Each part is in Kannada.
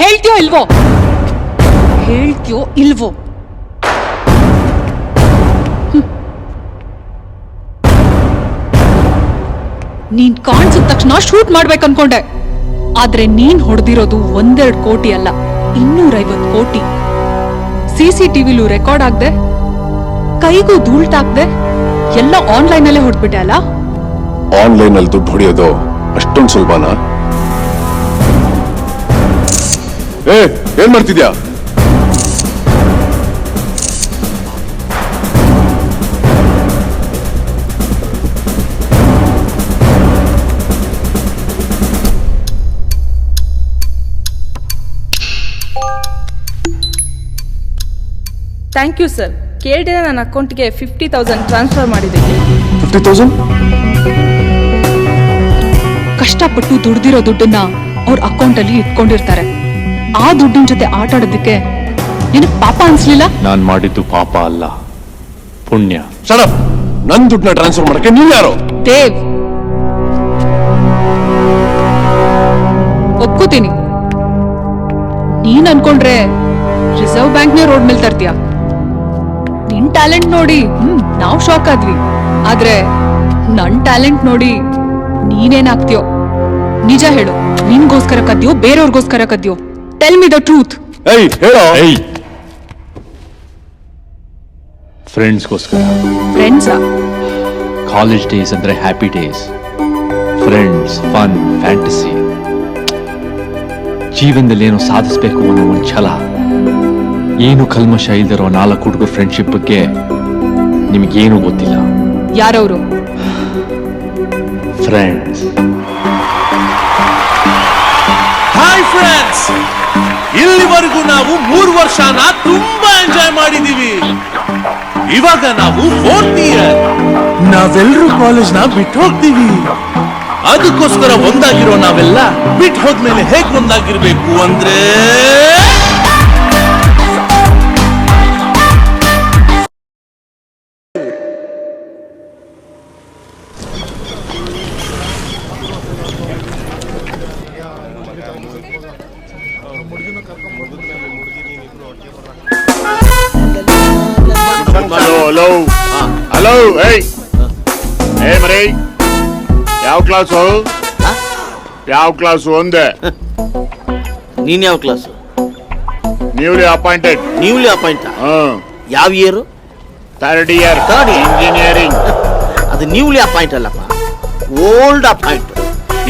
ಹೇಳ್ತೀಯೋ ಇಲ್ವೋ? ಹೇಳ್ತೀಯೋ ಇಲ್ವೋ? ನೀನ್ ಕಾಣಿಸಿದ ತಕ್ಷಣ ಶೂಟ್ ಮಾಡ್ಬೇಕು ಅನ್ಕೊಂಡೆ. ಆದ್ರೆ ನೀನ್ ಹೊಡೆದಿರೋದು 1-2 ಕೋಟಿ ಅಲ್ಲ, 250 ಕೋಟಿ. CCTVಲೂ ರೆಕಾರ್ಡ್ ಆಗ್ದೆ, ಕೈಗೂ ಧೂಳ್ ತಾಕ್ದೆ, ಎಲ್ಲ ಆನ್ಲೈನ್ ಅಲ್ಲೇ ಹೊಡ್ಬಿಟ್ಟೆ ಅಲ್ಲ? ಆನ್ಲೈನ್ ಅಲ್ಲಿ ದುಡ್ಡು ಹೊಡೆಯೋದು ಅಷ್ಟೊಂದು ಸುಲಭನಾ? ಏನ್ ಮಾಡ್ತಿದ್ಯಾ? Thank you sir. ಕೇಳಿದ್ರೆ ನನ್ನ ಅಕೌಂಟ್ಗೆ 50,000 ಟ್ರಾನ್ಸ್ಫರ್ ಮಾಡಿದ್ದೀನಿ. 50,000? ಕಷ್ಟಪಟ್ಟು ದುಡ್ದಿರೋ ದುಡ್ಡನ್ನ ಅವ್ರ ಅಕೌಂಟ್ ಅಲ್ಲಿ ಇಟ್ಕೊಂಡಿರ್ತಾರೆ. ಆ ದುಡ್ಡಿನ ಜೊತೆ ಆಟ ಆಡೋದಕ್ಕೆ ನಿನಗೆ ಪಾಪ ಅನ್ಸ್ಲಿಲ್ಲ? ನಾನ್ ಮಾಡಿದ್ದು ಪಾಪ ಅಲ್ಲ, ಪುಣ್ಯ. Shut up! ನನ್ ದುಡ್ಡನ್ನ ಟ್ರಾನ್ಸ್ಫರ್ ಮಾಡಕ್ಕೆ ನೀವ್ ಯಾರು? ದೇವ್, ಒಪ್ಕೋತೀನಿ, ನೀನ್ ಅನ್ಕೊಂಡ್ರೆ ರಿಸರ್ವ್ ಬ್ಯಾಂಕ್ನೇ ರೋಡ್ ಮೇಲೆ ತರ್ತೀಯ. ನಿನ್ ಟ್ಯಾಲೆಂಟ್ ನೋಡಿ ನಾವ್ ಶಾಕ್ ಆದ್ವಿ. ಆದ್ರೆ ನನ್ ಟ್ಯಾಲೆಂಟ್ ನೋಡಿ ನೀನೇನಾಗ್ತೀಯೋ? ನಿಜ ಹೇಳು, ನಿನ್ಗೋಸ್ಕರ ಕದ್ಯೋ ಬೇರೆಯವ್ರಿಗೋಸ್ಕರ ಕದ್ಯೋ? Tell me the truth. ಹೇಳೋ. ಫ್ರೆಂಡ್ಸ್ಗೋಸ್ಕರ. ಫ್ರೆಂಡ್ಸಾ? ಕಾಲೇಜ್ ಡೇಸ್ ಅಂದ್ರೆ happy days. Friends, fun, fantasy. ಜೀವನದಲ್ಲಿ ಏನೋ ಸಾಧಿಸ್ಬೇಕು ಅನ್ನೋ ಒಂದು ಛಲ. ಏನು ಕಲ್ಮಶ ಇಲ್ದಿರೋ 4 ಹುಡುಗರ ಫ್ರೆಂಡ್ಶಿಪ್ ಬಗ್ಗೆ ನಿಮಗೇನು ಗೊತ್ತಿಲ್ಲ. ಯಾರವರು? ಫ್ರೆಂಡ್ಸ್. ಹಾಯ್ ಫ್ರೆಂಡ್ಸ್, ಇಲ್ಲಿವರೆಗೂ ನಾವು 3 ವರ್ಷನ ತುಂಬಾ ಎಂಜಾಯ್ ಮಾಡಿದೀವಿ. ಇವಾಗ ನಾವು 4th ಇಯರ್. ನಾವೆಲ್ಲರೂ ಕಾಲೇಜ್ ನ ಬಿಟ್ಟು ಹೋಗ್ತೀವಿ. ಅದಕ್ಕೋಸ್ಕರ ಒಂದಾಗಿರೋ ನಾವೆಲ್ಲ ಬಿಟ್ಟು ಹೋದ್ಮೇಲೆ ಹೇಗ್ ಒಂದಾಗಿರ್ಬೇಕು ಅಂದ್ರೆ ಹಲೋ. ಏ ಮರೇ, ಯಾವ ಕ್ಲಾಸು? ಯಾವ ಕ್ಲಾಸು ಅಂದೆ? ನೀನ್ ಯಾವ class? Newly appointed. Newly appoint? ಯಾವ ಇಯರ್? 3rd year engineering. ಅದು ನ್ಯೂಲಿ ಅಪಾಯಿಂಟ್ ಅಲ್ಲಪ್ಪ, ಓಲ್ಡ್ ಅಪಾಯಿಂಟ್.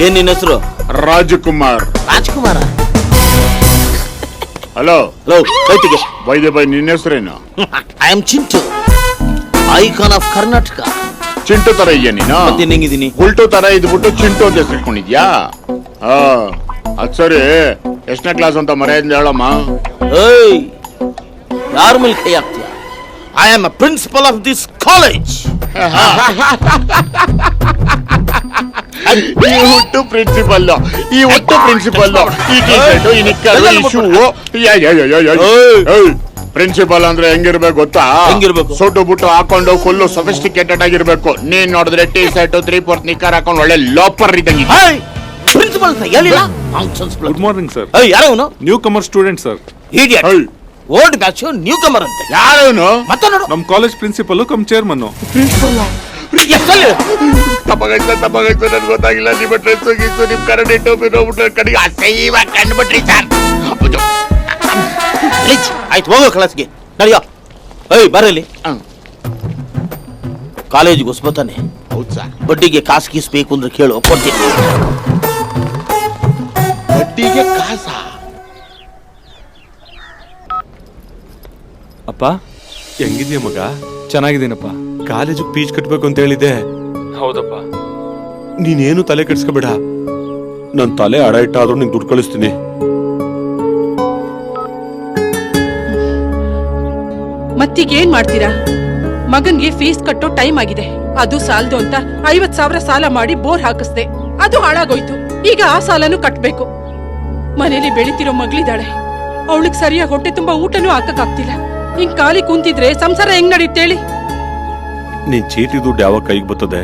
ಏನ್ ನಿನ್ನ ಹೆಸರು? ರಾಜಕುಮಾರ್. ರಾಜ್ಕುಮಾರ? ಹಲೋ ಹಲೋ, ಕೈತಿಗೆ ಬೈ ನಿನ್ನ ಹೆಸರೇನು? I am Chintu, icon of Karnataka. Chintu ತರ ಇದೆಯಾ ನೀನು? ಮತ್ತೆ ಹೆಂಗಿದ್ದೀನಿ? ಉಲ್ಟು ತರ ಇದ್ಬಿಟ್ಟು ಚಿಂಟು ಅಂತ ಹೆಸರಿಟ್ಕೊಂಡಿದ್ಯಾ? ಅದ್ ಸರಿ, ಎಷ್ಟನೇ ಕ್ಲಾಸ್ ಅಂತ ಮರ್ಯಾದೆ ಹೇಳಮ್ಮ. ಏಯ್, ಯಾರ ಮೇಲೆ ಕೈ ಹಾಕ್ತೀಯ? I am a principal of this college. ಈ ಹುಟ್ಟು ಪ್ರಿನ್ಸಿಪಲ್, ಈ ಹುಟ್ಟು ಪ್ರಿನ್ಸಿಪಲ್, ಈ ಟಿ-ಶರ್ಟ್, ಈ ನಿಕ್ಕರ್, ಈ ಶೂ. ಪ್ರಿನ್ಸಿಪಲ್ ಅಂದ್ರೆ ಹೆಂಗಿರ್ಬೇಕು ಗೊತ್ತಾ? ಹೆಂಗಿರ್ಬೇಕು? ಸೊಟ್ಟು ಬುಟ್ಟು ಹಾಕೊಂಡು ಫುಲ್ ಸೊಫಿಸ್ಟಿಕೇಟೆಡ್ ಆಗಿರ್ಬೇಕು. ನೀನ್ ನೋಡಿದ್ರೆ ಟಿ-ಶರ್ಟ್ 3/4 ನಿಕ್ಕರ್ ಹಾಕೊಂಡು ಒಳ್ಳೆ ಲೋಪರ್ ಇದ್ದಂಗೆ. ಪ್ರಿನ್ಸಿಪಲ್ ಹೇಳಿಲ್ಲ. Good morning sir. ಯಾರು ಅವನು? Newcomer student sir. Idiot. Old batch newcomer ಅಂತೆ. ಯಾರು? ಮತ್ತೆ ನೋಡು, ನಮ್ ಕಾಲೇಜ್ ಪ್ರಿನ್ಸಿಪಲ್ ಕಮ್ ಚೇರ್ಮನ್. ತಪ್ಪಾಗೈತೆ ನನ್ಗೆ ಗೊತ್ತಾಗಿಲ್ಲ. ನಿಮ್ಮ ಡ್ರೆಸ್ ಗೀಸು, ನಿಮ್ ಕರಡಿ ಟೋಪಿ ನೋಡ್ಬಿಟ್ರೆ ಕಡೆಗೆ ಅಸಹ್ಯವಾಗಿ ಕಂಡುಬಿಟ್ರಿ ಸರ್. ಆಯ್ತು, ಹೋಗೋ ಕ್ಲಾಸ್ಗೆ ನಡೆಯೋ. ಏಯ್ ಬರಲಿ, ಕಾಲೇಜಿಗೆ ಹೊಸ್ಬತ್ತಾನೆ. ಹೌದು ಸರ್. ಬಡ್ಡಿಗೆ ಕಾಸು ಗೀಸ್ ಬೇಕು ಅಂದ್ರೆ ಕೇಳು, ಕೊಡ್ತೀನಿ. ಬಡ್ಡಿಗೆ ಕಾಸ? ಅಪ್ಪ ಹೆಂಗಿದ್ಯಾ ಮಗ? ಚೆನ್ನಾಗಿದ್ದೀನಪ್ಪ. ಕಾಲೇಜಿಗೆ ಫೀಸ್ ಕಟ್ಬೇಕು ಅಂತ ಹೇಳಿದ್ದೆ. ಹೌದಪ್ಪ. ನೀನೇನು ತಲೆ ಕೆಡ್ಸ್ಕೊಬೇಡ, ನನ್ ತಲೆ ಅಡ ಇಟ್ಟಾದ್ರೂ ನಿಂಗೆ ದುಡ್ಡು ಕಳಿಸ್ತೀನಿ. ಮತ್ತೀಗ ಏನ್ ಮಾಡ್ತೀರಾ? ಮಗನ್ಗೆ ಫೀಸ್ ಕಟ್ಟೋ ಟೈಮ್ ಆಗಿದೆ. ಅದು ಸಾಲದು ಅಂತ 50,000 ಸಾಲ ಮಾಡಿ ಬೋರ್ ಹಾಕಿಸ್ದೆ, ಅದು ಹಾಳಾಗೋಯ್ತು. ಈಗ ಆ ಸಾಲನು ಕಟ್ಬೇಕು. ಮನೇಲಿ ಬೆಳಿತಿರೋ ಮಗಳಿದ್ದಾಳೆ, ಅವಳಿಗೆ ಸರಿಯಾಗಿ ಹೊಟ್ಟೆ ತುಂಬಾ ಊಟನೂ ಹಾಕಕ್ಕಾಗ್ತಿಲ್ಲ. ಹಿಂಗ್ ಖಾಲಿ ಕುಂತಿದ್ರೆ ಸಂಸಾರ ಹೆಂಗ್ ನಡೀತೇಳಿ? ನೀನ್ ಚೀಟಿ ದುಡ್ಡು ಯಾವಾಗ ಕೈಗೆ ಬರ್ತದೆ?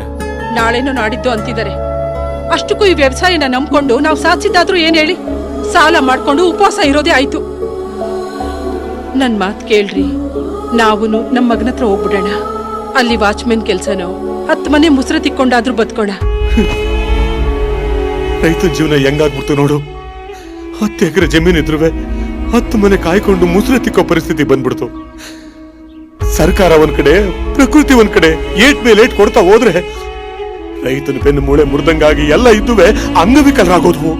ನಾಳೆನೋ ನಾಡಿದ್ದು ಅಂತಿದ್ದಾರೆ. ಅಷ್ಟಕ್ಕೂ ಈ ವ್ಯವಸಾಯನ ನಂಬ್ಕೊಂಡು ನಾವು ಸಾಧಿಸಿದ್ದಾದ್ರೂ ಏನ್ ಹೇಳಿ? ಸಾಲ ಮಾಡ್ಕೊಂಡು ಉಪವಾಸ ಇರೋದೇ ಆಯ್ತು. ನನ್ ಮಾತ್ ಕೇಳ್ರಿ, ನಾವುನು ನಮ್ಮ ಮಗನ ಹತ್ರ ಹೋಗ್ಬಿಡೋಣ. ಅಲ್ಲಿ ವಾಚ್ಮೆನ್ ಕೆಲ್ಸನೋ 10 ಮನೆ ಮುಸ್ರೆ ತಿಕ್ಕೊಂಡಾದ್ರೂ ಬದುಕೋಣ. ರೈತನ ಜೀವನ ಹೆಂಗಾಗ್ಬಿಡ್ತು ನೋಡು. 10 ಎಕರೆ ಜಮೀನ್ ಇದ್ರುವೆ 10 ಮನೆ ಕಾಯ್ಕೊಂಡು ಮುಸುರೆ ತಿಕ್ಕೋ ಪರಿಸ್ಥಿತಿ ಬಂದ್ಬಿಡ್ತು. ಸರ್ಕಾರ ಒಂದ್ ಕಡೆ, ಪ್ರಕೃತಿ ಒಂದ್ ಕಡೆ ಏಟ್ ಮೇಲೆ ಏಟ್ ಕೊಡ್ತಾ ಹೋದ್ರೆ ರೈತನ ಬೆನ್ನು ಮೂಳೆ ಮುರಿದಂಗಾಗಿ ಎಲ್ಲ ಇದ್ದುವೆ ಅಂಗವಿಕಲರಾಗೋದ್ವು.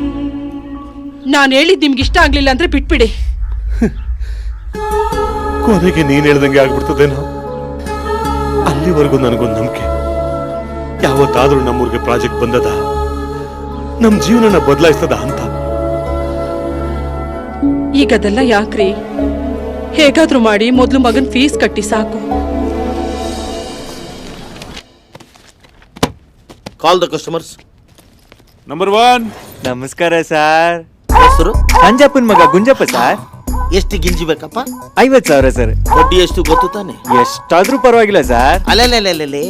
ನಾನ್ ಹೇಳಿದ್ ನಿಮ್ಗೆ ಇಷ್ಟ ಆಗ್ಲಿಲ್ಲ ಅಂದ್ರೆ ಬಿಟ್ಬಿಡಿ. ಕೊನೆಗೆ ನೀನ್ ಹೇಳ್ದಂಗೆ ಆಗ್ಬಿಡ್ತದೇನೋ. ಅಲ್ಲಿವರೆಗೂ ನನಗೊಂದು ನಂಬಿಕೆ, ಯಾವತ್ತಾದ್ರೂ ನಮ್ಮೂರ್ಗೆ ಪ್ರಾಜೆಕ್ಟ್ ಬಂದದ, ನಮ್ ಜೀವನನ ಬದಲಾಯಿಸ್ತದ ಅಂತ. ಈಗದೆಲ್ಲ ಯಾಕ್ರಿ? ಹೇಗಾದ್ರೂ ಮಾಡಿ ಮೊದ್ಲು ಮಗನ್ ಫೀಸ್ ಕಟ್ಟಿ ಸಾಕು. Call the customers. ನಂಬರ್ 1. ನಮಸ್ಕಾರ ಸರ್. ಹೆಸರು? ಅಂಜಪ್ಪನ್ ಮಗ ಗುಂಜಪ್ಪ ಸರ್. ಎಷ್ಟು ಗಿಂಜಿ ಬೇಕಪ್ಪ? 50,000 ಸರ್. ಬಡ್ಡಿ ಎಷ್ಟು ಗೊತ್ತು ತಾನೆ? ಎಷ್ಟಾದ್ರೂ ಪರವಾಗಿಲ್ಲ ಸರ್. ಅಲ್ಲೇ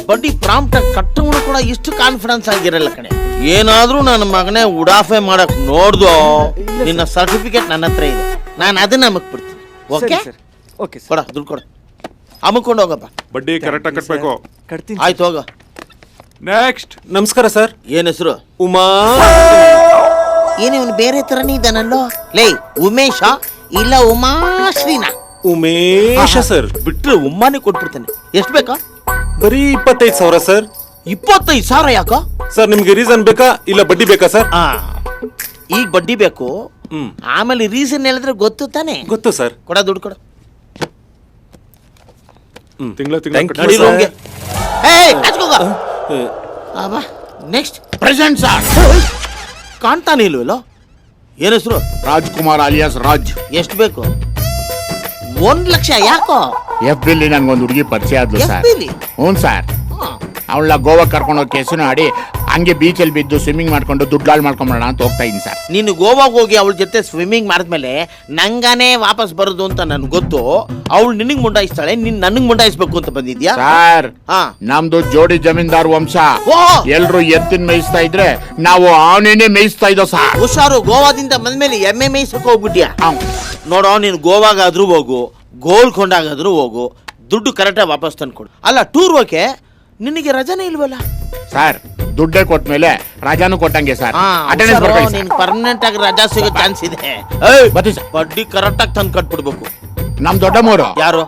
ಬಡ್ಡಿ ಪ್ರಾಂಪ್ಟ್ ಕಟ್ಟೋನು ಕೂಡ ಇಷ್ಟು ಕಾನ್ಫಿಡೆನ್ಸ್ ಆಗಿರಲ್ಲ ಕಣೆ. ಏನಾದ್ರೂ ನನ್ನ ಮಗನೇ ಉಡಾಫೆ ಮಾಡಕ್ ನೋಡ್ದೋ, ನಿನ್ನ ಸರ್ಟಿಫಿಕೇಟ್ ನನ್ನ ಹತ್ರ ಇದೆ, ನಾನು ಅದನ್ನ ಅಮಕ್ ಬಿಡ್ತೀನಿ. ಓಕೆ ಓಕೆ ಕೊಡ, ದುಡ್ಡು ಕೊಡ, ಅಮ್ಕೊಂಡು ಹೋಗಪ್ಪ. ಬಡ್ಡಿ ಕರೆಕ್ಟಾಗಿ ಕಟ್ಬೇಕು. ಕಟ್ತೀನಿ. ಆಯ್ತು ಹೋಗ. ನೆಕ್ಸ್ಟ್. ನಮಸ್ಕಾರ ಸರ್. ಏನ್ ಹೆಸರು? ಉಮಾ. ಏನು ಇವನು ಬೇರೆ ತರನೇ ಇದ್ದಾನಲ್ಲೋ. ಲೇ, ಉಮೇಶ ಇಲ್ಲ ಉಮಾಶ್ರೀನ? ಉಮೇಶ ಸರ್. ಬಿಟ್ರೆ ಉಮ್ಮಾನೇ ಕೊಟ್ಬಿಡ್ತಾನೆ. ಎಷ್ಟು ಬೇಕಾ? ಬರೀ 25,000 ಸರ್. 25,000 ಯಾಕೋ ಸರ್? ನಿಮ್ಗೆ ರೀಸನ್ ಬೇಕಾ ಇಲ್ಲ ಬಡ್ಡಿ ಬೇಕಾ ಸರ್? ಈಗ ಬಡ್ಡಿ ಬೇಕು, ಆಮೇಲೆ ರೀಸನ್ ಹೇಳಿದ್ರೆ ಗೊತ್ತು ತಾನೆ? ಗೊತ್ತು ಸರ್. ಕೊಡ, ದುಡ್ಡು ಕೊಡ. ತಿಂಗಳ ನೆಕ್ಸ್ಟ್ ಪ್ರೆಸೆಂಟ್ ಸರ್. ಕಾಣ್ತಾನೆ ಇಲ್ವಲ್ಲ? ಏನ್ ಹೆಸರು? ರಾಜ್ಕುಮಾರ್ ಅಲಿಯಾಸ್ ರಾಜ್. ಎಷ್ಟು ಬೇಕು? 1 ಲಕ್ಷ. ಯಾಕೋ? ಎಫ್ ಬಿಲ್ಲಿ ನನ್ಗೊಂದು ಹುಡುಗಿ ಪರಿಚಯ ಆದ್ಲು ಸರ್. FB ಲಿ? ಹ್ಞೂ ಸರ್. ಅವಳ ಗೋವಾ ಕರ್ಕೊಂಡು ಹೋಗಿ ಕೆಸನು ಆಡಿ ಹಂಗೆ ಬೀಚಲ್ಲಿ ಬಿದ್ದು ಸ್ವಿಮ್ಮಿಂಗ್ ಮಾಡ್ಕೊಂಡು ದುಡ್ಡು ಮಾಡ್ಕೊಂಬೋಣ ಅಂತ ಹೋಗ್ತಾ ಇದ್ದೀನಿ ಸರ್. ನೀನು ಗೋವಾಗೆ ಹೋಗಿ ಅವಳ ಜೊತೆ ಸ್ವಿಮ್ಮಿಂಗ್ ಮಾಡಿದ್ಮೇಲೆ ನಂಗಾನೇ ವಾಪಸ್ ಬರೋದು ಅಂತ ನನ್ಗೆ ಗೊತ್ತು. ಅವಳು ನಿನಗ್ ಮುಂಡಾಯಿಸ್ತಾಳೆ, ನೀನ್ ನನಗ್ ಮುಂಡಾಯಿಸ್ಬೇಕು ಅಂತ ಬಂದಿದ್ಯಾ ಸರ್? ಹಾ, ನಮ್ದು ಜೋಡಿ ಜಮೀನ್ದಾರ್ ವಂಶ. ಓ, ಎಲ್ರು ಎತ್ತಿನ ಮೇಯಿಸ್ತಾ ಇದ್ರೆ ನಾವು ಆನೆನೇ ಮೇಯಿಸ್ತಾ ಇದ್ದೋ ಸರ್. ಹುಷಾರು, ಗೋವಾದಿಂದ ಬಂದ್ಮೇಲೆ ಎಮ್ಮೆ ಮೇಯ್ಸಕ್ ಹೋಗ್ಬಿಟ್ಯಾ? ನೋಡೋ, ನೀನು ಗೋವಾಗಾದ್ರೂ ಹೋಗು, ಗೋಲ್ಕೊಂಡಾಗಾದ್ರೂ ಹೋಗು, ದುಡ್ಡು ಕರೆಕ್ಟಾಗಿ ವಾಪಸ್ ತಂದ್ಕೊಡು. ಅಲ್ಲ, ಟೂರ್ ಹೋಕೆ ನಿನಗೆ ರಜಾನೇ ಇಲ್ವಲ್ಲ ಸರ್? ದುಡ್ಡೇ ಕೊಟ್ಮೇಲೆ ರಜಾನು ಕೊಟ್ಟಂಗೆ ಸರ್. ನೀನ್ ಪರ್ಮನೆಂಟ್ ಆಗಿ ರಜಾ ಸಿಗೋ ಚಾನ್ಸ್ ಇದೆ. ಬಡ್ಡಿ ಕರೆಕ್ಟ್ ಆಗಿ ತಂದು ಕಟ್ಬಿಡ್ಬೇಕು. ನಮ್ ದೊಡ್ಡಮ್ಮವರು ಯಾರು?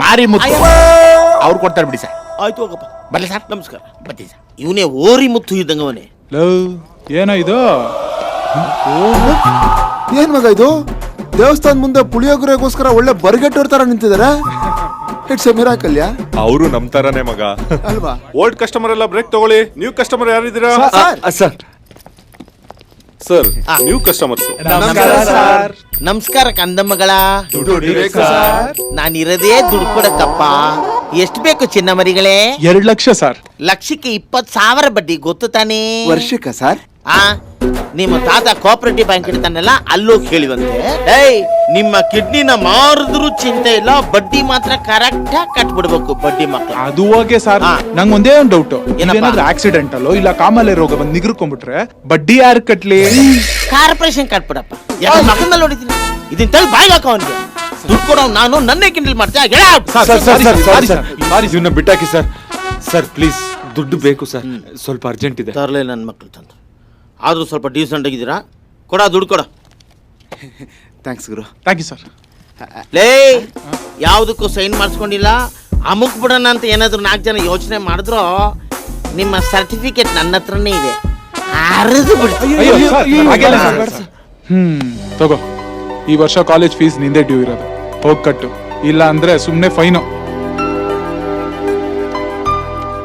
ಮಾರಿ ಮುತ್ತು, ಅವ್ರು ಕೊಡ್ತಾರೆ ಬಿಡಿ ಸರ್. ಆಯ್ತು, ಹೋಗಪ್ಪ. ಬರ್ಲಿ ಸರ್. ನಮಸ್ಕಾರ. ಬರ್ತೀನಿ ಸರ್. ಇವನೇ ಓರಿ ಮುತ್ತು ಇದ್ದಂಗವನೇ. ಏನೋ ಇದು? ಏನ್ ಮಗ ಇದು? ದೇವಸ್ಥಾನ ಮುಂದೆ ಪುಳಿಯೋಗರೆಗೋಸ್ಕರ ಒಳ್ಳೆ ಬರ್ಗೆಟ್ಟೋರ್ ತರ ನಿಂತಿದ್ದಾರೆ. It's a miracle. ಅವರು ನಮ್ ತರನೇ ಮಗ ಅಲ್ವಾ? ಓಲ್ಡ್ ಕಸ್ಟಮರ್ ಎಲ್ಲ ಬ್ರೇಕ್ ತಗೊಳ್ಳಿ. ನ್ಯೂ ಕಸ್ಟಮರ್ ಯಾರಿದ್ದೀರಾ? ಸರ್. Sir, new customers. ನಮಸ್ಕಾರ ಕಂದಮ್ಮಗಳ. ನಾನಿರದೇ ದುಡ್ಡು ಕೊಡಕ್ಕಪ್ಪ. ಎಷ್ಟು ಬೇಕು ಚಿನ್ನ ಮರಿಗಳೇ? 2 ಲಕ್ಷ ಸರ್. ಲಕ್ಷಕ್ಕೆ 20,000 ಬಡ್ಡಿ, ಗೊತ್ತು ತಾನೇ? ವರ್ಷಕ್ಕ ಸರ್? ನಿಮ್ಮ ತಾತ ಕೋಆಪರೇಟಿವ್ ಬ್ಯಾಂಕ್ ಇಡ್ತಾನಲ್ಲ, ಅಲ್ಲೂ ಕೇಳಿವಂತೆ. ಏಯ್, ನಿಮ್ಮ ಕಿಡ್ನಿನ ಮಾರಿದ್ರು ಚಿಂತೆ ಇಲ್ಲ, ಬಡ್ಡಿ ಮಾತ್ರ ಕರೆಕ್ಟ್ ಆಗಿ ಕಟ್ಬಿಡ್ಬೇಕು. ಬಡ್ಡಿ ಮಕ್ಕಳು. ಅದು ಹೋಗಿ ಸರ್, ನಂಗೆ ಒಂದೇ ಒಂದು ಡೌಟ್. ಏನಾದ್ರೂ ಆಕ್ಸಿಡೆಂಟ್ ಅಲ್ಲೋ ಇಲ್ಲ ಕಾಮಾಲೆ ರೋಗ ಬಂದು ನಿಗ್ರಕೊಂಡ್ಬಿಟ್ರೆ ಬಡ್ಡಿ ಯಾರು ಕಟ್ಲಿ? ಕಾರ್ಪೊರೇಷನ್ ಕಟ್ಬಿಡಪ್ಪ. ಯಾಕೆ ಮಗನ ಮೇಲೆ ಹೊಡಿತೀನಿ? ಇದನ್ನ ತಳಿ ಬಾಯಿಗೆ ಹಾಕೋ ಅವನಿಗೆ. ದುಡ್ಡು ಕೊಡೋ ನಾನು ನನ್ನೇ ಕಿಂಡಲ್ ಮಾಡ್ತೀಯ? ಇವನ್ನ ಬಿಟ್ಟಾಕಿ ಸರ್. ಸರ್ ಪ್ಲೀಸ್, ದುಡ್ಡು ಬೇಕು ಸರ್, ಸ್ವಲ್ಪ ಅರ್ಜೆಂಟ್ ಇದೆ. ತರಲೇ ನನ್ನ ಮಕ್ಕಳು ತಂದು. ಆದ್ರೂ ಸ್ವಲ್ಪ ಡೀಸೆಂಟ್ ಆಗಿದ್ದೀರಾ? ಕೊಡ, ದುಡ್ಡು ಕೊಡ. ಥ್ಯಾಂಕ್ಸ್ ಗುರು. Thank you sir. ಲೇ, ಯಾವುದಕ್ಕೂ ಸೈನ್ ಮಾಡಿಸ್ಕೊಂಡಿಲ್ಲ, ಅಮುಕ್ ಬಿಡೋಣ ಅಂತ ಏನಾದ್ರು 4 ಜನ ಯೋಚನೆ ಮಾಡಿದ್ರು, ನಿಮ್ಮ ಸರ್ಟಿಫಿಕೇಟ್ ನನ್ನ ಹತ್ರನೇ ಇದೆ. ಅರಿದು ಬಿಡ್ತೀನಿ. ತಗೋ, ಈ ವರ್ಷ ಕಾಲೇಜ್ ಫೀಸ್ ನಿಂದೆ ಡ್ಯೂ ಇರೋದು, ಹೋಗಿ ಕಟ್ಟು. ಇಲ್ಲ ಅಂದ್ರೆ ಸುಮ್ಮನೆ ಫೈನು.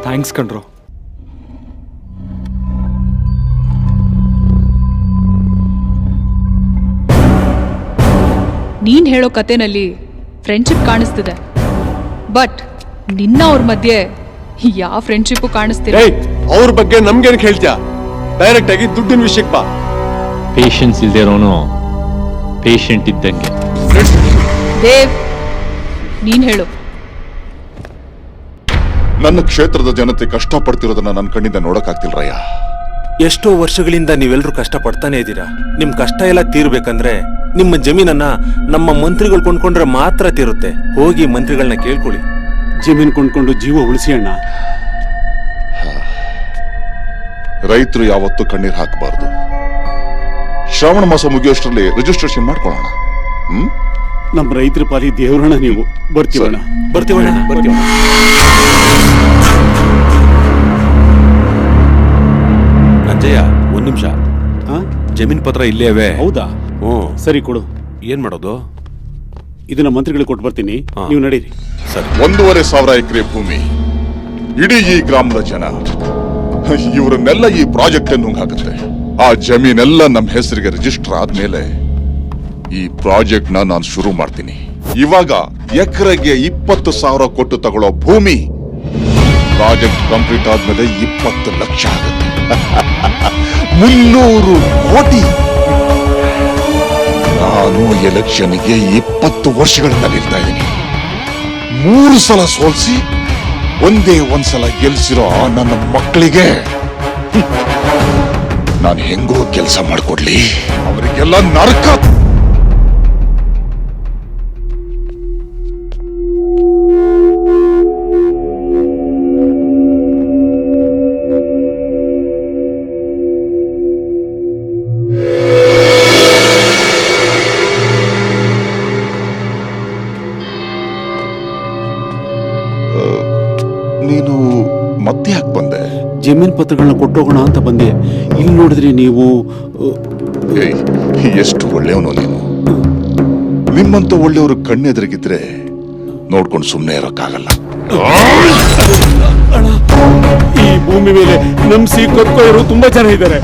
ಥ್ಯಾಂಕ್ಸ್ ಕಣ್ರು. ನೀನ್ ಹೇಳೋ ಕತೆನಲ್ಲಿ ಫ್ರೆಂಡ್ಶಿಪ್ ಕಾಣಿಸ್ತಿದೆ, ಬಟ್ ನಿನ್ನ ಅವ್ರ ಮಧ್ಯೆ ಯಾವ ಫ್ರೆಂಡ್ಶಿಪ್ ಕಾಣಿಸ್ತಿಲ್ಲ. ಅವ್ರ ಬಗ್ಗೆ ನಮ್ಗೇನ್ ಹೇಳ್ತೀಯ? ಡೈರೆಕ್ಟ್ ಆಗಿ ದುಡ್ಡಿನ ವಿಷಯಕ್ಕೆ ಬಾ. ಪೇಷನ್ಸ್ ಇಲ್ದಿರೋನು ಪೇಷಂಟ್ ಇದ್ದಂಗೆ. ದೇವ್, ನೀನ್ ಹೇಳು. ನನ್ನ ಕ್ಷೇತ್ರದ ಜನತೆ ಕಷ್ಟ ಪಡ್ತಿರೋದನ್ನ ನನ್ನ ಕಣ್ಣಿಂದ ನೋಡಕ್ಕಾಗ್ತಿಲ್ಲ ರಯ್ಯ. ಎಷ್ಟೋ ವರ್ಷಗಳಿಂದ ನೀವೆಲ್ಲರೂ ಕಷ್ಟ ಪಡ್ತಾನೆ ಇದ್ದೀರಾ. ನಿಮ್ ಕಷ್ಟ ಎಲ್ಲ ತೀರ್ಬೇಕಂದ್ರೆ ನಿಮ್ಮ ಜಮೀನನ್ನ ನಮ್ಮ ಮಂತ್ರಿಗಳು ಕೊಂಡ್ಕೊಂಡ್ರೆ ಮಾತ್ರ ತೀರುತ್ತೆ. ಹೋಗಿ ಮಂತ್ರಿಗಳನ್ನ ಕೇಳ್ಕೊಳ್ಳಿ. ಜಮೀನ್ ಕೊಂಡ್ಕೊಂಡು ಜೀವ ಉಳಿಸಿ ಅಣ್ಣ. ರೈತರು ಯಾವತ್ತೂ ಕಣ್ಣೀರ್ ಹಾಕಬಾರ್ದು. ಶ್ರಾವಣ ಮಾಸ ಮುಗಿಯೋಷ್ಟರಲ್ಲಿ ರಿಜಿಸ್ಟ್ರೇಷನ್ ಮಾಡ್ಕೊಳ್ಳೋಣ. ನಮ್ಮ ರೈತರ ಪಾಲಿ ದೇವ್ರಣ್ಣ ನೀವು. ಬರ್ತೀವಣ್ಣ. ಬರ್ತೀವಣ್ಣ. ನಂಜಯ್ಯ, ಒಂದ್ ನಿಮಿಷ. ಜಮೀನ್ ಪತ್ರ ಇಲ್ಲೇ ಅವೆ. ಹೌದಾ? ಸರಿ ಕೊಡು. ಏನ್ ಮಾಡೋದು? ಇದನ್ನ ಮಂತ್ರಿಗಳಿಗೆ ಕೊಟ್ಟು ಬರ್ತೀನಿ, ನೀವು ನಡೀರಿ. ಸರಿ. 1,500 ಎಕರೆ ಭೂಮಿ, ಇಡೀ ಈ ಗ್ರಾಮದ ಜನ, ಇವರನ್ನೆಲ್ಲ ಈ ಪ್ರಾಜೆಕ್ಟ್ ನುಂಗಾಗುತ್ತೆ. ಆ ಜಮೀನೆಲ್ಲ ನಮ್ಮ ಹೆಸರಿಗೆ ರಿಜಿಸ್ಟರ್ ಆದ್ಮೇಲೆ ಈ ಪ್ರಾಜೆಕ್ಟ್ ನಾನು ಶುರು ಮಾಡ್ತೀನಿ. ಇವಾಗ ಎಕರೆಗೆ 20,000 ಕೊಟ್ಟು ತಗೊಳ್ಳೋ ಭೂಮಿ ಪ್ರಾಜೆಕ್ಟ್ ಕಂಪ್ಲೀಟ್ ಆದ್ಮೇಲೆ 20 ಲಕ್ಷ ಆಗುತ್ತೆ. 300 ಕೋಟಿ. ನಾನು ಎಲೆಕ್ಷನ್ಗೆ 20 ವರ್ಷಗಳಿಂದ ನಿಲ್ತಾ ಇದ್ದೀನಿ. 3 ಸಲ ಸೋಲ್ಸಿ ಒಂದೇ ಒಂದ್ಸಲ ಗೆಲ್ಸಿರೋ ನನ್ನ ಮಕ್ಕಳಿಗೆ ನಾನು ಹೆಂಗೋ ಕೆಲಸ ಮಾಡ್ಕೊಡ್ಲಿ? ಅವರಿಗೆಲ್ಲ ನರಕ. ನೀನು ಮತ್ತೆ ಯಾಕೆ ಬಂದೆ? ಜಮೀನ್ ಪತ್ರಗಳನ್ನ ಕೊಟ್ಟೋಗೋಣ ಅಂತ ಬಂದೆ. ಇಲ್ಲಿ ನೋಡಿದ್ರೆ ನೀವು ಎಷ್ಟು ಒಳ್ಳೆಯವನು ನೀನು. ನಿಮ್ಮಂತ ಒಳ್ಳೆಯವರು ಕಣ್ಣೆದುರಿಗಿದ್ರೆ ನೋಡ್ಕೊಂಡು ಸುಮ್ಮನೆ ಇರೋಕ್ಕಾಗಲ್ಲ. ಈ ಭೂಮಿ ಮೇಲೆ ನಂಬಿಸಿ ಕೊತ್ಕೊಳ್ಳೋರು ತುಂಬಾ ಜನ ಇದ್ದಾರೆ.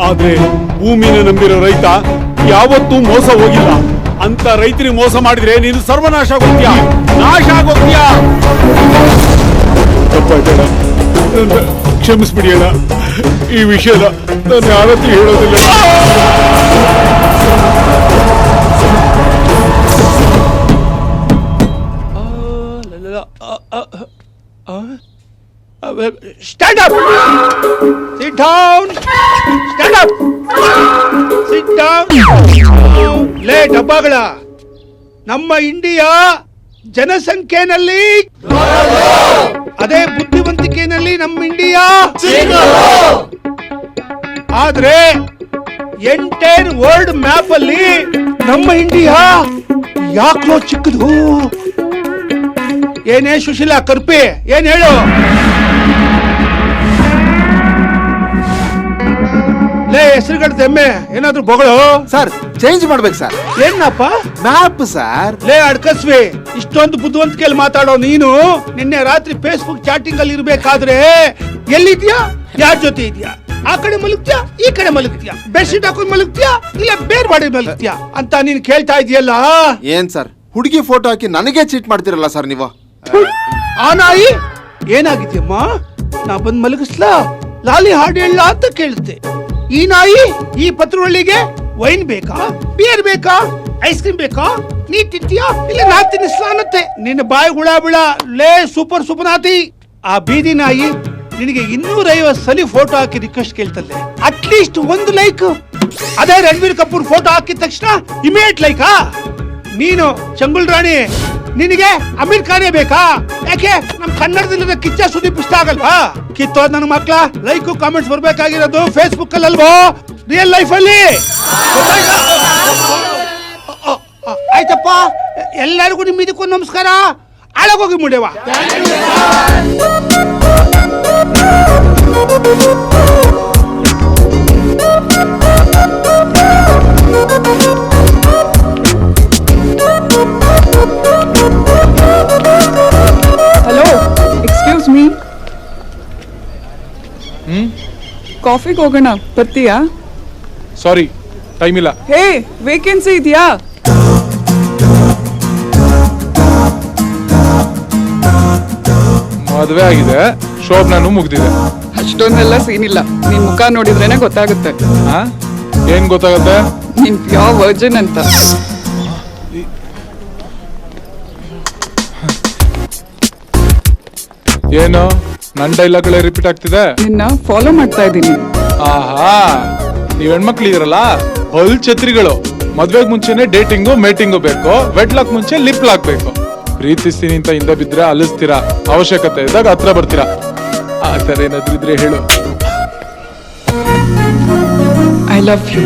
ಆದ್ರೆ ಭೂಮಿನ ನಂಬಿರೋ ರೈತ ಯಾವತ್ತೂ ಮೋಸ ಹೋಗಿಲ್ಲ. ಅಂತ ರೈತರಿಗೆ ಮೋಸ ಮಾಡಿದ್ರೆ ನೀನು ಸರ್ವನಾಶ ಆಗೋಗ್ತೀಯ, ನಾಶ ಆಗೋಗ್ತೀಯ. ತಪ್ಪಾಯ್ತಣ್ಣ, ಕ್ಷಮಿಸ್ಬಿಡಿ ಅಣ್ಣ. ಈ ವಿಷಯನ ನಾನು ಯಾವತ್ತೂ ಹೇಳೋದಿಲ್ಲ. Stand up! Sit down! Stand up! Sit down! ಲೇ ಡಬ್ಬಗಳ, ನಮ್ಮ ಇಂಡಿಯಾ ಜನಸಂಖ್ಯೆನಲ್ಲಿ, ಅದೇ ಬುದ್ಧಿವಂತಿಕೆಯಲ್ಲಿ ನಮ್ಮ ಇಂಡಿಯಾ. ಆದ್ರೆ ಎಂಟೈರ್ ವರ್ಲ್ಡ್ ಮ್ಯಾಪ್ ಅಲ್ಲಿ ನಮ್ಮ ಇಂಡಿಯಾ ಯಾಕೋ ಚಿಕ್ಕದು. ಏನೇ ಸುಶೀಲಾ ಕರ್ಪಿ, ಏನ್ ಹೇಳು? ಲೇ ಹೆಸರುಗಳ ತೆಮ್ಮೆ, ಏನಾದ್ರು ಬೊಗಳು. ಸರ್ ಚೇಂಜ್ ಮಾಡ್ಬೇಕು ಸರ್. ಏನಪ್ಪ? Map sir. ಲೇ ಅಡ್ಕಸ್ವಿ, ಇಷ್ಟೊಂದು ಬುದ್ಧಿವಂತಿಕೆಯಲ್ಲಿ ಮಾತಾಡೋ ನೀನು ನಿನ್ನೆ ರಾತ್ರಿ ಫೇಸ್ಬುಕ್ ಚಾಟಿಂಗ್ ಅಲ್ಲಿ ಇರ್ಬೇಕಾದ್ರೆ ಎಲ್ಲಿದ್ಯಾ? ಯಾರ ಜೊತೆ ಇದೆಯಾ? ಆ ಕಡೆ ಮಲಗ್ತೀಯಾ, ಈ ಕಡೆ ಮಲಗ್ತೀಯಾ? ಬೆಡ್ಶೀಟ್ ಹಾಕೊಂಡ್ ಮಲಗ್ತೀಯಾ, ಇಲ್ಲ ಬೇರೆ ಬಾಡಿ ಮಲಗ್ತೀಯಾ ಅಂತ ನೀನ್ ಕೇಳ್ತಾ ಇದೆಯಲ್ಲ. ಏನ್ ಸರ್ ಹುಡುಗಿ ಫೋಟೋ ಹಾಕಿ ನನಗೆ ಚೀಟ್ ಮಾಡ್ತಿರಲ್ಲ ಸರ್ ನೀವು. ಆ ನಾಯಿ ಏನಾಗಿದ್ಯಮ್ಮ? ನಾ ಬಂದ್ ಮಲಗಿಸ್ಲಾ, ಲಾಲಿ ಹಾಡು ಹೇಳ ಅಂತ ಕೇಳುತ್ತೆ. ಈ ನಾಯಿ ಈ ಪತ್ರೊಳ್ಳಿಗೆ ವೈನ್ ಬೇಕಾ, ಬಿಯರ್ ಬೇಕಾ, ಐಸ್ ಕ್ರೀಮ್ ಬೇಕಾ, ನೀ ತಿಂತೀಯಾ ಇಲ್ಲ ನಾ ತಿನ್ನಿಸ್ಲಾ ಅನ್ನತ್ತೆ. ನಿನ್ನ ಬಾಯಿ ಹುಳ ಬಿಳ. ಲೇ ಸೂಪರ್ ಸುಪನಾತಿ, ಆ ಬೀದಿ ನಾಯಿ ನಿನಗೆ 250 ಸಲ ಫೋಟೋ ಹಾಕಿ ರಿಕ್ವೆಸ್ಟ್ ಕೇಳ್ತದೆ. At least 1 like. ಅದೇ ರಣಬೀರ್ ಕಪೂರ್ ಫೋಟೋ ಹಾಕಿದ ತಕ್ಷಣ ಇಮಿಡಿಯೇಟ್ ಲೈಕಾ? ನೀನು ಚಂಗುಲ್ ರಾಣಿ, ನಿನಗೆ ಅಮೀರ್ ಖಾನೇ ಬೇಕಾ? ಯಾಕೆ ನಮ್ ಕನ್ನಡದಲ್ಲಿರೋ ಕಿಚ್ಚ ಸುದೀಪ್ ಇಷ್ಟ ಆಗಲ್ವಾ? ಕಿತ್ತೋದ್ ನನ್ನ ಮಕ್ಳ ಲೈಕ್ ಕಾಮೆಂಟ್ಸ್ ಬರ್ಬೇಕಾಗಿರೋದು ಫೇಸ್ಬುಕ್ ಅಲ್ಲಿ ಅಲ್ವೋ, ರಿಯಲ್ ಲೈಫ್ ಅಲ್ಲಿ. ಆಯ್ತಪ್ಪ, ಎಲ್ಲರಿಗೂ ನಿಮ್ ಇದಕ್ಕೊಂದು ನಮಸ್ಕಾರ. ಆಳಗೋಗಿ ಮುಡಿಯವ. ಹಲೋ, ಎಕ್ಸ್ಕ್ಯೂಸ್ ಮೀ, ಕಾಫಿಗೆ ಹೋಗೋಣ, ಬರ್ತೀಯಾ? ಸಾರಿ, ಟೈಮ್ ಇಲ್ಲ. ಹೇ, ವೇಕೆನ್ಸಿ ಇದೆಯಾ? ಮದುವೆ ಆಗಿದೆ, ಶೋಭನಾನು ಮುಗ್ದಿದೆ. ಅಷ್ಟೊಂದೆಲ್ಲ ಸೀನ್ ಇಲ್ಲ, ನಿನ್ ಮುಖ ನೋಡಿದ್ರೇನೆ ಗೊತ್ತಾಗುತ್ತೆ. ಹಾ, ಏನ್ ಗೊತ್ತಾಗತ್ತೆ? ನಿನ್ ಪ್ಯೂರ್ ವರ್ಜಿನ್ ಅಂತ. ಏನು ನನ್ ಡೈಲಾಗ್ಗಳೇ ರಿಪೀಟ್ ಆಗ್ತಿದೆ? ನಿನ್ನ ಫಾಲೋ ಮಾಡ್ತಾ ಇದ್ದೀನಿ. ಆಹಾ, ನೀವ್ ಹೆಣ್ಮಕ್ಳು ಇದರಲ್ಲ, ಹೊಲ್ ಛತ್ರಿಗಳು. ಮದ್ವೆಗ್ ಮುಂಚೆನೆ ಡೇಟಿಂಗು ಮೇಟಿಂಗು ಬೇಕು, ವೆಡ್ ಲಾಕ್ ಮುಂಚೆ ಲಿಪ್ ಲಾಕ್ ಬೇಕು. ಪ್ರೀತಿಸ್ತೀನಿ ಅಂತ ಹಿಂದೆ ಬಿದ್ರೆ ಅಲಿಸ್ತೀರಾ, ಅವಶ್ಯಕತೆ ಇದ್ದಾಗ ಹತ್ರ ಬರ್ತೀರಾ. ಆ ತರ ಏನಾದ್ರು ಇದ್ರೆ ಹೇಳು. I love you.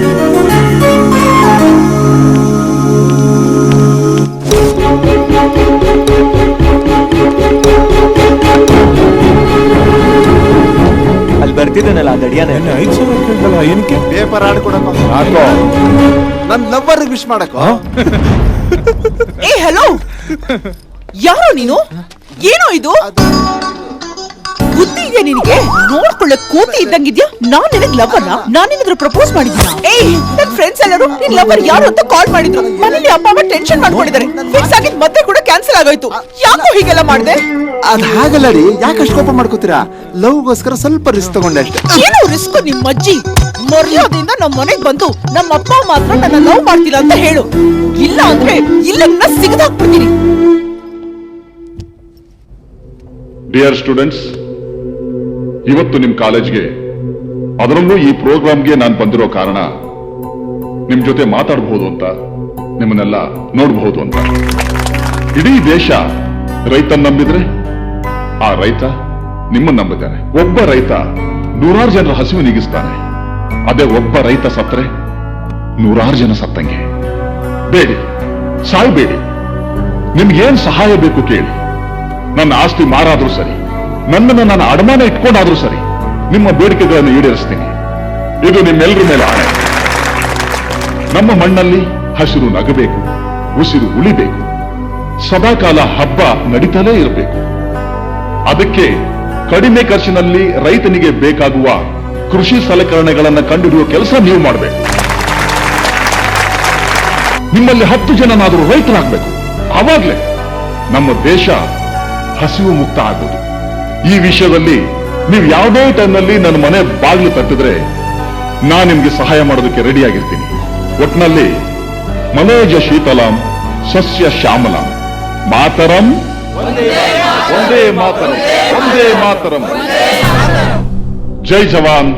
ಅಲ್ಲಿ ಬರ್ತಿದ್ದಾನಲ್ಲ ಆ ದಡಿಯಾನೆ. 5,000 ಕೇಳ್ದಲ್ಲ, ಏನಕ್ಕೆ? ಪೇಪರ್ ಆಡ್ಕೊಡಕ ಯಾಕೋ? ನನ್ ಲವ್ವರ್ ವಿಶ್ ಮಾಡಕ. ಏ ಹಲೋ, ಯಾರೋ ನೀನು? ಏನೋ ಇದು? ಬುದ್ಧಿ ಇದೆಯಾ ನಿನಗೆ? ನೋಡ್ಕೊಳ್ಳೆ ಕೋತಿ ಇದ್ದಂಗಿದ್ಯಾ? ನಾನ್ ನಿನಗ್ ಲವರ್ನ? ನಾನ್ ನಿನಗೆ ಪ್ರಪೋಸ್ ಮಾಡಿದ್ನ? ಏಯ್, ನನ್ ಫ್ರೆಂಡ್ಸ್ ಎಲ್ಲರೂ ನಿನ್ ಲವರ್ ಯಾರು ಅಂತ ಕಾಲ್ ಮಾಡಿದ್ರು. ಮನೇಲಿ ಅಪ್ಪ ಅಮ್ಮ ಟೆನ್ಷನ್ ಮಾಡ್ಕೊಂಡಿದ್ದಾರೆ. ಫಿಕ್ಸ್ ಆಗಿದ್ ಮತ್ತೆ ಕೂಡ ಕ್ಯಾನ್ಸಲ್ ಆಗೋಯ್ತು. ಯಾಕೋ ಹೀಗೆಲ್ಲ ಮಾಡ್ದೆ? ಅದ್ ಹಾಗಲ್ಲ ರೀ, ಯಾಕೆ ಅಷ್ಟು ಕೋಪ ಮಾಡ್ಕೋತೀರಾ? ಲವ್ಗೋಸ್ಕರ ಸ್ವಲ್ಪ ರಿಸ್ಕ್ ತಗೊಂಡೆ ಅಷ್ಟೇ. ಏನು ರಿಸ್ಕ್? ನಿಮ್ಮ ಅಜ್ಜಿ ಮರ್ಯಾದೆಯಿಂದ ನಮ್ಮ ಮನೆಗ್ ಬಂದು ನಮ್ಮ ಅಪ್ಪ ಮಾತ್ರ ನನ್ನ ಲವ್ ಮಾಡ್ತಿಲ್ಲ ಅಂತ ಹೇಳು. ಇಲ್ಲ ಅಂದ್ರೆ ಇಲ್ಲ ಸಿಗದಾಕ್ಬಿಡ್ತೀನಿ. ಡಿಯರ್ ಸ್ಟೂಡೆಂಟ್ಸ್, ಇವತ್ತು ನಿಮ್ ಕಾಲೇಜ್ಗೆ, ಅದರಲ್ಲೂ ಈ ಪ್ರೋಗ್ರಾಮ್ಗೆ ನಾನು ಬಂದಿರೋ ಕಾರಣ ನಿಮ್ ಜೊತೆ ಮಾತಾಡಬಹುದು ಅಂತ, ನಿಮ್ಮನ್ನೆಲ್ಲ ನೋಡಬಹುದು ಅಂತ. ಇಡೀ ದೇಶ ರೈತನ್ ನಂಬಿದ್ರೆ ಆ ರೈತ ನಿಮ್ಮನ್ನ ನಂಬಿದ್ದಾನೆ. ಒಬ್ಬ ರೈತ 100 ಜನರ ಹಸಿವು ನೀಗಿಸ್ತಾನೆ. ಅದೇ ಒಬ್ಬ ರೈತ ಸತ್ತರೆ 100 ಜನ ಸತ್ತಂಗೆ. ಬೇಡಿ, ಸಾಯ್ಬೇಡಿ. ನಿಮ್ಗೇನ್ ಸಹಾಯ ಬೇಕು ಕೇಳಿ. ನನ್ನ ಆಸ್ತಿ ಮಾರಾದ್ರೂ ಸರಿ, ನನ್ನನ್ನು ನಾನು ಅಡಮಾನ ಇಟ್ಕೊಂಡಾದ್ರೂ ಸರಿ, ನಿಮ್ಮ ಬೇಡಿಕೆಗಳನ್ನು ಈಡೇರಿಸ್ತೀನಿ. ಇದು ನಿಮ್ಮೆಲ್ಲರ ಮೇಲೆ ಆಣೆ. ನಮ್ಮ ಮಣ್ಣಲ್ಲಿ ಹಸಿರು ನಗಬೇಕು, ಉಸಿರು ಉಳಿಬೇಕು, ಸದಾಕಾಲ ಹಬ್ಬ ನಡೀತಲೇ ಇರಬೇಕು. ಅದಕ್ಕೆ ಕಡಿಮೆ ಖರ್ಚಿನಲ್ಲಿ ರೈತನಿಗೆ ಬೇಕಾಗುವ ಕೃಷಿ ಸಲಕರಣೆಗಳನ್ನು ಕಂಡುಹಿಡಿಯುವ ಕೆಲಸ ನೀವು ಮಾಡಬೇಕು. ನಿಮ್ಮಲ್ಲಿ 10 ಜನನಾದರೂ ರೈತರಾಗಬೇಕು. ಆವಾಗಲೇ ನಮ್ಮ ದೇಶ ಹಸಿವು ಮುಕ್ತ ಆಗೋದು. ಈ ವಿಷಯದಲ್ಲಿ ನೀವು ಯಾವುದೇ ಟೈಮ್ನಲ್ಲಿ ನನ್ನ ಮನೆ ಬಾಗಿಲು ತಟ್ಟಿದ್ರೆ ನಾನು ನಿಮ್ಗೆ ಸಹಾಯ ಮಾಡೋದಕ್ಕೆ ರೆಡಿಯಾಗಿರ್ತೀನಿ. ಒಟ್ನಲ್ಲಿ ಮನೋಜ ಶೀತಲಾಂ ಸಸ್ಯ ಶ್ಯಾಮಲಾಂ ಮಾತರಂ ಒಂದೇ ಮಾತರಂ, ಒಂದೇ ಮಾತರಂ. ಜೈ ಜವಾನ್,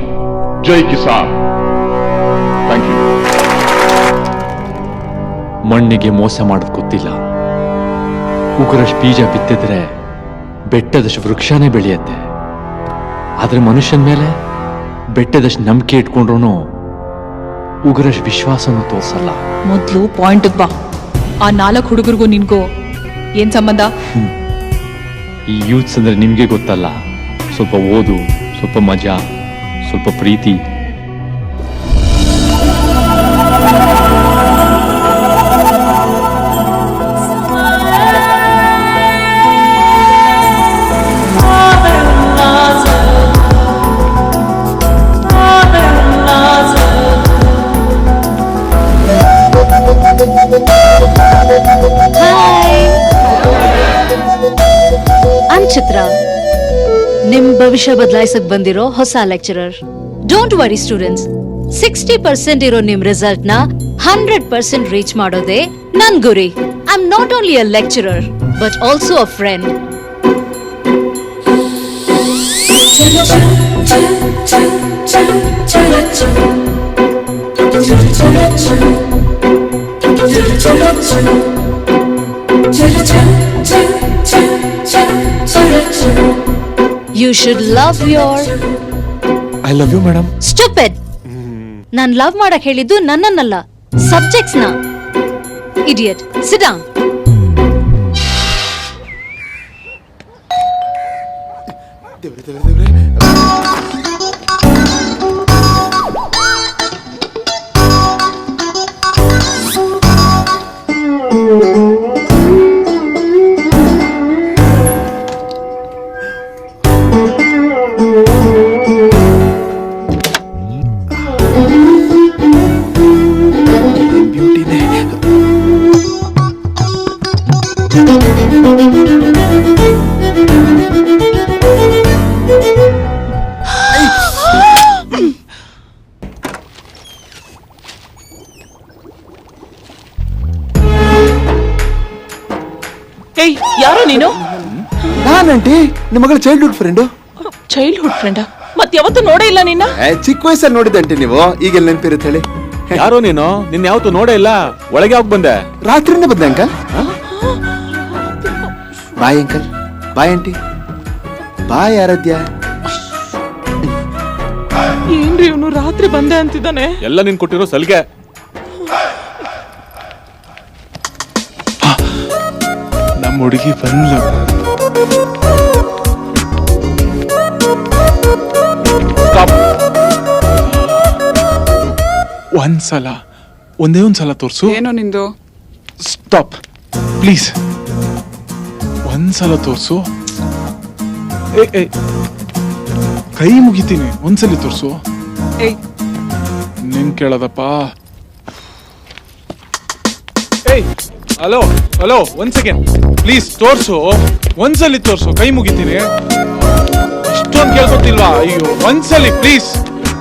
ಜೈ ಕಿಸಾನ್. Thank you. ಮಣ್ಣಿಗೆ ಮೋಸ ಮಾಡೋದು ಗೊತ್ತಿಲ್ಲ. ಉಗುರಷ್ಟು ಬೀಜ ಬಿತ್ತಿದ್ರೆ ಬೆಟ್ಟದಷ್ಟು ವೃಕ್ಷನೇ ಬೆಳೆಯುತ್ತೆ. ಆದ್ರೆ ಮನುಷ್ಯನ ಮೇಲೆ ಬೆಟ್ಟದಷ್ಟು ನಂಬಿಕೆ ಇಟ್ಕೊಂಡ್ರು ಉಗುರಷ್ಟು ವಿಶ್ವಾಸನೂ ತೋರ್ಸಲ್ಲ. ಮೊದ್ಲು ಪಾಯಿಂಟ್ ಬಾ. ಆ 4 ಹುಡುಗರಿಗೂ ನಿನ್ಗೂ ಏನ್ ಸಂಬಂಧ? ಈ ಯೂತ್ಸ್ ಅಂದ್ರೆ ನಿಮ್ಗೆ ಗೊತ್ತಲ್ಲ. ಸ್ವಲ್ಪ ಓದು, ಸ್ವಲ್ಪ ಮಜಾ, ಸ್ವಲ್ಪ ಪ್ರೀತಿ. ಚಿತ್ರ, ನಿಮ್ ಭವಿಷ್ಯ ಬದಲಾಯಿಸಕ್ ಬಂದಿರೋ ಹೊಸ ಲೆಕ್ಚರರ್. ಡೋಂಟ್ ವರಿ ಸ್ಟೂಡೆಂಟ್ಸ್, 60% ಇರೋ ನಿಮ್ ರಿಸಲ್ಟ್ ನ 100% ರೀಚ್ ಮಾಡೋದೇ ನನ್ ಗುರಿ. I am not only a lecturer but also a friend. You should love your... I love you, madam. Stupid! Non love ಮಾಡಕ್ ಹೇಳಿದ್ದು ನನ್ನನ್ನಲ್ಲ, ಸಬ್ಜೆಕ್ಟ್ಸ್ ನ. Idiot. Sit down. ನೀನು ನಾನಂಟಿ ನಿಮ್ಮ ಮಗಳ ಚೈಲ್ಡ್ಹುಡ್ ಫ್ರೆಂಡು. ಚೈಲ್ಡ್ಹುಡ್ ಫ್ರೆಂಡ ಮತ್ ಯಾವತ್ತೂ ನೋಡೇ ಇಲ್ಲ ನಿನ್ನ. ಚಿಕ್ಕ ವಯಸ್ಸಲ್ಲಿ ನೋಡಿದಂಟಿ ನೀವು, ಈಗೆಲ್ಲ ನೆನಪಿರುತ್ತೆ ಹೇಳಿ. ಯಾರೋ ನೀನು? ನಿನ್ನ ಯಾವತ್ತು ನೋಡೇ ಇಲ್ಲ. ಒಳಗೆ ಹೋಗಿ ಬಂದೆ? ರಾತ್ರಿನೇ ಬಂದೆ uncle. Bye uncle, bye aunty, bye Aaradhya. ಏನ್ರಿ ಇವನು ರಾತ್ರಿ ಬಂದೆ ಅಂತಿದ್ದಾನೆ? ಎಲ್ಲ ನೀನ್ ಕೊಟ್ಟಿರೋ ಸಲಿಗೆ. ನಮ್ಮ ಹುಡುಗಿ ಬಂದ್ಲು. ಒಂದೇ ಒಂದ್ಸಲ ತೋರ್ಸು. ಏನೋ ನಿಂದು? Stop please. ಒಂದ್ಸಲ ತೋರ್ಸು. ಕೈ ಮುಗಿತೀನಿ, ಒಂದ್ಸಲಿ ತೋರ್ಸು. ಏಯ್ ನಿನ್ ಕೇಳದಪ್ಪ. ಹಲೋ ಹಲೋ, ಒಂದ್ ಸೆಕೆಂಡ್ ಪ್ಲೀಸ್ ತೋರ್ಸು. ಒಂದ್ಸಲಿ ತೋರ್ಸು, ಕೈ ಮುಗಿತೀನಿ. ಇಷ್ಟೊಂದು ಕೇಳ್ಕೊತಿಲ್ವಾ? ಅಯ್ಯೋ ಒಂದ್ಸಲಿ ಪ್ಲೀಸ್,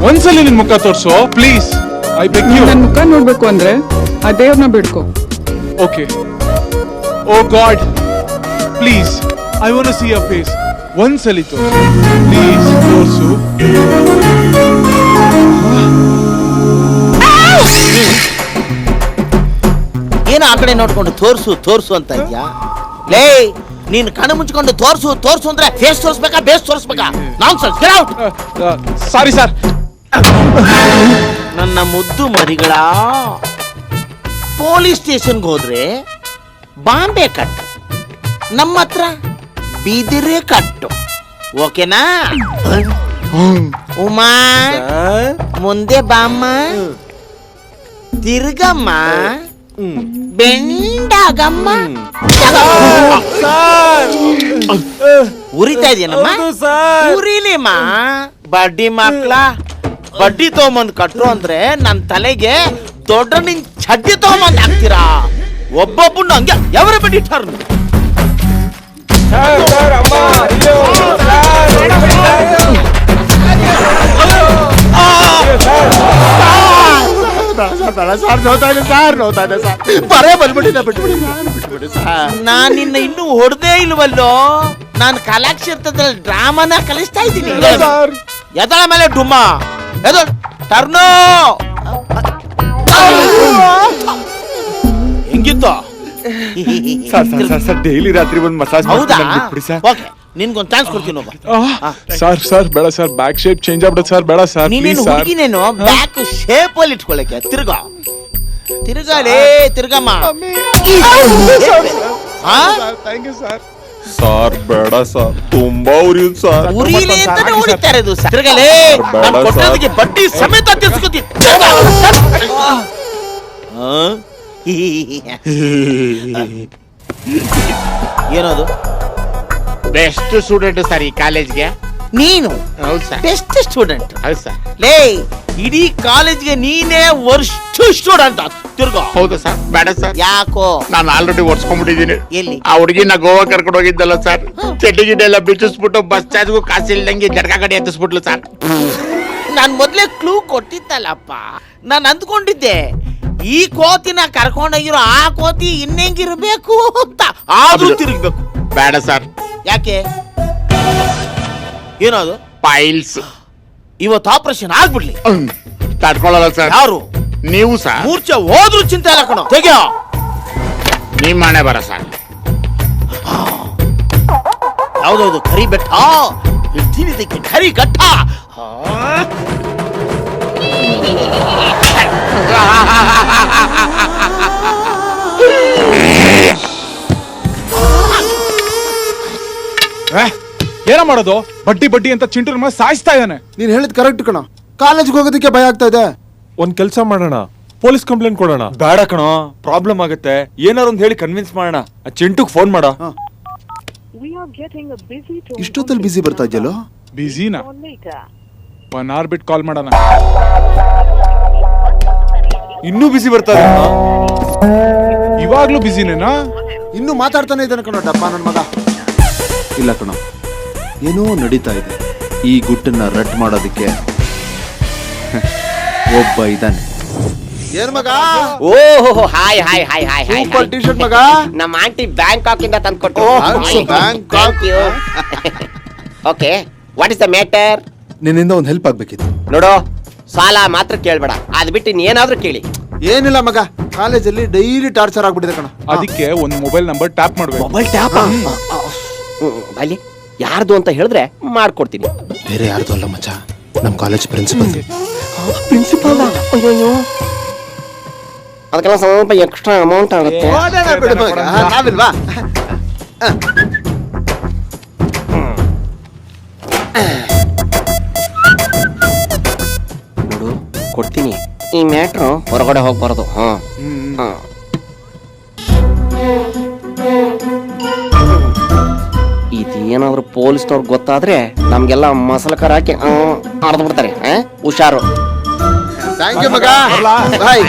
ಒಂದ್ಸಲಿ ನಿನ್ ಮುಖ ತೋರ್ಸು ಪ್ಲೀಸ್. I beg you. ನನ್ ಮುಖ ನೋಡ್ಬೇಕು ಅಂದ್ರೆ ಆ ದೇವ್ರನ್ನ ಬಿಡ್ಕೊ. Okay. Oh God please, I want to see your face. ಒಂದ್ಸಲಿ ತೋರ್ಸು ಪ್ಲೀಸ್, ತೋರ್ಸು. ಏನು ಆ ಕಡೆ ನೋಡ್ಕೊಂಡು ತೋರ್ಸು ತೋರ್ಸು ಅಂತ ಇದ್ಯಾ? ಲೇ, ನೀನ್ ಕಣ್ಣು ಮುಚ್ಕೊಂಡು ತೋರ್ಸು ತೋರ್ಸು ಅಂದ್ರೆ ಫೇಸ್ ತೋರ್ಸ್ಬೇಕಾ ಬೇಸ್ ತೋರ್ಸ್ಬೇಕಾ? Nonsense, get out. Sorry sir. ನನ್ನ ಮುದ್ದು ಮರಿಗಳ, ಪೊಲೀಸ್ ಸ್ಟೇಷನ್ಗೆ ಹೋದ್ರೆ ಬಾಂಬೆ ಕಟ್ಟು, ನಮ್ಮ ಹತ್ರ ಬಿದಿರೆ ಕಟ್ಟು. ಓಕೆನಾ? ಉಮಾ ಮುಂದೆ ಬಾಮ್ಮ, ತಿರ್ಗಮ್ಮ, ಬೆಂಡಾಗಮ್ಮ. ಉರಿತಾ ಇದೆಯೇನಮ್ಮ? ಉರಿಲಿಮ್ಮ. ಬಡ್ಡಿ ಮಕ್ಳ, ಬಡ್ಡಿ ತಗೊಂಬಂದ್ ಕಟ್ರು ಅಂದ್ರೆ ನನ್ ತಲೆಗೆ ದೊಡ್ಡ ನಿನ್ ಚಡ್ಡಿ ತಗೊಂಬಂದ್ ಹಾಕ್ತೀರಾ? ಒಬ್ಬೊಬ್ಬನ ಹಂಗೆ ఎవరు ಬಡ್ಡಿ ಟರ್ನ್. ನಾನ್ ನಿನ್ನ ಇನ್ನೂ ಹೊಡೆದೇ ಇಲ್ವಲ್ಲೋ. ನಾನು ಕಲಾಕ್ಷೇತ್ರದಲ್ಲಿ ಡ್ರಾಮಾನ ಕಲಿಸ್ತಾ ಇದ್ದೀನಿ. ಎದಳ ಮೇಲೆ ಡುಮ್ಮ, ಎದಳ ಟರ್ನೋ. ಹೆಂಗಿತ್ತು? ಡೈಲಿ ರಾತ್ರಿ ಒಂದು ಮಸಾಜ್. ಹೌದಾ? ಓಕೆ, ನಿನ್ಗೊಂದು ಚಾನ್ಸ್ ಕೊಡ್ತೀನಿ. ಸರ್ ಸರ್ ಬೇಡ ಸರ್, ಬ್ಯಾಕ್ ಶೇಪ್ ಚೇಂಜ್ ಆಗ್ಬಿಡುತ್ತೆ ಸರ್. ಬೇಡ ಸರ್ ನೀನೇನು ಹುಡುಗಿನೇನು ಬ್ಯಾಕ್ ಶೇಪ್ ಅಲ್ಲಿ ಇಟ್ಕೊಳ್ಳಕ್ಕೆ? ತಿರ್ಗಾ ತಿರ್ಗಾಲೇ, ತಿರ್ಗಮ್ಮ. ಸರ್ ಬೇಡ ಸರ್, ತುಂಬಾ ಉರಿಯುತ್ತೆ ಸರ್. ಉರಿಲಿ ಅಂತಾನೆ ಹೊಡಿತಾರೆ ಇದು. ತಿರ್ಗಲೇ, ನಾನು ಕೊಟ್ಟೋದಕ್ಕೆ ಬಡ್ಡಿ ಸಮೇತ ತಿರ್ಸ್ಕೊತೀನಿ. ಏನದು? ಬೆಸ್ಟ್ ಸ್ಟೂಡೆಂಟ್ ಸರ್ ಈ ಕಾಲೇಜ್ಗೆ. ನೀನು ಹೌದು ಸರ್. Best student. ಹೌದು ಸರ್. ಲೇ, ಇಡೀ ಕಾಲೇಜ್ಗೆ ನೀನೇ ವರ್ಸ್ಟ್ ಸ್ಟೂಡೆಂಟ್. ತಿರ್ಗೋ. ಹೌದು ಸರ್. ಬೇಡ ಸರ್. ಯಾಕೋ? ನಾನು ಆಲ್ರೆಡಿ ಒರ್ಸ್ಕೊಂಡ್ಬಿಟ್ಟಿದ್ದೀನಿ. ಎಲ್ಲಿ? ಆ ಹುಡುಗಿನ ಗೋವಾ ಕರ್ಕೊಂಡು ಹೋಗಿದ್ದಲ್ಲ ಸರ್, ಚಡ್ಡಿ ಗಿಡ್ಡೆ ಎಲ್ಲ ಬಿಚ್ಚಿಸ್ಬಿಟ್ಟು ಬಸ್ ಚಾರ್ಜ್ಗೂ ಕಾಸಿಲ್ದಂಗೆ ಜಡ್ಕ ಗಡಿ ಹತ್ತಿಸ್ಬಿಟ್ಲು ಸರ್. ನಾನ್ ಮೊದ್ಲೇ ಕ್ಲೂ ಕೊಟ್ಟಿತ್ತಲ್ಲಪ್ಪ. ನಾನು ಅಂದ್ಕೊಂಡಿದ್ದೆ ಈ ಕೋತಿನ ಕರ್ಕೊಂಡೋಗಿರೋ ಆ ಕೋತಿ ಇನ್ನೆಂಗಿರ್ಬೇಕು ಅಂತ. ಆದ್ರೂ ತಿರುಗ್ಬೇಕು. ಬೇಡ ಸರ್. ಯಾಕೆ? ಏನದು? ಪೈಲ್ಸ್. ಇವತ್ತು ಆಪರೇಷನ್ ಆಗ್ಬಿಡ್ಲಿ. ತಡ್ಕೊಳ್ಳಲ್ಲ ಸರ್. ಯಾರು? ನೀವು ಸರ್. ಮೂರ್ಛೆ ಹೋದ್ರೂ ಚಿಂತೆ ಇಲ್ಲ ಕಣೋ. ತೆಗಿಯೋ. ನಿಮ್ಮ ಮನೆ ಬರ ಸರ್. ಯಾವ್ದೌದು? ಕರಿ ಬೆಟ್ಟ. ಇಡ್ತೀನಿ ಇದಕ್ಕೆ ಕರಿ ಘಟ್ಟ. ಏನ ಮಾಡೋದು? ಬಡ್ಡಿ ಬಡ್ಡಿ ಅಂತ ಚಿಂಟು ಸಾಯಿಸ್ತಾ ಇದ್ದಾನೆ. ನೀನ್ ಹೇಳಿದ್ ಕರೆಕ್ಟ್ ಕಣ. ಕಾಲೇಜ್ಗೆ ಹೋಗೋದಕ್ಕೆ ಭಯ ಆಗ್ತಾ ಇದೆ. ಒಂದ್ ಕೆಲ್ಸ ಮಾಡೋಣ, ಪೊಲೀಸ್ ಕಂಪ್ಲೇಂಟ್ ಕೊಡೋಣ. ಬೇಡ ಕಣೋ, ಪ್ರಾಬ್ಲಮ್ ಆಗುತ್ತೆ. ಏನಾರು ಒಂದ್ ಹೇಳಿ ಕನ್ವಿನ್ಸ್ ಮಾಡೋಣ. ಆ ಚಿಂಟುಗ್ ಫೋನ್ ಮಾಡ. ಇಷ್ಟೊತ್ತಲ್ಲಿ ಬಿಸಿ ಬರ್ತಾ ಇದೆಯಲ್ಲೋ? ಬಿಸಿನಾ? 1 hour ಬಿಟ್ಟು ಕಾಲ್ ಮಾಡೋಣ. ಇನ್ನೂ ಬಿಸಿ ಬರ್ತಾ ಇದೆ. ಇವಾಗ್ಲೂ ಬಿಸಿನೇನಾ? ಇನ್ನು ಮಾತಾಡ್ತಾನೆ ಇದ್ದಾನೆ ಕಣೋ ಡಪ್ಪ ನನ್ನ ಮಗ. ಇಲ್ಲ ಕಣ, ಏನೋ ನಡೀತಾ ಇದೆ. ಈ ಗುಟ್ಟನ್ನ ರಟ್ ಮಾಡೋದಕ್ಕೆ ಒಬ್ಬ ಇದ್ದಾನೆ. ಏನ್ ಮಗ ಓಹೋ hi hi hi hi hi super T shirt ಮಗ. ನಮ್ಮ ಆಂಟಿ ಬ್ಯಾಂಕಾಕ್ ಇಂದ ತಂದ್ಕೊಟ್ಟು. Bangkok. Okay, what is the matter? ನಿನ್ನಿಂದ ಒಂದು ಹೆಲ್ಪ್ ಆಗ್ಬೇಕಿತ್ತು ನೋಡು, ಸಾಲ ಮಾತ್ರ ಕೇಳ್ಬೇಡ, ಅದ್ ಬಿಟ್ಟು ಇನ್ನೇನಾದ್ರೂ ಕೇಳಿ. ಏನಿಲ್ಲ ಮಗ, ಕಾಲೇಜಲ್ಲಿ ಡೈಲಿ ಟಾರ್ಚರ್ ಆಗ್ಬಿಟ್ಟಿದೆ ಕಣ. ಅದಕ್ಕೆ ಒಂದು ಮೊಬೈಲ್ ನಂಬರ್ ಟ್ಯಾಪ್ ಮಾಡ್ಬೇಕು. ಮೊಬೈಲ್ ಟ್ಯಾಪ್ ಅಲ್ಲಿ ಯಾರ್ದು ಅಂತ ಹೇಳಿದ್ರೆ ಮಾಡ್ಕೊಡ್ತೀನಿ. ಬೇರೆ ಯಾರ್ದು ಅಲ್ಲ ಮಚ್ಚ, ನಮ್ ಕಾಲೇಜ್ ಪ್ರಿನ್ಸಿಪಲ್. ಪ್ರಿನ್ಸಿಪಾಲ್? ಅಯ್ಯೋ, ಅದಕ್ಕೆಲ್ಲ ಸ್ವಲ್ಪ ಎಕ್ಸ್ಟ್ರಾ ಅಮೌಂಟ್ ಆಗುತ್ತೆ. ನಾವಿಲ್ವಾ? ನೋಡು, ಕೊಡ್ತೀನಿ. ಈ ಮ್ಯಾಟ್ರು ಹೊರಗಡೆ ಹೋಗ್ಬಾರದು. ಇದೇನಾದ್ರೂ ಪೊಲೀಸ್ನವ್ರಿಗೆ ಗೊತ್ತಾದ್ರೆ ನಮ್ಗೆಲ್ಲ ಮಸಲಕರ ಹಾಕಿ ಆಡ್ದು ಬಿಡ್ತಾರೆ. ಹುಷಾರು. ಥ್ಯಾಂಕ್ ಯು ಮಗ. ಬಾಯ್.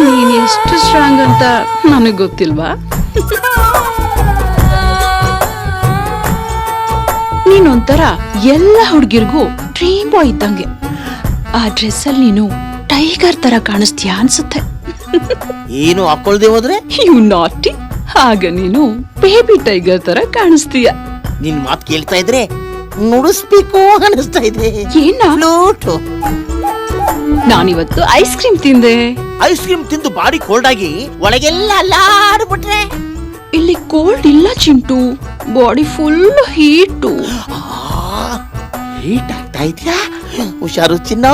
ನೀನ್ ಎಷ್ಟು ಸ್ಟ್ರಾಂಗ್ ಅಂತ ನನಗ್ ಗೊತ್ತಿಲ್ವಾ? ನೀನೊಂಥರ ಎಲ್ಲ ಹುಡುಗಿರ್ಗೂ ಡ್ರೀಮ್ ಬಾಯ್ ಇದ್ದಂಗೆ. ಆ ಡ್ರೆಸ್ ಅಲ್ಲಿ ನೀನು ಟೈಗರ್ ತರ ಕಾಣಿಸ್ತೀಯ ಅನ್ಸುತ್ತೆ. ಏನು ಹಾಕೊಳ್ದೆ ಹೋದ್ರೆ ಯು ನಾಟಿ. ಆಗ ನೀನು ಬೇಬಿ ಟೈಗರ್ ತರ ಕಾಣಿಸ್ತೀಯ. ನಿನ್ ಮಾತು ಕೇಳ್ತಾ ಇದ್ರೆ ನುಡಿಸ್ಬೇಕು ಅನಿಸ್ತಾ ಇದೆ. ಏನ? ಫ್ಲೂಟು. ನಾನಿವತ್ತು ಐಸ್ ಕ್ರೀಮ್ ತಿಂದೆ. ಐಸ್ ಕ್ರೀಮ್ ತಿಂದು ಬಾಡಿ ಕೋಲ್ಡ್ ಆಗಿ ಒಳಗೆಲ್ಲ ಅಲ್ಲಾಡ್ಬಿಟ್ರೆ ಇಲ್ಲಿ ಕೋಲ್ಡ್ ಇಲ್ಲ Chintu, body full heat. Heat ಆಗ್ತಾ ಇದ್ಯಾ? ಹುಷಾರು ಚಿನ್ನ,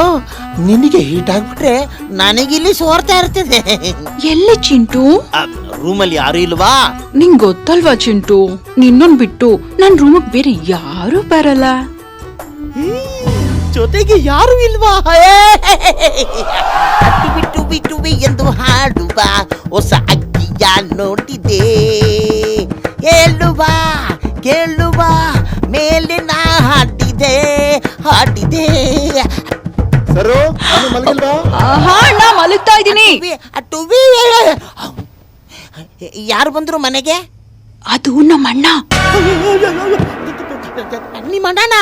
ನಿನಗೆ ಹೀಟ್ ಆಗ್ಬಿಟ್ರೆ ನನಗಿಲ್ಲಿ ಸೋರ್ತಾ ಇರ್ತದೆ. ಎಲ್ಲಿ ಚಿಂಟು? ರೂಮಲ್ಲಿ ಯಾರು ಇಲ್ವಾ? ನಿಂಗ್ ಗೊತ್ತಲ್ವಾ ಚಿಂಟು, ನಿನ್ನೊಂದ್ ಬಿಟ್ಟು ನನ್ ರೂಮಕ್ ಬೇರೆ ಯಾರು ಬರಲ್ಲ. ಜೊತೆಗೆ ಯಾರು ಇಲ್ವಾ? ಅಟ್ಟು ಬಿಟ್ಟು ಬಿಟ್ಟುವೆ ಎಂದು ಹಾಡುವ ಹೊಸ ಅಕ್ಕಿಯ ನೋಡಿದೆ. ಹೇಳುವ ಕೇಳುವ ಮೇಲೆ ನಾ ಹಾಡಿದೆ ಹಾಡಿದೆ. ಸರು, ಮಲಗಿಲ್ವಾ? ನಾ ಮಲಗ್ತಾ ಇದ್ದೀನಿ. ಅಟ್ಟುವಿ. ಯಾರು ಬಂದ್ರು ಮನೆಗೆ? ಅದು ನಮ್ಮಣ್ಣ. ನಿಮ್ಮ ಅಣ್ಣನ?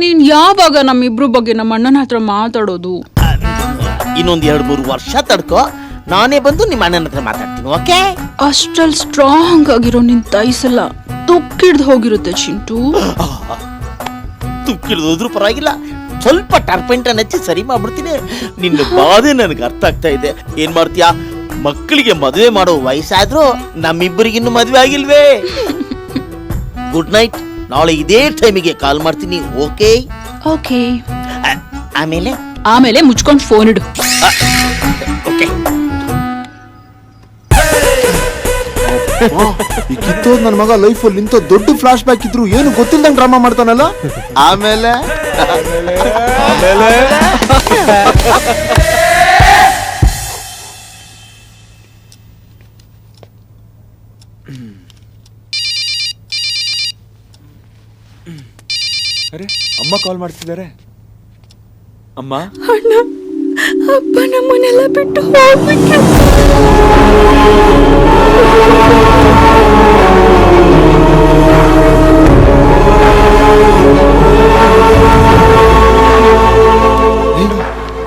ನೀನ್ ಯಾವಾಗ ನಮ್ಮಿಬ್ರು ಬಗ್ಗೆ ನಮ್ಮ ಅಣ್ಣನ ಹತ್ರ ಮಾತಾಡೋದು? ಇನ್ನೊಂದ್ 2-3 ವರ್ಷ ತಡ್ಕೋ, ನಾನೇ ಬಂದು ನಿಮ್ಮ ಅಣ್ಣನ ಹತ್ರ ಮಾತಾಡ್ತೀನಿ. ಓಕೆ? ಅಷ್ಟಲ್ ಸ್ಟ್ರಾಂಗ್ ಆಗಿರೋ ನಿನ್ ತೈಸಲ್ಲ ತುಕ್ಕಿಡ್ದು ಹೋಗಿರುತ್ತೆ ಚಿಂಟು. ತುಕ್ಕಿಳಿದೋದ್ರೂ ಪರವಾಗಿಲ್ಲ, ಸ್ವಲ್ಪ ಟರ್ಪೆಂಟನ್ ಹಚ್ಚಿ ಸರಿ ಮಾಡ್ಬಿಡ್ತೀನಿ. ನಿನ್ನ ಬಾಧೆ ನನಗೆ ಅರ್ಥ ಆಗ್ತಾ ಇದೆ. ಏನ್ ಮಾಡ್ತೀಯಾ? ಮಕ್ಕಳಿಗೆ ಮದುವೆ ಮಾಡೋ ವಯಸ್ಸಾದ್ರೂ ನಮ್ಮಿಬ್ಬರಿಗಿನ್ನು ಮದುವೆ ಆಗಿಲ್ವೇ? Good night. ನಾಳೆ ಇದೇ ಟೈಮಿಗೆ ಕಾಲ್ ಮಾಡ್ತೀನಿ. ಓಕೆ? ಓಕೆ. ಆಮೇಲೆ ಮುಚ್ಕೊಂಡ್ ಫೋನ್ ಇಡು. ಓಕೆ. ಈ ಕಿತ್ತೋದ್ ನನ್ನ ಮಗ ಲೈಫಲ್ಲಿ ಇಂಥ ದೊಡ್ಡ ಫ್ಲಾಶ್ ಬ್ಯಾಕ್ ಇದ್ರು ಏನು ಗೊತ್ತಿಲ್ದಂಗ್ ಡ್ರಾಮಾ ಮಾಡ್ತಾನಲ್ಲ. ಆಮೇಲೆ ಅರೆ, ಅಮ್ಮ ಕಾಲ್ ಮಾಡ್ತಿದ್ದಾರೆ. ಅಮ್ಮ, ಅಣ್ಣ, ಅಪ್ಪ ನಮ್ಮನ್ನೆಲ್ಲ ಬಿಟ್ಟು ಹೋಗ್ಬಿಟ್ರು.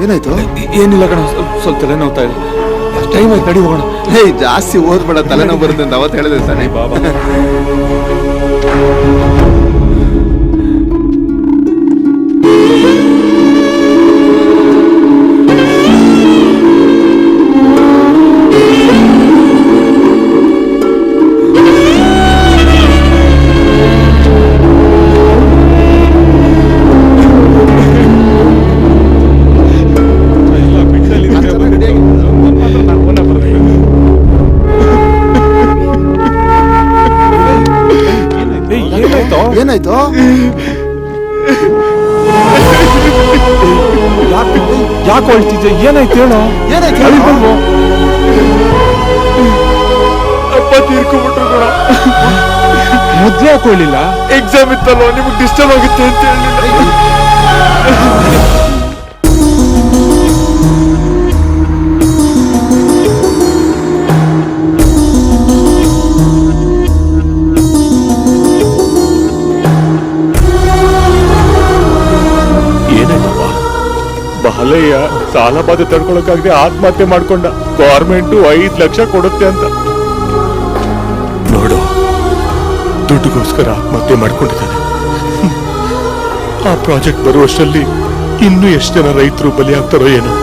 ಏನಾಯ್ತು? ಏನಿಲ್ಲ ಕಣ, ಸ್ವಲ್ಪ ತಲೆನೋವ್ತಾ ಇದೆ. ಟೈಮ್ ಆಯ್ತು, ನಡಿ ಹೋಗೋಣ. ಜಾಸ್ತಿ ಓದ್ಬೇಡ, ತಲೆನೋವು ಬರುತ್ತೆ ಅಂತ ಅವತ್ತು ಹೇಳಿದೆ ತಾನೆ. ಬಾಬಾ. ಏನಾಯ್ತು? ಯಾಕೆ ಹೊಳ್ತಿದ್ದೆ? ಏನಾಯ್ತು ಹೇಳೋ. ಏನಾಯ್ತು? ಅಪ್ಪ ತೀರ್ಕೊಂಡ್ಬಿಟ್ರು ಕೂಡ. ಮುದ್ದೆ ಹಾಕೊಳ್ಳಿಲ್ಲ. ಎಕ್ಸಾಮ್ ಇತ್ತಲ್ವ, ನಿಮಗೆ ಡಿಸ್ಟರ್ಬ್ ಆಗುತ್ತೆ ಅಂತ ಹೇಳಿಲ್ಲ. ಏನಾಯ್ತಪ್ಪ? ಸಾಲ ಬಾಧೆ ತಡ್ಕೊಳಕ್ಕಾಗದೆ ಆತ್ಮಹತ್ಯೆ ಮಾಡ್ಕೊಂಡ. ಗೌರ್ಮೆಂಟ್ 5 ಲಕ್ಷ ಕೊಡುತ್ತೆ ಅಂತ. ನೋಡು, ದುಡ್ಡುಗೋಸ್ಕರ ಆತ್ಮಹತ್ಯೆ ಮಾಡ್ಕೊಂಡಿದ್ದಾನೆ. ಆ ಪ್ರಾಜೆಕ್ಟ್ ಬರುವಷ್ಟರಲ್ಲಿ ಇನ್ನೂ ಎಷ್ಟು ಜನ ರೈತರು ಬಲಿಯಾಗ್ತಾರೋ ಏನೋ.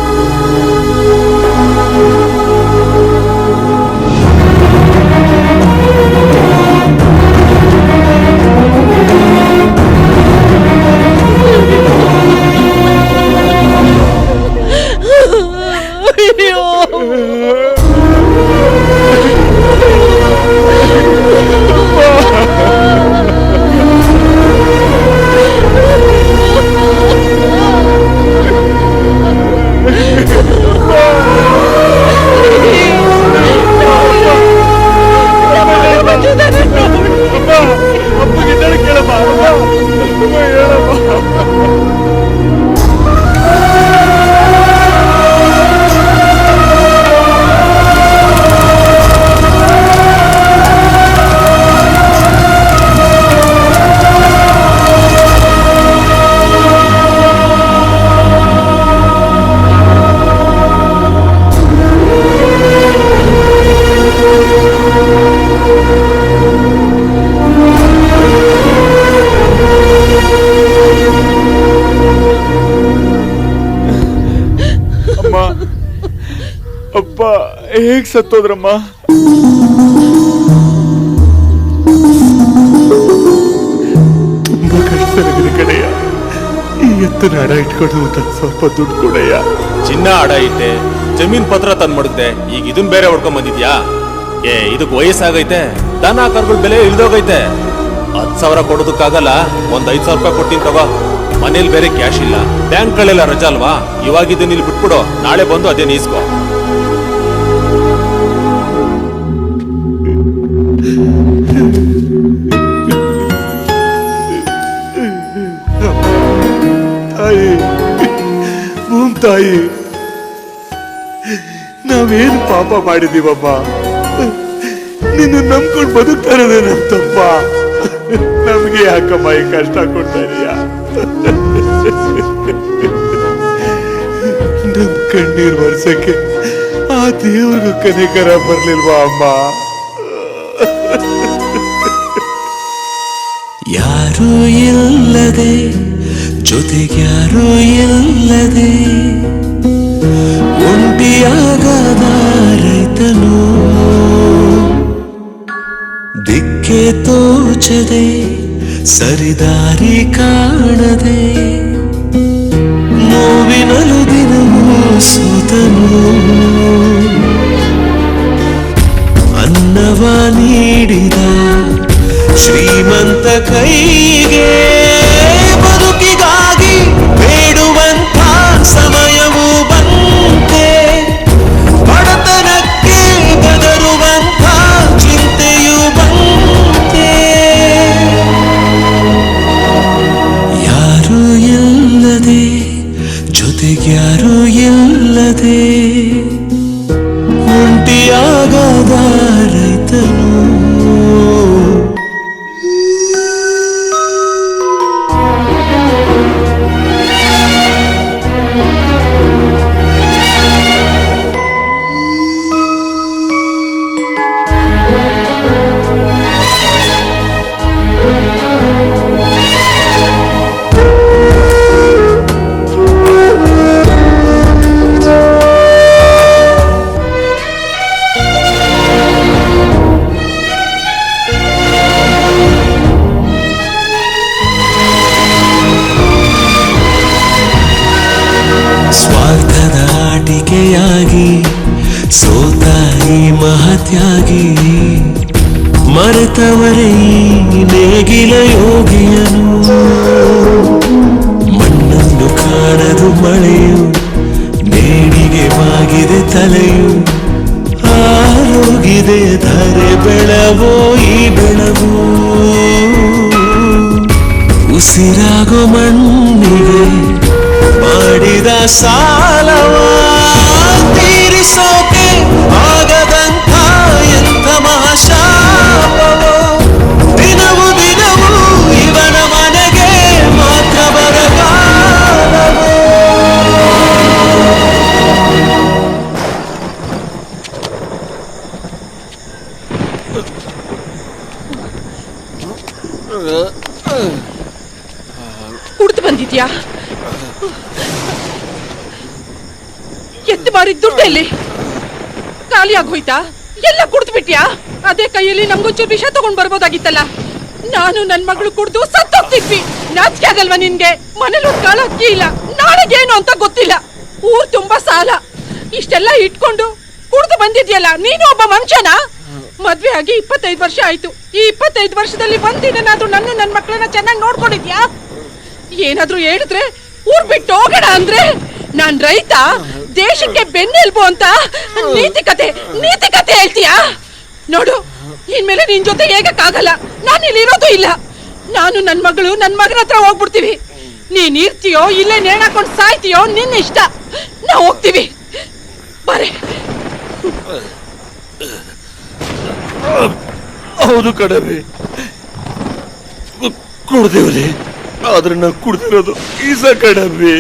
ಅಪ್ಪ ಹೇಗ್ ಸತ್ತೋದ್ರಮ್ಮ? ತುಂಬಾ ಕಷ್ಟವಿದೆ ಕಡೆಯ. ಈ ಎತ್ತನ ಅಡ ಇಟ್ಕೊಂಡು ಸ್ವಲ್ಪ ದುಡ್ಡು ಕೊಡಯ್ಯ. ಚಿನ್ನ ಅಡ ಇಟ್ಟೆ, ಜಮೀನ್ ಪತ್ರ ತಂದ್ ಮಡಗ್ದೆ, ಈಗ ಇದನ್ ಬೇರೆ ಹೊಡ್ಕೊಂಡ್ ಬಂದಿದ್ಯಾ? ಇದಕ್ ವಯಸ್ಸಾಗೈತೆ, ದನ ಕರುಗಳ ಬೆಲೆ ಇಳ್ದೋಗೈತೆ. 10,000 ಕೊಡೋದಕ್ಕಾಗಲ್ಲ, ಒಂದ್ 5,000 ರೂಪಾಯಿ ಕೊಡ್ತೀನಿ ತಗೋ. ಮನೇಲಿ ಬೇರೆ ಕ್ಯಾಶ್ ಇಲ್ಲ, ಬ್ಯಾಂಕ್ಗಳೆಲ್ಲ ರಜಾ ಅಲ್ವಾ? ಇವಾಗ ಇದನ್ನ ಇಲ್ಲಿ ಬಿಟ್ಬಿಡು, ನಾಳೆ ಬಂದು ಅದೇ ನೀಸ್ಕೋ. ತಾಯಿ, ತಾಯಿ, ನಾವೇನು ಪಾಪ ಮಾಡಿದೀವಮ್ಮ? ನಿನ್ನ ನಂಬ್ಕೊಂಡು ಬದುಕ್ತಾ ಇರೋದೇ ನಮ್ ತಪ್ಪ. ನಮ್ಗೆ ಯಾಕಮ್ಮ ಈ ಕಷ್ಟ ಕೊಡ್ತಾ ಇದೀಯ? ನಮ್ ಕಣ್ಣೀರ್ ವರ್ಷಕ್ಕೆ ಆ ದೇವ್ರಿಗೂ ಕನಿಕರ ಬರ್ಲಿಲ್ವಾ ಅಮ್ಮ? ಯಾರೂ ಇಲ್ಲದೆ, ಜೊತೆಗ್ಯಾರೂ ಇಲ್ಲದೆ, ಒಂಟಿಯಾಗದ ರೈತನು ದಿಕ್ಕೆ ತೋಚದೆ, ಸರಿದಾರಿ ಕಾಣದೆ, ನೋವಿನಲು ದಿನವೂ ಸೂತನು. ಅನ್ನವ ನೀಡಿದ ಶ್ರೀಮಂತ ಕೈಗೆ ಬದುಕಿಗಾಗಿ ಬೇಡುವಂಥ ಸಮಯವೂ ಬಂತೆ. ಬಡತನಕ್ಕೆ ಬೆದರುವಂಥ ಚಿಂತೆಯೂ ಬಂತೆ. ಯಾರೂ ಇಲ್ಲದೆ, ಜೊತೆಗ್ಯಾರೂ ಇಲ್ಲದೆ, ಒಂಟಿಯಾಗದ ರೈತನು. ಸ್ವಾರ್ಥದ ಆಟಿಕೆಯಾಗಿ ಸೋತ ಈ ಮಹತ್ಯಾಗಿ ಮರೆತವರೇ ಈ ನೇಗಿಲ ಯೋಗಿಯನು. ಮಣ್ಣನ್ನು ಕಾಣದು ಮಳೆಯು, ನೇಣಿಗೆ ಬಾಗಿದೆ ತಲೆಯು, ಆರೋಗಿದೆ ಧರೆ ಬೆಳವೋ ಈ ಬೆಳವು. ಉಸಿರಾಗೋ ಮಣ್ಣಿಗೆ ಮಾಡಿದ ಸಾಲವ ತೀರಿಸೋಕೆ ಆಗದಂಥ ಎಂಥ ಮಹಾಶಾಪವೋ. ದಿನವೂ ದಿನವೂ ಇವನ ಮನೆಗೆ ಮಾತ್ರ ಬರಗಾಲವೋ. ಕುಡ್ದು ಬಂದಿದ್ಯಾ? ಎತ್ತು ಮಾರಿದ ದುಡ್ಡೆಲ್ಲಿ ಖಾಲಿ ಆಗೋಯ್ತಾ? ಎಲ್ಲ ಕುಡ್ದು ಬಿಟ್ಯಾ? ಅದೇ ಕೈಯಲ್ಲಿ ನಮ್ಗೊಂಚೂರು ವಿಷ ತಗೊಂಡ್ ಬರ್ಬೋದಾಗಿತ್ತಲ್ಲ. ನಾನು ನನ್ ಮಗಳು ಕುಡ್ದು ಸತ್ತೋಗ್ತಿದ್ವಿ. ನಾಚಿಕೆ ಆಗಲ್ವಾ ನಿನ್ಗೆ? ಮನೇಲಿ ಒಂದು ಕಾಳ ಅಕ್ಕಿ ಇಲ್ಲ, ನಾಳೆಗೇನು ಅಂತ ಗೊತ್ತಿಲ್ಲ. ಊರ್ ತುಂಬಾ ಸಾಲ, ಇಷ್ಟೆಲ್ಲ ಇಟ್ಕೊಂಡು ಕುಡ್ದು ಬಂದಿದ್ಯಲ್ಲ. ನೀನು ಒಬ್ಬ ಮನುಷ್ಯನ? ಮದ್ವೆ ಆಗಿ 25 ವರ್ಷ ಆಯ್ತು. ಈ 25 ವರ್ಷದಲ್ಲಿ ಒಂದಿನಾದ್ರೂ ನನ್ನ ಮಕ್ಕಳನ್ನ ಚೆನ್ನಾಗಿ ನೋಡ್ಕೊಂಡಿದ್ಯಾ? ಏನಾದ್ರೂ ಹೇಳಿದ್ರೆ ಊರ್ ಬಿಟ್ಟು ಹೋಗೋಣ ಅಂದ್ರೆ ನಾನ್ ರೈತ, ದೇಶಕ್ಕೆ ಬೆನ್ನೆಲ್ಬು ಅಂತ ನೀತಿ ಕತೆ ಹೇಳ್ತೀಯಾ? ನೋಡು, ಇನ್ಮೇಲೆ ನಿನ್ ಜೊತೆ ಹೇಗಕ್ಕಾಗಲ್ಲ. ನಾನು ಇಲ್ಲಿ ಇರೋದು ಇಲ್ಲ. ನಾನು ನನ್ ಮಗಳು ನನ್ ಮಗನ ಹತ್ರ ಹೋಗ್ಬಿಡ್ತೀವಿ. ನೀನ್ ಇರ್ತೀಯೋ ಇಲ್ಲೇ ನೇಣಾಕೊಂಡು ಸಾಯ್ತೀಯೋ ನಿನ್ನ ಇಷ್ಟ. ನಾ ಹೋಗ್ತೀವಿ. ಬರೇ. ಹೌದು ಕಣವಿ, ಕುಡ್ದೇವ್ರಿ. ಆದ್ರೆ ನಾವು ಕುಡ್ದಿರೋದು ಈಸ ಕಣವಿ.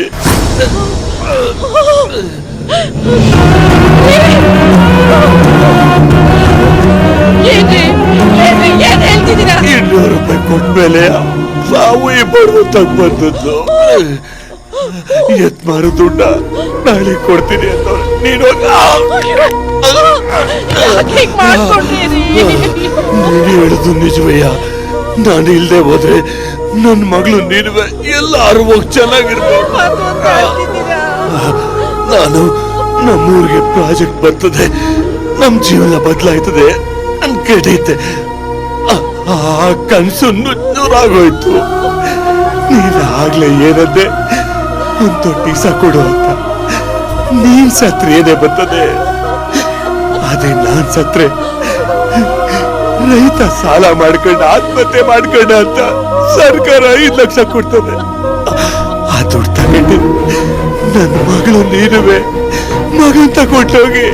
₹200 ಕೊಟ್ಮೇಲೆ ಸಾವು ಇಬ್ಬರು ತಗ್ಬಂದದ್ದು. ಎತ್ ಮಾರು ದುಡ್ಡ ನಾಳೆ ಕೊಡ್ತೀನಿ ಅಂತ ನೀನು ಹೇಳುದು ನಿಜವಯ್ಯ. ನಾನು ಇಲ್ದೆ ಹೋದ್ರೆ ನನ್ನ ಮಗಳು ನೀನುವೆ ಎಲ್ಲಾರು ಹೋಗಿ ಚೆನ್ನಾಗಿರ್ಬೇಕು. ನಾನು ನಮ್ಮೂರಿಗೆ ಪ್ರಾಜೆಕ್ಟ್ ಬರ್ತದೆ, ನಮ್ ಜೀವನ ಬದಲಾಯ್ತದೆ ಅನ್ಕೈತೆ. ಆ ಕನ್ಸು ನುಚ್ಚೂರಾಗೋಯ್ತು. ನೀನಾಗ್ಲೇ ಏನಂದೆ, ಒಂದ್ ದೊಡ್ಡ ಕೊಡು ಅಂತ. ನೀನ್ ಸತ್ರೆ ಏನೇ ಬರ್ತದೆ. ಅದೇ ನಾನ್ ಸತ್ರೆ ರೈತ ಸಾಲ ಮಾಡ್ಕೊಂಡು ಆತ್ಮಹತ್ಯೆ ಮಾಡ್ಕೊಂಡ ಅಂತ ಸರ್ಕಾರ 5 ಲಕ್ಷ ಕೊಡ್ತದೆ. ಆ ದುಡ್ಡು ತಗೊಂಡು ನನ್ನ ಮಗಳು ನೀನುವೆ ಮಗನ್ ತಗೊಂಡೋಗಿ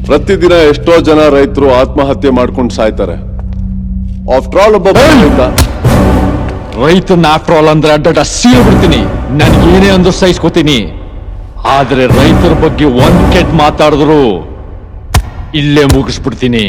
ಪ್ರತಿದಿನ ಎಷ್ಟೋ ಜನ ರೈತರು ಆತ್ಮಹತ್ಯೆ ಮಾಡ್ಕೊಂಡು ಸಾಯ್ತಾರೆ. ಆಫ್ಟರ್ ಆಲ್ ಒಬ್ಬ ರೈತನ ಆಫ್ಟರ್ ಆಲ್ ಅಂದ್ರೆ ಅಡ್ಡ ಸೀಲ್ ಬಿಡ್ತೀನಿ. ನನ್ಗೇನೇ ಅಂದು ಸಹಿಸ್ಕೋತೀನಿ. ಆದ್ರೆ ರೈತರ ಬಗ್ಗೆ ಒಂದ್ ಕೆಟ್ಟ ಮಾತಾಡಿದ್ರು ಇಲ್ಲೇ ಮುಗಿಸ್ಬಿಡ್ತೀನಿ.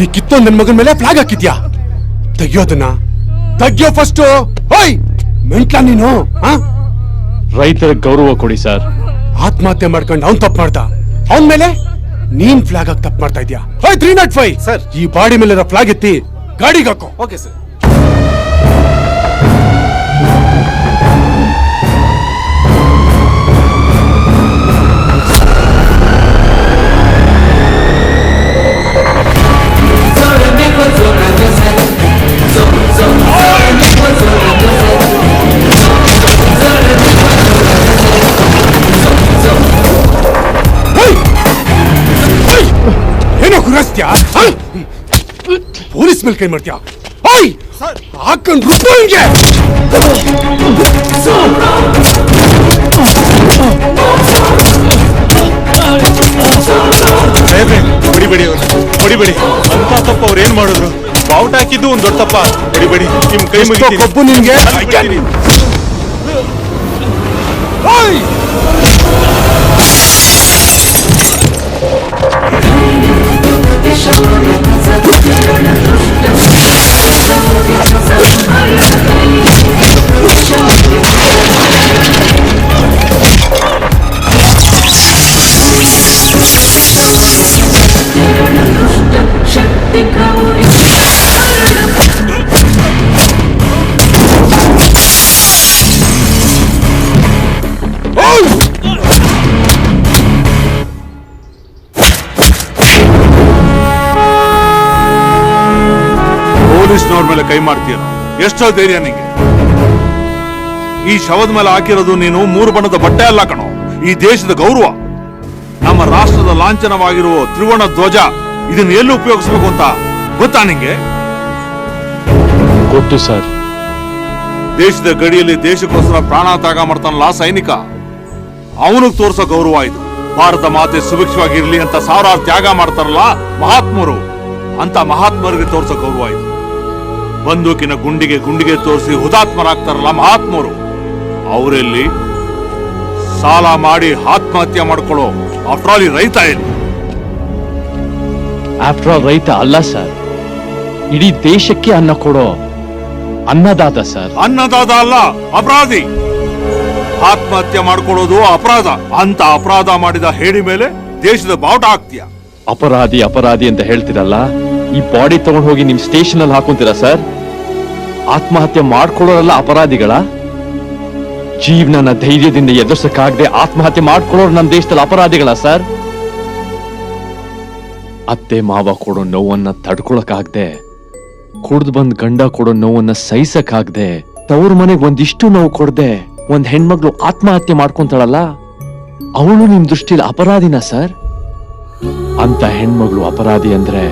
ಈ ಕಿತ್ತೊಂದ್ ನನ್ ಮಗನ ಮೇಲೆ ಫ್ಲಾಗ್ ಹಾಕಿದ್ಯಾ? ತೆಗಿಯೋದನ್ನ ತೆಗಿಯೋ ಫಸ್ಟ್. ಹೋಯ್ ಮೆಂಟ್ಲಾ ನೀನು? ರೈತರ ಗೌರವ ಕೊಡಿ ಸರ್. ಆತ್ಮಹತ್ಯೆ ಮಾಡ್ಕೊಂಡು ಅವ್ನ್ ತಪ್ಪು ಮಾಡ್ದ, ಅವನ್ ಮೇಲೆ ನೀನ್ ಫ್ಲಾಗ್ ಹಾಕಿ ತಪ್ಪು ಮಾಡ್ತಾ ಇದ್ಯಾ? 305 ಸರ್, ಈ ಬಾಡಿ ಮೇಲೆ ಫ್ಲಾಗ್ ಎತ್ತಿ ಗಾಡಿಗೆ ಹಾಕೋ. Okay sir. ಏನೋ ಗುರಾಸ್ತ್ಯಾ? ಪೊಲೀಸ್ ಮೇಲೆ ಕೈ ಮಾಡ್ತೀಯಾ? ಹಾಕೊಂಡು ರುಬ್ಬು ಹಿಂಗೆ. ಹೊಡಿಬೇಡಿ, ಹೊಡಿಬೇಡಿ ಅಂತ ತಪ್ಪ ಅವ್ರು ಏನ್ ಮಾಡಿದ್ರು? ಬಾವುಟ ಹಾಕಿದ್ದು ಒಂದ್ ದೊಡ್ಡ ತಪ್ಪ. ಹೊಡಿಬೇಡಿ, ನಿಮ್ ಕೈ ಮುಗಿತೀನಿ. ಕಬ್ಬು ನಿನ್ಗೆ. ಪೊಲೀಸ್ನವ್ರ ಮೇಲೆ ಕೈ ಮಾಡ್ತೀಯ? ಎಷ್ಟೋ ಧೈರ್ಯ ನಿಂಗೆ? ಈ ಶವದ ಮೇಲೆ ಹಾಕಿರೋದು ನೀನು 3 ಬಣ್ಣದ ಬಟ್ಟೆ ಅಲ್ಲ ಕಣೋ, ಈ ದೇಶದ ಗೌರವ, ನಮ್ಮ ರಾಷ್ಟ್ರದ ಲಾಂಛನವಾಗಿರುವ ತ್ರಿವರ್ಣ ಧ್ವಜ. ಇದನ್ನ ಎಲ್ಲಿ ಉಪಯೋಗಿಸ್ಬೇಕು ಅಂತ ಗೊತ್ತಾ ನಿಂಗೆ? ಗೊತ್ತು ಸರ್. ದೇಶದ ಗಡಿಯಲ್ಲಿ ದೇಶಕ್ಕೋಸ್ಕರ ಪ್ರಾಣ ತ್ಯಾಗ ಮಾಡ್ತಾನಲ್ಲ ಸೈನಿಕ, ಅವನಿಗೆ ತೋರ್ಸೋ ಗೌರವ ಇದು. ಭಾರತ ಮಾತೆ ಸುಭಿಕ್ಷವಾಗಿರ್ಲಿ ಅಂತ ಸಾವಿರಾರು ತ್ಯಾಗ ಮಾಡ್ತಾರಲ್ಲ ಮಹಾತ್ಮರು, ಅಂತ ಮಹಾತ್ಮರಿಗೆ ತೋರ್ಸೋ ಗೌರವ ಇದು. ಬಂದೂಕಿನ ಗುಂಡಿಗೆ ತೋರಿಸಿ ಹುತಾತ್ಮರಾಗ್ತಾರಲ್ಲ ಮಹಾತ್ಮರು, ಅವರಲ್ಲಿ ಸಾಲ ಮಾಡಿ ಆತ್ಮಹತ್ಯೆ ಮಾಡ್ಕೊಳ್ಳೋ ಆಫ್ಟರ್ ಆಲ್ ಈ ರೈತ ಎಲ್ಲಿ? ಆಫ್ಟರ್ ಆಲ್ ರೈತ ಅಲ್ಲ ಸರ್, ಇಡೀ ದೇಶಕ್ಕೆ ಅನ್ನ ಕೊಡೋ ಅನ್ನದಾತ ಸರ್. ಅನ್ನದಾತ ಅಲ್ಲ, ಅಪರಾಧಿ. ಆತ್ಮಹತ್ಯೆ ಮಾಡ್ಕೊಳ್ಳೋದು ಅಪರಾಧ. ಅಂತ ಅಪರಾಧ ಮಾಡಿದ ಹೇಳಿ ಮೇಲೆ ದೇಶದ ಬಾವುಟ ಹಾಕ್ತೀಯ? ಅಪರಾಧಿ ಅಪರಾಧಿ ಅಂತ ಹೇಳ್ತಿರಲ್ಲ, ಈ ಬಾಡಿ ತಗೊಂಡು ಹೋಗಿ ನಿಮ್ ಸ್ಟೇಷನ್ ಅಲ್ಲಿ ಹಾಕೊಂತೀರಾ ಸರ್? ಆತ್ಮಹತ್ಯೆ ಮಾಡ್ಕೊಳ್ಳೋರಲ್ಲ ಅಪರಾಧಿಗಳ? ಜೀವನನ ಧೈರ್ಯದಿಂದ ಎದುರಿಸಕ್ಕಾಗದೆ ಆತ್ಮಹತ್ಯೆ ಮಾಡ್ಕೊಳ್ಳೋರು ನಮ್ಮ ದೇಶದಲ್ಲಿ ಅಪರಾಧಿಗಳ ಸರ್? ಅತ್ತೆ ಮಾವ ಕೊಡೋ ನೋವನ್ನ ತಡ್ಕೊಳಕ್ಕಾಗ್ದೆ, ಕುಡ್ದು ಬಂದ್ ಗಂಡ ಕೊಡೋ ನೋವನ್ನ ಸಹಿಸಕ್ಕಾಗ್ದೆ, ತವ್ರ ಮನೆಗ್ ಒಂದಿಷ್ಟು ನೋವು ಕೊಡ್ದೆ ಒಂದ್ ಹೆಣ್ಮಗ್ಳು ಆತ್ಮಹತ್ಯೆ ಮಾಡ್ಕೊಂತಾಳಲ್ಲ, ಅವಳು ನಿಮ್ ದೃಷ್ಟಿಲಿ ಅಪರಾಧಿನ ಸರ್? ಅಂತ ಹೆಣ್ಮಗಳು ಅಪರಾಧಿ ಅಂದ್ರೆ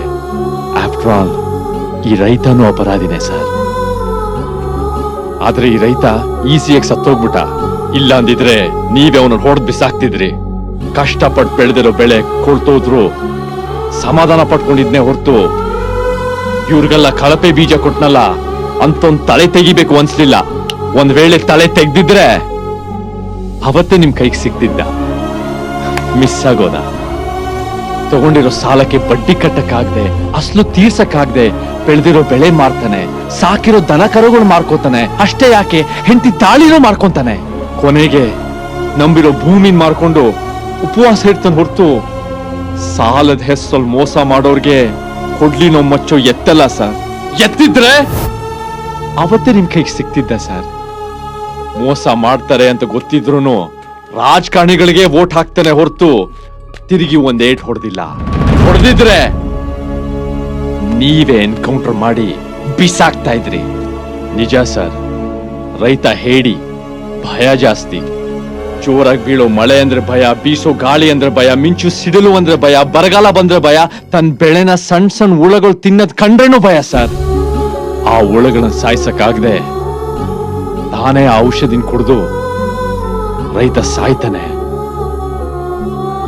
ಆಫ್ಟರ್ ಆಲ್ ಈ ರೈತನೂ ಅಪರಾಧಿನೇ ಸರ್. ಆದ್ರೆ ಈ ರೈತ ಈಸಿಯಾಗಿ ಸತ್ತೋಗ್ಬಿಟ್ಟ. ಇಲ್ಲ ಅಂದಿದ್ರೆ ನೀವೇ ಅವನ ಹೊಡೆದ್ ಬಿಸಾಕ್ತಿದ್ರಿ. ಕಷ್ಟಪಟ್ಟು ಬೆಳೆದಿರೋ ಬೆಳೆ ಕೊಳ್ತೋದ್ರು ಸಮಾಧಾನ ಪಟ್ಕೊಂಡಿದ್ನೇ ಹೊರತು ಇವ್ರಿಗೆಲ್ಲ ಕಳಪೆ ಬೀಜ ಕೊಟ್ನಲ್ಲ ಅಂತೊಂದ್ ತಲೆ ತೆಗಿಬೇಕು ಅನ್ಸ್ಲಿಲ್ಲ. ಒಂದ್ ವೇಳೆ ತಲೆ ತೆಗ್ದಿದ್ರೆ ಅವತ್ತೇ ನಿಮ್ ಕೈಗೆ ಸಿಕ್ತಿದ್ದ. ಮಿಸ್ ಆಗೋದ. ತಗೊಂಡಿರೋ ಸಾಲಕ್ಕೆ ಬಡ್ಡಿ ಕಟ್ಟಕ್ಕಾಗ್ದೆ, ಅಸ್ಲು ತೀರ್ಸಕ್ಕಾಗ್ದೆ ಬೆಳೆದಿರೋ ಬೆಳೆ ಮಾರ್ತಾನೆ, ಸಾಕಿರೋ ದನ ಕರುಗಳು ಮಾರ್ಕೋತಾನೆ. ಅಷ್ಟೇ ಯಾಕೆ, ಹೆಂಡತಿ ತಾಳಿನೂ ಮಾರ್ಕೊಂತಾನೆ. ಕೊನೆಗೆ ನಂಬಿರೋ ಭೂಮಿನ್ ಮಾರ್ಕೊಂಡು ಉಪವಾಸ ಇರ್ತಾನೆ ಹೊರತು ಸಾಲದ ಹೆಸರಲ್ಲಿ ಮೋಸ ಮಾಡೋರ್ಗೆ ಕೊಡ್ಲಿನೋ ಮಚ್ಚೋ ಎತ್ತಲ್ಲ ಸರ್. ಎತ್ತಿದ್ರೆ ಅವತ್ತೇ ನಿಮ್ ಕೈಗೆ ಸಿಕ್ತಿದ್ದ ಸರ್. ಮೋಸ ಮಾಡ್ತಾರೆ ಅಂತ ಗೊತ್ತಿದ್ರು ರಾಜಕಾರಣಿಗಳಿಗೆ ವೋಟ್ ಹಾಕ್ತಾನೆ ಹೊರತು ತಿರುಗಿ ಒಂದ್ ಏಟ್ ಹೊಡೆದಿಲ್ಲ. ಹೊಡೆದಿದ್ರೆ ನೀವೇ ಎನ್ಕೌಂಟರ್ ಮಾಡಿ ಬಿಸಾಕ್ತಾ ಇದ್ರಿ. ನಿಜ ಸರ್, ರೈತ ಹೇಳಿ ಭಯ ಜಾಸ್ತಿ. ಜೋರಾಗಿ ಬೀಳೋ ಮಳೆ ಅಂದ್ರೆ ಭಯ, ಬೀಸೋ ಗಾಳಿ ಅಂದ್ರೆ ಭಯ, ಮಿಂಚು ಸಿಡಿಲು ಅಂದ್ರೆ ಭಯ, ಬರಗಾಲ ಬಂದ್ರೆ ಭಯ, ತನ್ನ ಬೆಳೆನ ಸಣ್ಣ ಸಣ್ಣ ಹುಳಗಳು ತಿನ್ನದ್ ಕಂಡ್ರೇನು ಭಯ ಸರ್. ಆ ಹುಳಗಳನ್ನ ಸಾಯ್ಸಕ್ಕಾಗದೆ ತಾನೇ ಆ ಔಷಧಿನ ಕುಡಿದು ರೈತ ಸಾಯ್ತಾನೆ.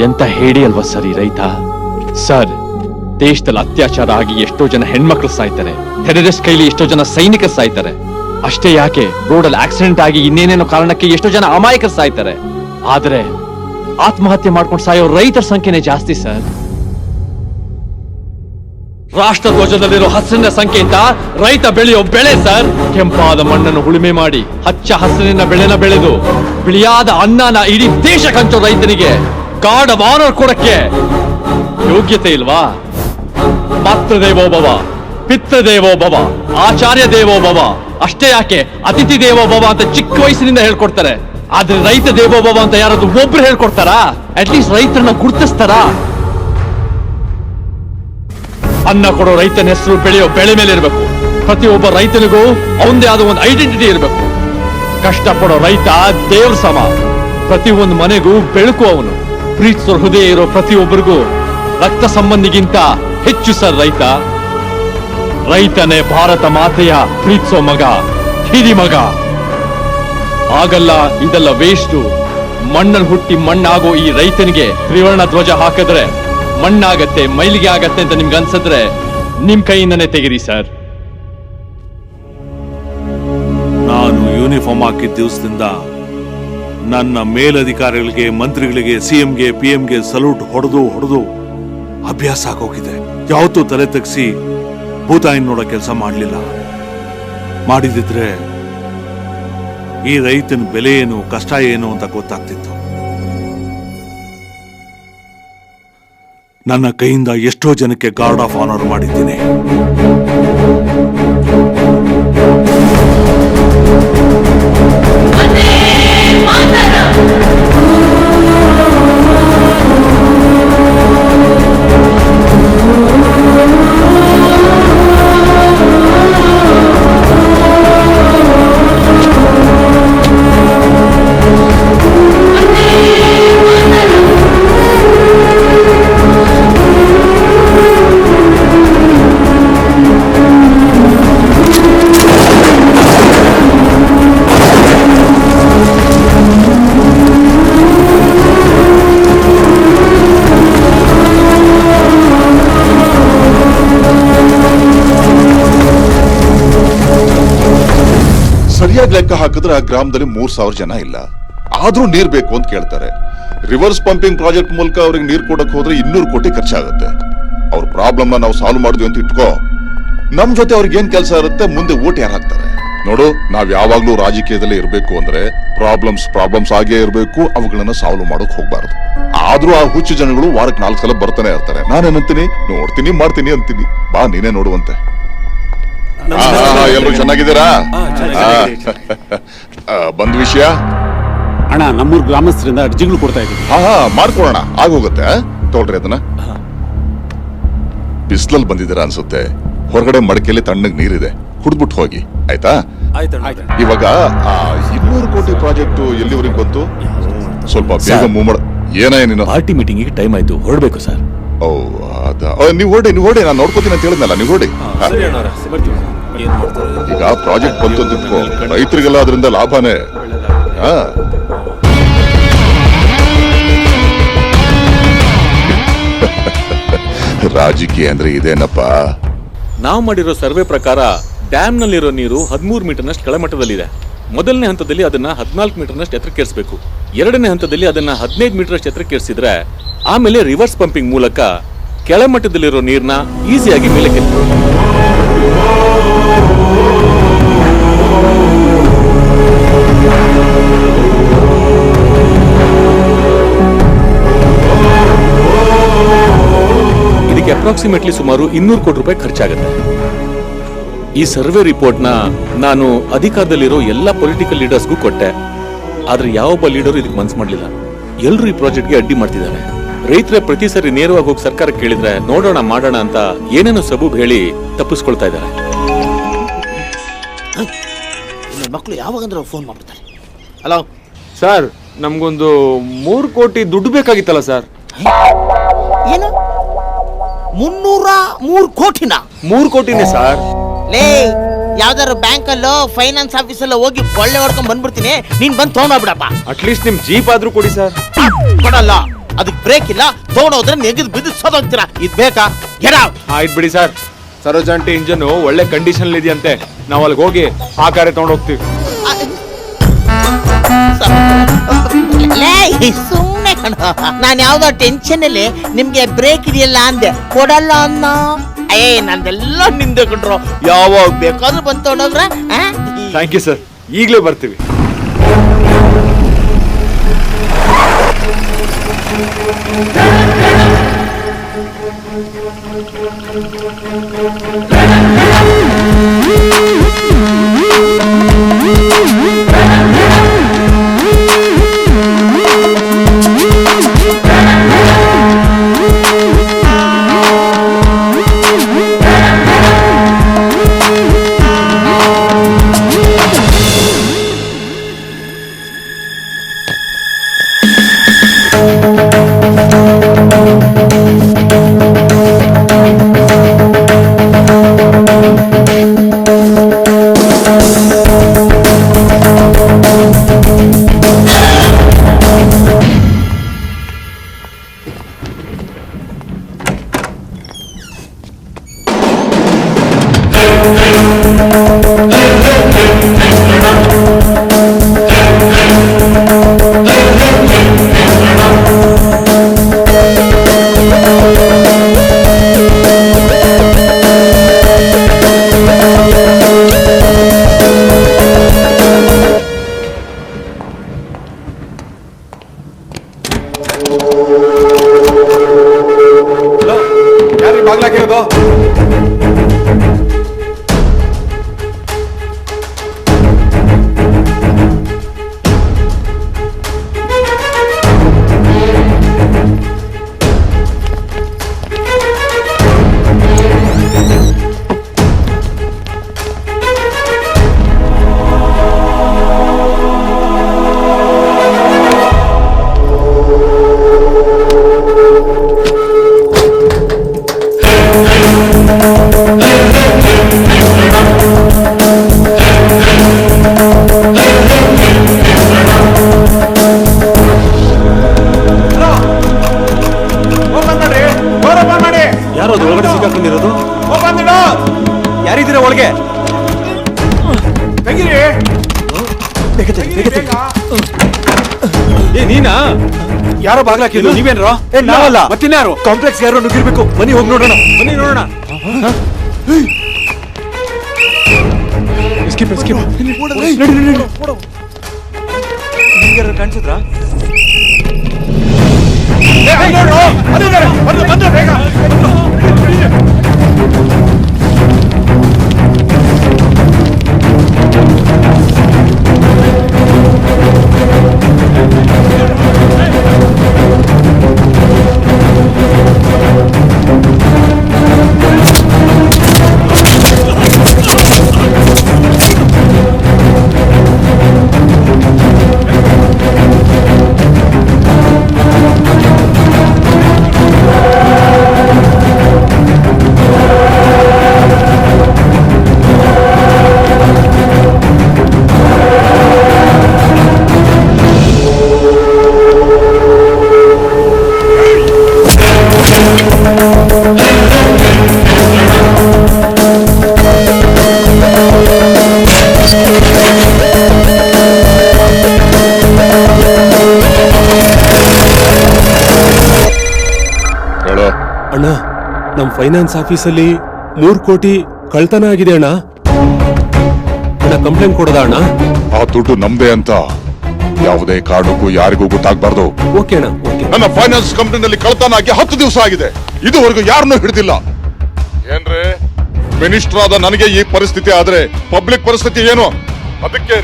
ಎಂತ ಹೇಳಿ ಅಲ್ವಾ ಸರ್ ಈ ರೈತ? ಸರ್, ದೇಶದಲ್ಲಿ ಅತ್ಯಾಚಾರ ಆಗಿ ಎಷ್ಟೋ ಜನ ಹೆಣ್ಮಕ್ಳು ಸಾಯ್ತಾರೆ, ಟೆರರಿಸ್ಟ್ ಕೈಲಿ ಎಷ್ಟೋ ಜನ ಸೈನಿಕರು ಸಾಯ್ತಾರೆ. ಅಷ್ಟೇ ಯಾಕೆ, ರೋಡಲ್ಲಿ ಆಕ್ಸಿಡೆಂಟ್ ಆಗಿ ಇನ್ನೇನೇನೋ ಕಾರಣಕ್ಕೆ ಎಷ್ಟೋ ಜನ ಅಮಾಯಕರು ಸಾಯ್ತಾರೆ. ಆದ್ರೆ ಆತ್ಮಹತ್ಯೆ ಮಾಡ್ಕೊಂಡು ಸಾಯೋ ರೈತರ ಸಂಖ್ಯೆನೇ ಜಾಸ್ತಿ ಸರ್. ರಾಷ್ಟ್ರ ಧ್ವಜದಲ್ಲಿರೋ ಹಸಿರಿನ ಸಂಖ್ಯೆಯಿಂದ ರೈತ ಬೆಳೆಯೋ ಬೆಳೆ ಸರ್. ಕೆಂಪಾದ ಮಣ್ಣನ್ನು ಉಳುಮೆ ಮಾಡಿ ಹಚ್ಚ ಹಸಿರಿನ ಬೆಳೆನ ಬೆಳೆದು ಬಿಳಿಯಾದ ಅನ್ನನ ಇಡೀ ದೇಶ ಹಂಚೋ ರೈತನಿಗೆ ಗಾರ್ಡ್ ಆಫ್ ಆನರ್ ಕೊಡಕ್ಕೆ ಯೋಗ್ಯತೆ ಇಲ್ವಾ? ಮಾತೃದೇವೋ ಭವ, ಪಿತೃದೇವೋ ಭವ, ಆಚಾರ್ಯ ದೇವೋ ಭವ. ಅಷ್ಟೇ ಯಾಕೆ, ಅತಿಥಿ ದೇವೋ ಭವ ಅಂತ ಚಿಕ್ಕ ವಯಸ್ಸಿನಿಂದ ಹೇಳ್ಕೊಡ್ತಾರೆ. ಆದ್ರೆ ರೈತ ದೇವೋ ಭವ ಅಂತ ಯಾರಾದ್ರೂ ಒಬ್ರು ಹೇಳ್ಕೊಡ್ತಾರಾ? ಅಟ್ಲೀಸ್ಟ್ ರೈತರನ್ನ ಗುರುತಿಸ್ತಾರಾ? ಅನ್ನ ಕೊಡೋ ರೈತನ ಹೆಸರು ಬೆಳೆಯೋ ಬೆಳೆ ಮೇಲೆ ಇರಬೇಕು. ಪ್ರತಿಯೊಬ್ಬ ರೈತನಿಗೂ ಅವನದೇ ಆದ ಒಂದು ಐಡೆಂಟಿಟಿ ಇರಬೇಕು. ಕಷ್ಟಪಡೋ ರೈತ ದೇವ್ರ ಸಮ, ಪ್ರತಿ ಒಂದು ಮನೆಗೂ ಬೆಳಕು ಅವನು. ಪ್ರೀತಿಸೋ ಹೃದಯ ಇರೋ ಪ್ರತಿಯೊಬ್ಬರಿಗೂ ರಕ್ತ ಸಂಬಂಧಿಗಿಂತ ಹೆಚ್ಚು ಸರ್ ರೈತ. ರೈತನೇ ಭಾರತ ಮಾತೆಯ ಪ್ರೀತಿಸೋ ಮಗ, ಹಿರಿ ಮಗ. ಆಗಲ್ಲ, ಇದೆಲ್ಲ ವೇಸ್ಟು. ಮಣ್ಣಲ್ಲಿ ಹುಟ್ಟಿ ಮಣ್ಣಾಗೋ ಈ ರೈತನಿಗೆ ತ್ರಿವರ್ಣ ಧ್ವಜ ಹಾಕಿದ್ರೆ ಮಣ್ಣಾಗತ್ತೆ, ಮೈಲಿಗೆ ಆಗತ್ತೆ ಅಂತ ನಿಮ್ಗೆ ಅನ್ಸಿದ್ರೆ ನಿಮ್ ಕೈಯಿಂದನೇ ತೆಗಿರಿ ಸರ್. ನಾನು ಯೂನಿಫಾರ್ಮ್ ಹಾಕಿದ ದಿವಸದಿಂದ ನನ್ನ ಮೇಲಧಿಕಾರಿಗಳಿಗೆ, ಮಂತ್ರಿಗಳಿಗೆ, ಸಿಎಂಗೆ, ಪಿಎಂಗೆ ಸಲ್ಯೂಟ್ ಹೊಡೆದು ಅಭ್ಯಾಸ ಆಗೋಗಿದೆ. ಯಾವತ್ತೂ ತಲೆ ತಗ್ಸಿ ಭೂತಾಯಿನ್ ನೋಡೋ ಕೆಲಸ ಮಾಡಲಿಲ್ಲ. ಮಾಡಿದಿದ್ರೆ ಈ ರೈತನ ಬೆಲೆ ಏನು, ಕಷ್ಟ ಏನು ಅಂತ ಗೊತ್ತಾಗ್ತಿತ್ತು. ನನ್ನ ಕೈಯಿಂದ ಎಷ್ಟೋ ಜನಕ್ಕೆ ಗಾರ್ಡ್ ಆಫ್ ಆನರ್ ಮಾಡಿದ್ದೀನಿ. ಸರಿಯಾಗಿ ಲೆಕ್ಕ ಹಾಕಿದ್ರೆ ಆ ಗ್ರಾಮದಲ್ಲಿ 3,000 ಜನ ಇಲ್ಲ, ಆದ್ರೂ ನೀರ್ ಬೇಕು ಅಂತ ಕೇಳ್ತಾರೆ. ರಿವರ್ಸ್ ಪಂಪಿಂಗ್ ಪ್ರಾಜೆಕ್ಟ್ ಮೂಲಕ ಅವ್ರಿಗೆ ನೀರ್ ಕೊಡಕ್ ಹೋದ್ರೆ 200 ಕೋಟಿ ಖರ್ಚಾಗುತ್ತೆ. ಅವ್ರ ಪ್ರಾಬ್ಲಮ್ ನಾವು ಸಾಲ್ವ್ ಮಾಡಿದ್ವಿ ಅಂತ ಇಟ್ಕೋ, ನಮ್ ಜೊತೆ ಅವ್ರಿಗೆ ಏನ್ ಕೆಲಸ ಇರುತ್ತೆ, ಮುಂದೆ ಓಟ್ ಯಾರು ಹಾಕ್ತಾರೆ? ನೋಡು, ನಾವ್ ಯಾವಾಗ್ಲೂ ರಾಜಕೀಯದಲ್ಲಿ ಇರ್ಬೇಕು ಅಂದ್ರೆ ಪ್ರಾಬ್ಲಮ್ಸ್ ಆಗೇ ಇರ್ಬೇಕು, ಅವುಗಳನ್ನ ಸಾಲ್ವ್ ಮಾಡೋಕ್ ಹೋಗ್ಬಾರ್ದು. ಆದ್ರೂ ಆ ಹುಚ್ಚು ಜನಗಳು ವಾರಕ್ಕೆ 4 ಸಲ ಬರ್ತಾನೆ ಇರ್ತಾರೆ. ನಾನೇನಂತೀನಿ, ನೋಡ್ತೀನಿ ಮಾಡ್ತೀನಿ ಅಂತೀನಿ. ಬಾ ನೀನೇ ನೋಡುವಂತೆ. ಎಲ್ರು ಚೆನ್ನಾಗಿದ್ದೀರಾ? ಬಂದ್ ವಿಷಯ ಅಣ್ಣ, ನಮ್ಮೂರ್ ಗ್ರಾಮಸ್ಥರಿಂದ ಅರ್ಜಿಗಳು ಕೊಡ್ತಾ ಇದ್ದೀವಿ. ಮಾಡ್ಕೊಳೋಣ, ಆಗೋಗುತ್ತೆ. ತಗೊಳ್ರಿ ಅದನ್ನ. ಬಿಸ್ಲಲ್ಲಿ ಬಂದಿದ್ದೀರಾ ಅನ್ಸುತ್ತೆ. ಹೊರಗಡೆ ಮಡಕೆಯಲ್ಲಿ ತಣ್ಣಗ್ ನೀರಿದೆ, ಕುಡ್ಬಿಟ್ಟು ಹೋಗಿ, ಆಯ್ತಾ? ಇವಾಗ 200 ಕೋಟಿ ಪ್ರಾಜೆಕ್ಟ್ ಎಲ್ಲಿವರೆಗೆ ಬಂತು? ಸ್ವಲ್ಪ ಬೇಗ ಮೂವ್ ಮಾಡ. ಏನೇನು ಪಾರ್ಟಿ ಮೀಟಿಂಗ್ ಟೈಮ್ ಆಯ್ತು, ಹೊರಡ್ಬೇಕು ಸರ್. ನೀವು ಹೊಡಿ, ನಾನು ನೋಡ್ಕೋತೀನಿ ಅಂತ ಹೇಳಿದ್ನಲ್ಲ, ನೀವು ಹೊಡಿ. ಈಗ ಪ್ರಾಜೆಕ್ಟ್ ಬಂತು ಅಂತ ಇಟ್ಕೋ, ರೈತರಿಗೆಲ್ಲ ಅದರಿಂದ ಲಾಭನೇ. ರಾಜಕೀಯ ಅಂದ್ರೆ ಇದೇನಪ್ಪ? ನಾವು ಮಾಡಿರೋ ಸರ್ವೆ ಪ್ರಕಾರ ಡ್ಯಾಮ್ ನಲ್ಲಿರೋ ನೀರು 13 ಮೀಟರ್ನಷ್ಟು ಕೆಳಮಟ್ಟದಲ್ಲಿದೆ. ಮೊದಲನೇ ಹಂತದಲ್ಲಿ ಅದನ್ನ 14 ಮೀಟರ್ನಷ್ಟು ಎತ್ತರಕ್ಕೇರಿಸಬೇಕು. ಎರಡನೇ ಹಂತದಲ್ಲಿ ಅದನ್ನ 15 ಮೀಟರ್ನಷ್ಟು ಎತ್ತರಕ್ಕೇರಿಸಿದ್ರೆ ಆಮೇಲೆ ರಿವರ್ಸ್ ಪಂಪಿಂಗ್ ಮೂಲಕ ಕೆಳಮಟ್ಟದಲ್ಲಿರೋ ನೀರ್ನ ಈಸಿಯಾಗಿ ಮೇಲೆ ಕೆತ್ತಬಹುದು. ಇದಕ್ಕೆ ಅಪ್ರಾಕ್ಸಿಮೇಟ್ಲಿ ಸುಮಾರು 200 ಕೋಟಿ ರೂಪಾಯಿ ಖರ್ಚಾಗುತ್ತೆ. ಈ ಸರ್ವೆ ರಿಪೋರ್ಟ್ನ ನಾನು ಅಧಿಕಾರದಲ್ಲಿರೋ ಎಲ್ಲ ಪೊಲಿಟಿಕಲ್ ಲೀಡರ್ಸ್ಗೂ ಕೊಟ್ಟೆ. ಆದ್ರೆ ಯಾವೊಬ್ಬ ಲೀಡರ್ ಇದಕ್ಕೆ ಮನ್ಸು ಮಾಡಲಿಲ್ಲ. ಎಲ್ಲರೂ ಈ ಪ್ರಾಜೆಕ್ಟ್ಗೆ ಅಡ್ಡಿ ಮಾಡ್ತಿದ್ದಾರೆ. ರೈತರ ಪ್ರತಿ ಸರಿ ನೇರವಾಗಿ ಹೋಗಿ ಸರ್ಕಾರ ಕೇಳಿದ್ರೆ ನೋಡೋಣ ಮಾಡೋಣ ಅಂತ ಏನೇನೋ ಸಬೂಬ್ ಹೇಳಿ ತಪ್ಪಿಸ್ಕೊಳ್ತಾ ಇದ್ದಾರೆ. ಮಕ್ಕಳು ಯಾವಾಗಂದ್ರೆ ಫೋನ್ ಮಾಡ್ಬಿಡ್ತಾರೆ. ಹಲೋ ಸರ್, ನಮ್ಗೊಂದು 3 ಕೋಟಿ ದುಡ್ಡು ಬೇಕಾಗಿತ್ತಲ್ಲ ಸರ್. ಏನು 303 ಕೋಟಿನ? 3 ಕೋಟಿನೇ ಸರ್. ಲೇ, ಯಾವ್ದಾರು ಬ್ಯಾಂಕ್ ಅಲ್ಲೋ ಫೈನಾನ್ಸ್ ಆಫೀಸಲ್ಲೋ ಹೋಗಿ ಕೊಳ್ಳೆ ಹೊಡ್ಕೊಂಡ್ ಬಂದ್ಬಿಡ್ತೀನಿ. ನೀನ್ ಬಂದ್ ತಗೊಂಡೋಗ್ಬಿಡಪ್ಪ. ಅಟ್ಲೀಸ್ಟ್ ನಿಮ್ ಜೀಪ್ ಆದ್ರೂ ಕೊಡಿ ಸರ್. ಕೊಡಲ್ಲ, ಅದಕ್ಕೆ ಬ್ರೇಕ್ ಇಲ್ಲ. ತಗೊಂಡೋದ್ರೆ ನೆಗೆದು ಬಿದ್ದು ಸೋದೋಗ್ತೀರಾ. ಇದ್ ಬೇಕಾ? ಆಯ್ತು ಬಿಡಿ ಸರ್. ಸರೋಜಾಂಟಿ ಇಂಜನ್ ಒಳ್ಳೆ ಕಂಡೀಷನ್ ಇದೆಯಂತೆ. ನಾವ್ ಅಲ್ಲಿಗೆ ಹೋಗಿ ಆ ಕಾರೇ ತಗೊಂಡೋಗ್ತೀವಿ. ಸುಮ್ನೆ ಕಣ, ನಾನ್ ಯಾವ್ದೋ ಟೆನ್ಷನ್ ಅಲ್ಲಿ ನಿಮ್ಗೆ ಬ್ರೇಕ್ ಇದೆಯಲ್ಲ ಅಂದೆ. ಕೊಡಲ್ಲ ಅನ್ನ. ನಂದೆಲ್ಲ ನಿಂದೆ ಕಂಡ್ರು. ಯಾವಾಗ ಬೇಕಾದ್ರೂ ಬಂದ್ ತಗೊಂಡೋಗ್ರ. ಥ್ಯಾಂಕ್ ಯು ಸರ್, ಈಗಲೇ ಬರ್ತೀವಿ. ಯಾರಿದ್ದೀರಾ ಒಳಗೆ? ಏ ನೀನಾ ಯಾರೋ ಬಾಗ್ಲಾಕಿದ್ರು ನೀವೇನ್ರೋ ನಾವಲ್ಲ ಮತ್ತಿನ್ಯಾರು ಕಾಂಪ್ಲೆಕ್ಸ್ ಯಾರೋ ನುಗ್ಗಿರ್ಬೇಕು ಬನ್ನಿ ಹೋಗಿ ನೋಡೋಣ ಬನ್ನಿ ನೋಡೋಣ ಕಾಣಿಸಿದ್ರಾ ಅಣ್ಣ ನಮ್ ಫೈನಾನ್ಸ್ ಆಫೀಸಲ್ಲಿ 3 ಕೋಟಿ ಕಳ್ತನ ಆಗಿದೆ ಅಣ್ಣ. ಅಣ್ಣ ಕಂಪ್ಲೇಂಟ್ ಕೊಡೋದ ಅಣ್ಣ? ಆ ದುಡ್ಡು ನಮ್ದೇ ಅಂತ ಯಾವುದೇ ಕಾರಣಕ್ಕೂ ಯಾರಿಗೂ ಗೊತ್ತಾಗ್ಬಾರ್ದು. ಓಕೆ ಅಣ್ಣ ಓಕೆ. ನನ್ನ ಫೈನಾನ್ಸ್ ಕಂಪನಿನಲ್ಲಿ ಕಳ್ತನ ಆಗಿ 10 ದಿವಸ ಆಗಿದೆ. ಇದುವರೆಗೂ ಯಾರನ್ನೂ ಹಿಡಿದಿಲ್ಲ. ಏನ್ರೆ ಮಿನಿಸ್ಟರ್ ಆದ ನನಗೆ ಈ ಪರಿಸ್ಥಿತಿ ಆದ್ರೆ ಪಬ್ಲಿಕ್ ಪರಿಸ್ಥಿತಿ ಏನು? ಅದಕ್ಕೆ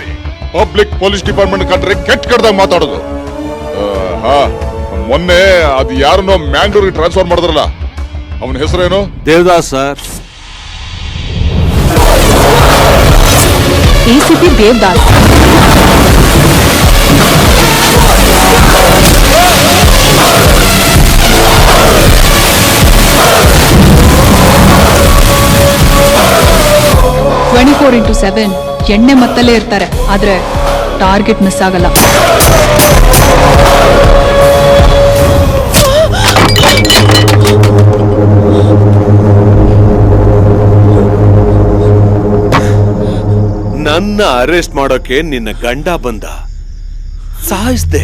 ಪಬ್ಲಿಕ್ ಪೊಲೀಸ್ ಡಿಪಾರ್ಟ್ಮೆಂಟ್ ಕಂಡ್ರೆ ಕೆಟ್ಟ ಕಡ್ದಾಗ ಮಾತಾಡೋದು. ಮೊನ್ನೆ ಅದು ಯಾರನ್ನೋ ಮ್ಯಾಂಗ್ಳೂರಿಗೆ ಟ್ರಾನ್ಸ್ಫರ್ ಮಾಡಿದ್ರಲ್ಲ, ಅವನ ಹೆಸರೇನು? Devdas sir. ACP Devdas. (24x7) ಎಣ್ಣೆ ಮತ್ತಲ್ಲೇ ಇರ್ತಾರೆ, ಆದ್ರೆ ಟಾರ್ಗೆಟ್ ಮಿಸ್ ಆಗಲ್ಲ. ನನ್ನ ಅರೆಸ್ಟ್ ಮಾಡೋಕೆ ನಿನ್ನ ಗಂಡ ಬಂದ, ಸಾಯಿಸ್ದೆ.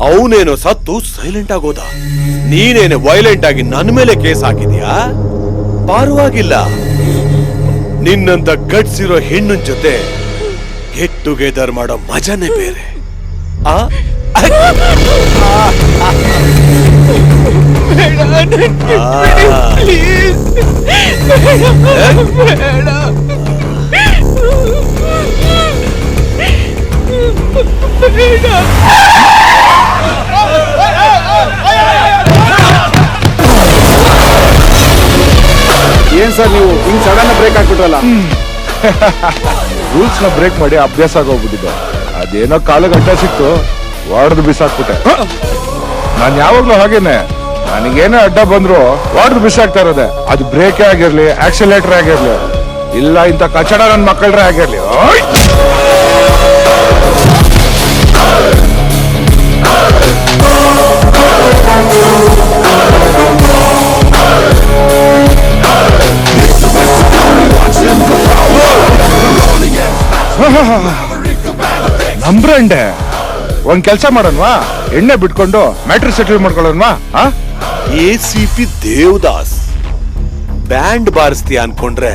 ಅವನೇನೋ ಸತ್ತು ಸೈಲೆಂಟ್ ಆಗೋದ. ನೀನೇನು ವೈಲೆಂಟ್ ಆಗಿ ನನ್ನ ಮೇಲೆ ಕೇಸ್ ಹಾಕಿದ್ಯಾ? ಪರವಾಗಿಲ್ಲ, ನಿನ್ನಂತ ಗಟ್ಸ್ ಇರೋ ಹೆಣ್ಣಿನ ಜೊತೆ ಗೆಟ್ ಟುಗೆದರ್ ಮಾಡೋ ಮಜಾನೇ ಬೇರೆ. ಏನ್ ಸರ್ ನೀವು ಹಿಂಗ್ ಸಡನ್ ಬ್ರೇಕ್ ಹಾಕ್ಬಿಟ್ರಲ್ಲ? ರೂಲ್ಸ್ ನ ಬ್ರೇಕ್ ಮಾಡಿ ಅಭ್ಯಾಸ ಆಗೋಗ್ಬಿಟ್ಟಿದೆ. ಅದೇನೋ ಕಾಲಿಗೆ ಅಡ್ಡ ಸಿಕ್ತು, ಹೊಡೆದು ಬಿಸಾಕ್ಬಿಟ್ಟೆ. ನಾನ್ ಯಾವಾಗ್ಲೂ ಹಾಗೇನೆ, ನನಗೇನೇ ಅಡ್ಡ ಬಂದ್ರು ಹೊಡೆದು ಬಿಸಾಕ್ತಾ ಇರೋದೆ. ಅದು ಬ್ರೇಕೇ ಆಗಿರ್ಲಿ, ಆಕ್ಸಿಲೇಟರ್ ಆಗಿರ್ಲಿ, ಇಲ್ಲ ಇಂಥ ಕಚಡ ನನ್ನ ಮಕ್ಕಳ್ರೆ ಆಗಿರ್ಲಿ. ನಂಬ್ರಂಡೆ ಒಂದ್ ಕೆಲ್ಸ ಮಾಡನ್ವಾ, ಎಣ್ಣೆ ಬಿಟ್ಕೊಂಡು ಮ್ಯಾಟ್ರ್ ಸೆಟಲ್ ಮಾಡ್ಕೊಳ್ಳೋನ್ವಾ? ACP ದೇವದಾಸ್ ಬ್ಯಾಂಡ್ ಬಾರಿಸ್ತೀಯ ಅನ್ಕೊಂಡ್ರೆ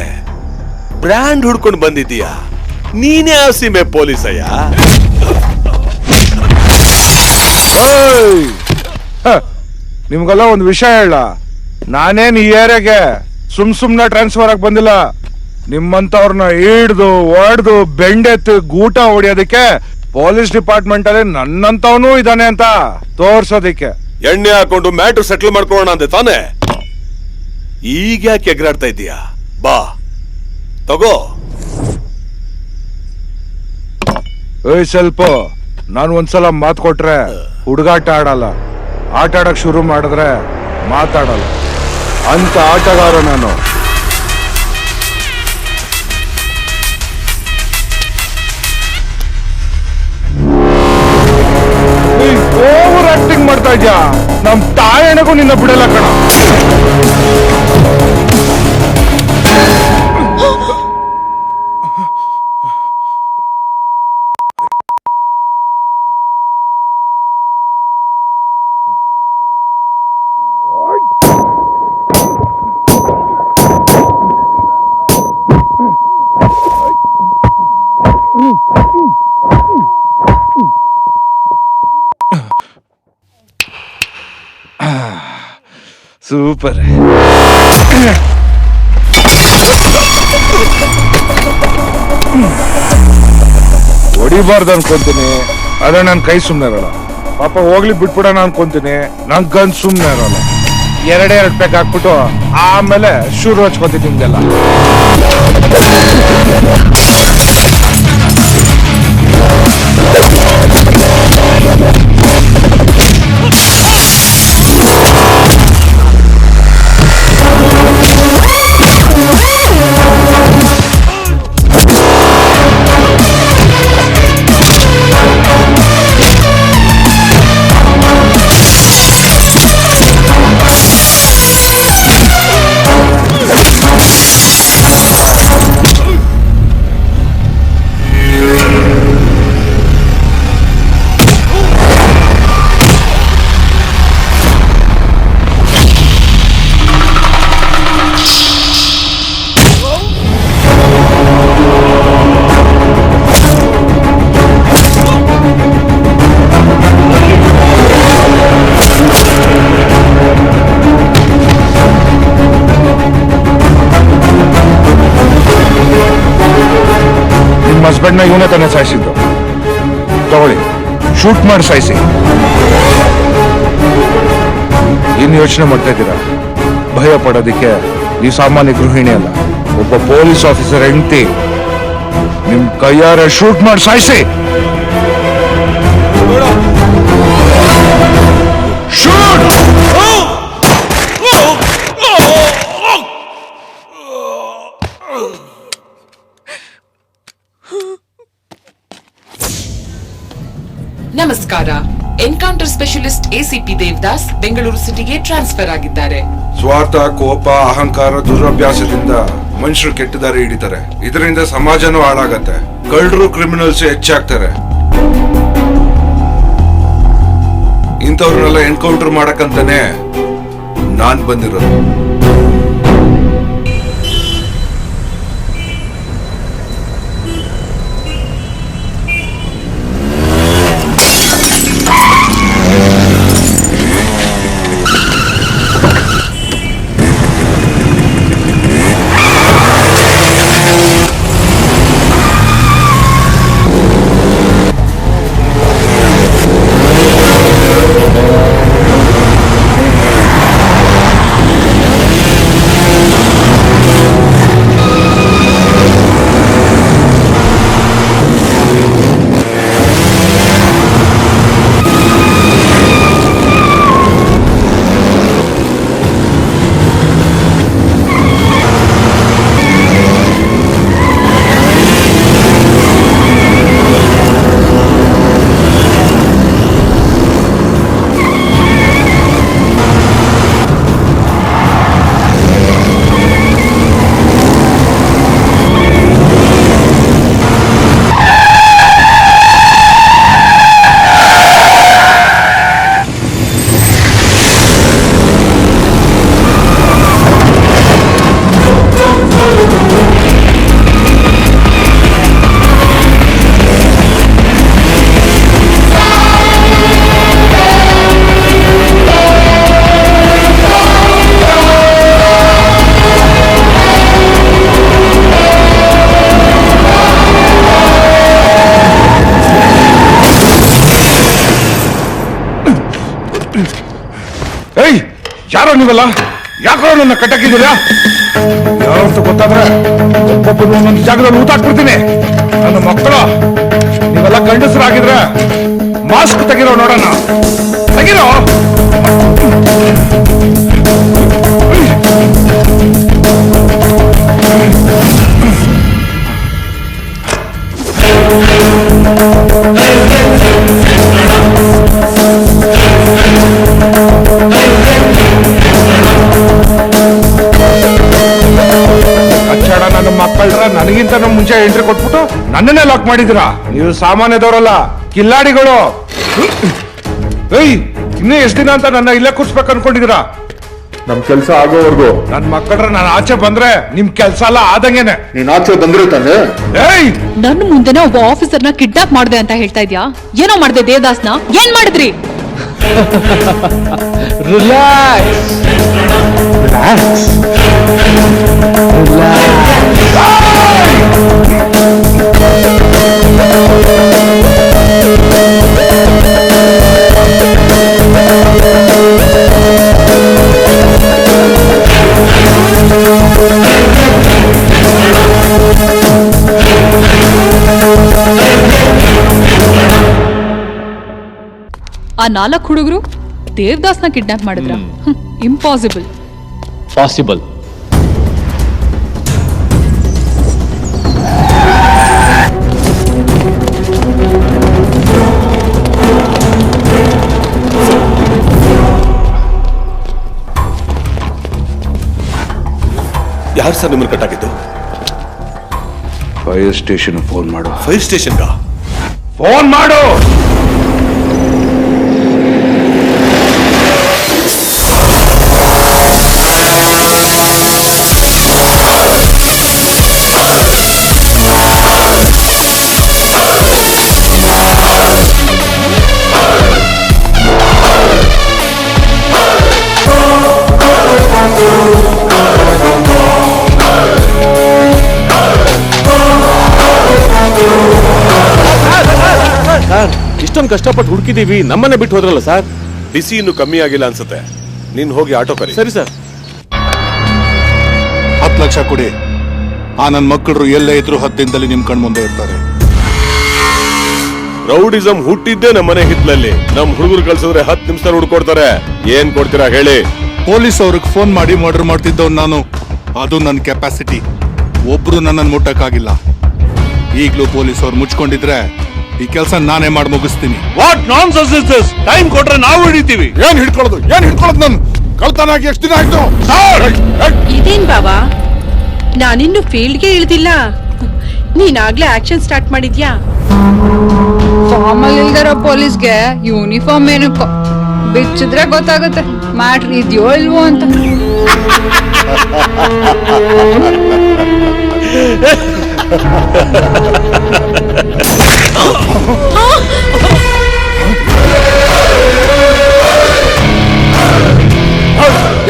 ಬ್ರ್ಯಾಂಡ್ ಹುಡ್ಕೊಂಡು ಬಂದಿದ್ದೀಯ. ನೀನೇ ಆ ಸೀಮೆ ಪೊಲೀಸಯ್ಯ. ನಿಮ್ಗೆಲ್ಲ ಒಂದು ವಿಷಯ ಹೇಳ, ನಾನೇನ್ ಈ ಏರಿಯಾಗೆ ಸುಮ್ನೆ ಟ್ರಾನ್ಸ್ಫರ್ ಆಗಿ ಬಂದಿಲ್ಲ. ನಿಮ್ಮಂತವ್ರನ್ನ ಹಿಡ್ದು ಒಡ್ದು ಬೆಂಡೆತ್ತು ಗೂಟ ಹೊಡಿಯೋದಕ್ಕೆ ಪೊಲೀಸ್ ಡಿಪಾರ್ಟ್ಮೆಂಟ್ ಅಲ್ಲಿ ನನ್ನಂತವನು ಇದಾನೆ ಅಂತ ತೋರ್ಸೋದಿಕ್ಕೆ. ಎಣ್ಣೆ ಹಾಕೊಂಡು ಮ್ಯಾಟ್ರ್ ಸೆಟಲ್ ಮಾಡ್ಕೊಳ್ಳೋಣ ಅಂದೆ ತಾನೆ? ಈಗ ಯಾಕೆ ಎಗರಾಡ್ತಾ ಇದ್ದೀಯಾ? ಬಾ ತಗೋ. ಸ್ವಲ್ಪ ನಾನು ಒಂದ್ಸಲ ಮಾತು ಕೊಟ್ರೆ ಹುಡುಗಾಟ ಆಡಲ್ಲ, ಆಟ ಆಡಕ್ ಶುರು ಮಾಡಿದ್ರೆ ಮಾತಾಡಲ್ಲ ಅಂತ ಆಟಗಾರ ನಾನು. ಓವರ್ ಆಕ್ಟಿಂಗ್ ಮಾಡ್ತಾ ಇದ್ಯಾ? ನಮ್ ತಾಯಣಗೂ ನಿನ್ನ ಬಿಡಲ್ಲ ಕಣ. ಸೂಪರ್. ಹೊಡಿಬಾರ್ದು ಅನ್ಕೊಂತೀನಿ, ಅದೇ ನನ್ ಕೈ ಸುಮ್ನೆ ಇರಲ್ಲ. ಪಾಪ ಹೋಗ್ಲಿ ಬಿಟ್ಬಿಡೋಣ ಅನ್ಕೊಂತೀನಿ, ನನ್ ಗನ್ ಸುಮ್ನೆ ಇರಲ್ಲ. ಎರಡೇ ಎರಡು ಪ್ಯಾಕ್ ಹಾಕ್ಬಿಟ್ಟು ಆಮೇಲೆ ಶುರು ಹಚ್ಕೊತೀನಿ ನಿಮ್ಗೆಲ್ಲ. ಹಸ್ಬೆಂಡ್ನ ಇವನೇ ತಾನೇ ಸಾಯಿಸಿದ್ದು. ತಗೊಳ್ಳಿ, ಶೂಟ್ ಮಾಡಿ ಸಾಯಿಸಿ. ಇನ್ನು ಯೋಚನೆ ಮಾಡ್ತಾ ಇದ್ದೀರಾ? ಭಯ ಪಡೋದಿಕ್ಕೆ ನೀವು ಸಾಮಾನ್ಯ ಗೃಹಿಣಿ ಅಲ್ಲ, ಒಬ್ಬ ಪೊಲೀಸ್ ಆಫೀಸರ್ ಹೆಂಡತಿ. ನಿಮ್ ಕೈಯಾರೆ ಶೂಟ್ ಮಾಡಿ ಸಾಯಿಸಿ. ಶೂಟ್! ನಮಸ್ಕಾರ. Encounter specialist ACP Devadas Bengaluru ಸಿಟಿಗೆ ಟ್ರಾನ್ಸ್ಫರ್ ಆಗಿದ್ದಾರೆ. ಸ್ವಾರ್ಥ, ಕೋಪ, ಅಹಂಕಾರ, ದುರಭ್ಯಾಸದಿಂದ ಮನುಷ್ಯರು ಕೆಟ್ಟ ದಾರಿ ಹಿಡಿತಾರೆ. ಇದರಿಂದ ಸಮಾಜನೂ ಹಾಳಾಗತ್ತೆ. ಕಳ್ಳರು, ಕ್ರಿಮಿನಲ್ಸ್ ಹೆಚ್ಚಾಗ್ತಾರೆ. ಇಂಥವ್ರನ್ನೆಲ್ಲ ಎನ್ಕೌಂಟರ್ ಮಾಡಕ್ಕಂತಾನೆ ನಾನ್ ಬಂದಿರೋದು. ಏಯ್, ಯಾರೋ ನೀವಲ್ಲ? ಯಾಕೋ ನನ್ನ ಕಟ್ಟಕ್ಕಿದ್ದೀರಾ? ಯಾರೋ ಅಂತ ಗೊತ್ತಾದ್ರೆ ಒಬ್ಬೊಬ್ಬರು ಒಂದೊಂದು ಜಾಗದಲ್ಲಿ ಊತಾಕ್ಬಿಡ್ತೀನಿ. ನನ್ನ ಮಕ್ಕಳು, ನೀವೆಲ್ಲ ಗಂಡಸರಾಗಿದ್ರೆ ಮಾಸ್ಕ್ ತೆಗಿರೋ ನೋಡೋಣ. ತೆಗಿರೋ. ಕಚ್ಚಡ ನನ್ನ ಮಕ್ಕಳ್ರ ನನಗಿಂತ ನಮ್ಮ ಮುಂಚೆ ಎಂಟ್ರಿ ಕೊಟ್ಬಿಟ್ಟು ನನ್ನನ್ನೇ ಲಾಕ್ ಮಾಡಿದಿರಾ? ನೀವು ಸಾಮಾನ್ಯದವರಲ್ಲ, ಕಿಲ್ಲಾಡಿಗಳು. ಏಯ್, ಇನ್ನೂ ಎಷ್ಟು ದಿನ ಅಂತ ನನ್ನ ಇಲ್ಲೇ ಕೂರ್ಸ್ಬೇಕು ಅನ್ಕೊಂಡಿದ್ದೀರಾ? ನಮ್ ಕೆಲ್ಸ ಆಗೋವರೆಗೂ ನನ್ ಮಕ್ಕಳ್ರ ನಾನು ಆಚೆ ಬಂದ್ರೆ ನಿಮ್ ಕೆಲ್ಸ ಎಲ್ಲ ಆದಂಗೆನೆ. ನೀನ್ ಆಚೆ ಬಂದಿರುತ್ತಾನೆ. ಏಯ್, ನನ್ನ ಮುಂದೆನೆ ಒಬ್ಬ ಆಫೀಸರ್ನ ಕಿಡ್ನಾಪ್ ಮಾಡ್ದೆ ಅಂತ ಹೇಳ್ತಾ ಇದ್ಯಾ? ಏನೋ ಮಾಡ್ದೆ ದೇವದಾಸ್ನ? ಏನ್ ಮಾಡಿದ್ರಿ? ರಿಲ್ಯಾಕ್ಸ್ ರಿಲ್ಯಾಕ್ಸ್ ಆ 4 ಹುಡುಗರು ದೇವದಾಸ್ನ ಕಿಡ್ನಾಪ್ ಮಾಡಿದ್ರ? ಇಂಪಾಸಿಬಲ್. ಪಾಸಿಬಲ್. ಯಾರು ಸರ್ ನಿಮ್ಮನ್ನು ಕಟ್ಟಾಕಿದ್ದು? ಫೈರ್ ಸ್ಟೇಷನ್ ಫೋನ್ ಮಾಡು. ಫೈರ್ ಸ್ಟೇಷನ್ಗ ಫೋನ್ ಮಾಡು. ಸರ್, ಇಷ್ಟೊಂದು ಕಷ್ಟಪಟ್ಟು ಹುಡುಕಿದೀವಿ, ನಮ್ಮನ್ನೇ ಬಿಟ್ಟು ಹೋದ್ರಲ್ಲ ಸರ್. ಬಿಸಿ ಇನ್ನು ಕಮ್ಮಿ ಆಗಿಲ್ಲ ಅನ್ಸುತ್ತೆ. ನೀನ್ ಹೋಗಿ ಆಟೋ ಕರಿ. ಸರಿ ಸರ್. 10 ಲಕ್ಷ ಕೊಡಿ. ಆ ನನ್ನ ಮಕ್ಕಳು ಎಲ್ಲೇ ಇದ್ರು 10 ದಿನದಲ್ಲಿ ನಿಮ್ ಕಣ್ ಮುಂದೆ ಇರ್ತಾರೆ. ರೌಡಿಸಂ ಹುಟ್ಟಿದ್ದೇ ನಮ್ಮನೆ ಹಿತ್ಲಲ್ಲಿ. ನಮ್ ಹುಡುಗರು ಕಳ್ಸಿದ್ರೆ 10 ನಿಮಿಷ ಹುಡ್ಕೊಡ್ತಾರೆ. ಏನ್ ಕೊಡ್ತೀರಾ ಹೇಳಿ? ಪೊಲೀಸ್ ಅವ್ರಿಗೆ ಫೋನ್ ಮಾಡಿ ಮರ್ಡರ್ ಮಾಡ್ತಿದ್ದವ್ ನಾನು. ಅದು ನನ್ನ ಕೆಪಾಸಿಟಿ. ಒಬ್ರು ನನ್ನನ್ನು ಮುಟ್ಟಕ್ಕಾಗಿಲ್ಲ. ಈಗ್ಲೂ ಪೊಲೀಸ್ ಅವ್ರು ಮುಚ್ಕೊಂಡಿದ್ರೆ ಈ ಕೆಲಸ ನಾನೇ ಮಾಡಿ ಮುಗಿಸ್ತೀನಿ. What nonsense is this? Time ಕೊಟ್ರೆ ನಾವು ಹಿಡಿತೀವಿ. ಏನ್ ಹಿಡ್ಕೊಳ್ಳೋದು ನಾನು? ಕಳ್ತನ ಆಗಿ ಎಷ್ಟು ದಿನ ಆಯ್ತು? ಇದೇನ್ ಬಾಬಾ, ನಾನಿನ್ನು ಫೀಲ್ಡ್ಗೆ ಇಳ್ದಿಲ್ಲ. ನೀನಾಗ್ಲೇ ಆಕ್ಷನ್ ಸ್ಟಾರ್ಟ್ ಮಾಡಿದ್ಯಾ? ಫಾರ್ಮಲ್ ಇಲ್ದಿರೋ ಪೊಲೀಸ್ಗೆ ಯೂನಿಫಾರ್ಮ್ ಏನಕ್ಕೋ ಬಿಚ್ಚಿದ್ರೆ ಗೊತ್ತಾಗುತ್ತೆ ಮ್ಯಾಟ್ರ್ ಇದೆಯೋ ಇಲ್ವೋ ಅಂತ.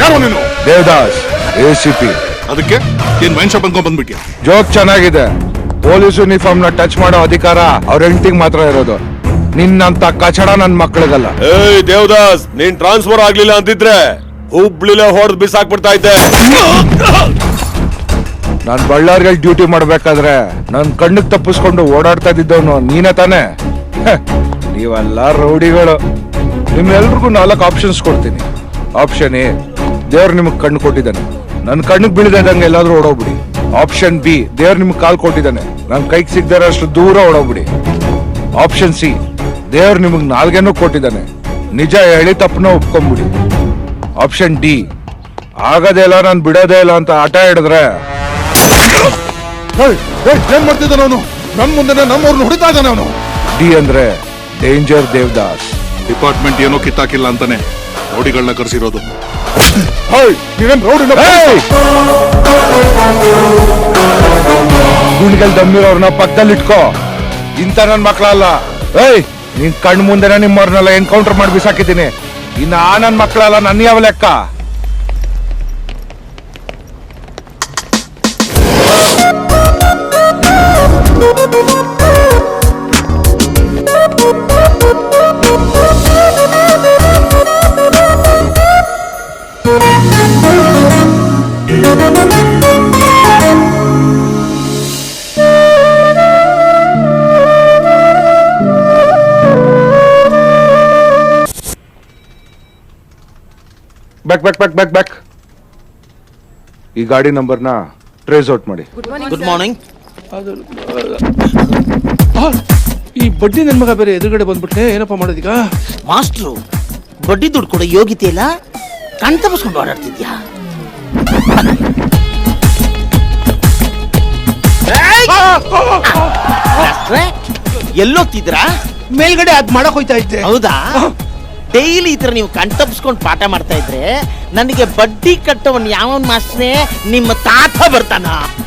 ಯಾರು ನೀನು? ದೇವದಾಸ್, ACP. ಅದಕ್ಕೆ ಏನ್ ವೈನ್ ಶಾಪ್ ಅನ್ಕೊಂಡ್ ಬಂದ್ಬಿಟ್ಯ? ಜೋಕ್ ಚೆನ್ನಾಗಿದೆ. ಪೊಲೀಸ್ ಯೂನಿಫಾರ್ಮ್ ನ ಟಚ್ ಮಾಡೋ ಅಧಿಕಾರ ಅವ್ರ ಹೆಂಡತಿಗೆ ಮಾತ್ರ ಇರೋದು. ನಿನ್ನಂತ ಕಚಡ ನನ್ ಮಕ್ಳಿಗಲ್ಲ. ಏಯ್ ದೇವದಾಸ್, ನೀನ್ ಟ್ರಾನ್ಸ್ಫರ್ ಆಗ್ಲಿಲ್ಲ ಅಂತಿದ್ರೆ ಹುಬ್ಳಿಲೆ ಹೊಡೆದ್ ಬಿಸಾಕ್ಬಿಡ್ತಾ ಇದ್ದೆ. ನಾನ್ ಬಳ್ಳಾರಿಯಲ್ಲಿ ಡ್ಯೂಟಿ ಮಾಡ್ಬೇಕಾದ್ರೆ ನನ್ ಕಣ್ಣಿಗೆ ತಪ್ಪಿಸ್ಕೊಂಡು ಓಡಾಡ್ತಾ ಇದ್ದವನು ನೀನೇ ತಾನೆ? ನೀವೆಲ್ಲ ರೌಡಿಗಳು. ನಿಮ್ಮೆಲ್ರಿಗೂ 4 ಆಪ್ಷನ್ಸ್ ಕೊಡ್ತೀನಿ. ಆಪ್ಷನ್ ಎ, ದೇವ್ರು ನಿಮಗ್ ಕಣ್ಣು ಕೊಟ್ಟಿದ್ದಾನೆ, ನನ್ ಕಣ್ಣಿಗೆ ಬೀಳದಂಗೆ ಎಲ್ಲಾದ್ರೂ ಓಡೋಗ್ಬಿಡಿ. ಆಪ್ಷನ್ ಬಿ, ದೇವ್ರು ನಿಮ್ಗೆ ಕಾಲ್ ಕೊಟ್ಟಿದ್ದಾನೆ, ನನ್ ಕೈಗೆ ಸಿಗ್ದಾರ ಅಷ್ಟು ದೂರ ಓಡೋಗ್ಬಿಡಿ. ಆಪ್ಷನ್ ಸಿ, ದೇವ್ರು ನಿಮಗ್ 4 ಕೊಟ್ಟಿದ್ದಾನೆ, ನಿಜ ಹೇಳಿ ತಪ್ಪನ ಒಪ್ಕೊಂಡ್ಬಿಡಿ. ಆಪ್ಷನ್ ಡಿ, ಆಗದೇ ಇಲ್ಲ ನಾನು ಬಿಡೋದೇ ಇಲ್ಲ ಅಂತ ಆಟ ಹಿಡಿದ್ರೆ ಏನ್ ಮಾಡ್ತಿದ್ದಾನ ಅವನು? ನನ್ ಮುಂದೆ ನಮ್ಮವ್ರನ್ನ ಹೊಡಿತಾ ಇದ್ದಾನೆ ಅವನು. ಡಿ ಅಂದ್ರೆ ಡೇಂಜರ್ ದೇವದಾಸ್. ಡಿಪಾರ್ಟ್ಮೆಂಟ್ ಏನೋ ಕಿತ್ತಾಕಿಲ್ಲ ಅಂತಾನೆ ರೌಡಿಗಳನ್ನ ಕರೆಸಿರೋದು. ಗುಂಡ್ಗಲ್ ದಮ್ಮಿರೋರ್ನ ಪಕ್ಕದಲ್ಲಿ ಇಟ್ಕೋ. ಇಂತ ನನ್ ಮಕ್ಳಲ್ಲ. ಏಯ್, ನಿನ್ ಕಣ್ ಮುಂದೆನೆ ನಿಮ್ಮವ್ರನ್ನೆಲ್ಲ ಎನ್ಕೌಂಟರ್ ಮಾಡಿ ಬಿಸಾಕಿದ್ದೀನಿ. ಇನ್ನ ಆ ನನ್ ಮಕ್ಳಲ್ಲ, ನನ್ನ ಯಾವ ಲೆಕ್ಕ? ಬ್ಯಾಕ್. ಈ ಗಾಡಿ ನಂಬರ್ನ ಟ್ರೇಸ್ ಔಟ್ ಮಾಡಿ. Good morning. ಈ ಬಡ್ಡಿ ನನ್ ಮಗ ಬೇರೆ ಎದುರುಗಡೆ ಬಂದ್ಬಿಟ್ಲೆ, ಏನಪ್ಪಾ ಮಾಡೋದೀಗ? ಮಾಸ್ಟ್ರು, ಬಡ್ಡಿ ದುಡ್ಡು ಕೊಡೋ ಯೋಗ್ಯತೆ ಇಲ್ಲ, ಕಣ್ ತಪ್ಪಿಸ್ಕೊಂಡು ಓಡಾಡ್ತಿದ್ಯಾ? ಎಲ್ಲೋಗ್ತಿದ್ರಾ? ಮೇಲ್ಗಡೆ ಅದ್ ಮಾಡಕ್ ಹೋಯ್ತಾ ಇದ್ದೆ. ಹೌದಾ? ಡೈಲಿ ಈ ತರ ನೀವು ಕಣ್ ತಪ್ಪಿಸ್ಕೊಂಡು ಪಾಠ ಮಾಡ್ತಾ ಇದ್ರೆ ನನಗೆ ಬಡ್ಡಿ ಕಟ್ಟವನ್ ಯಾವನ್ ಮಾಸ್ಟ್ರೇ ನಿಮ್ಮ ತಾತ ಬರ್ತಾನ.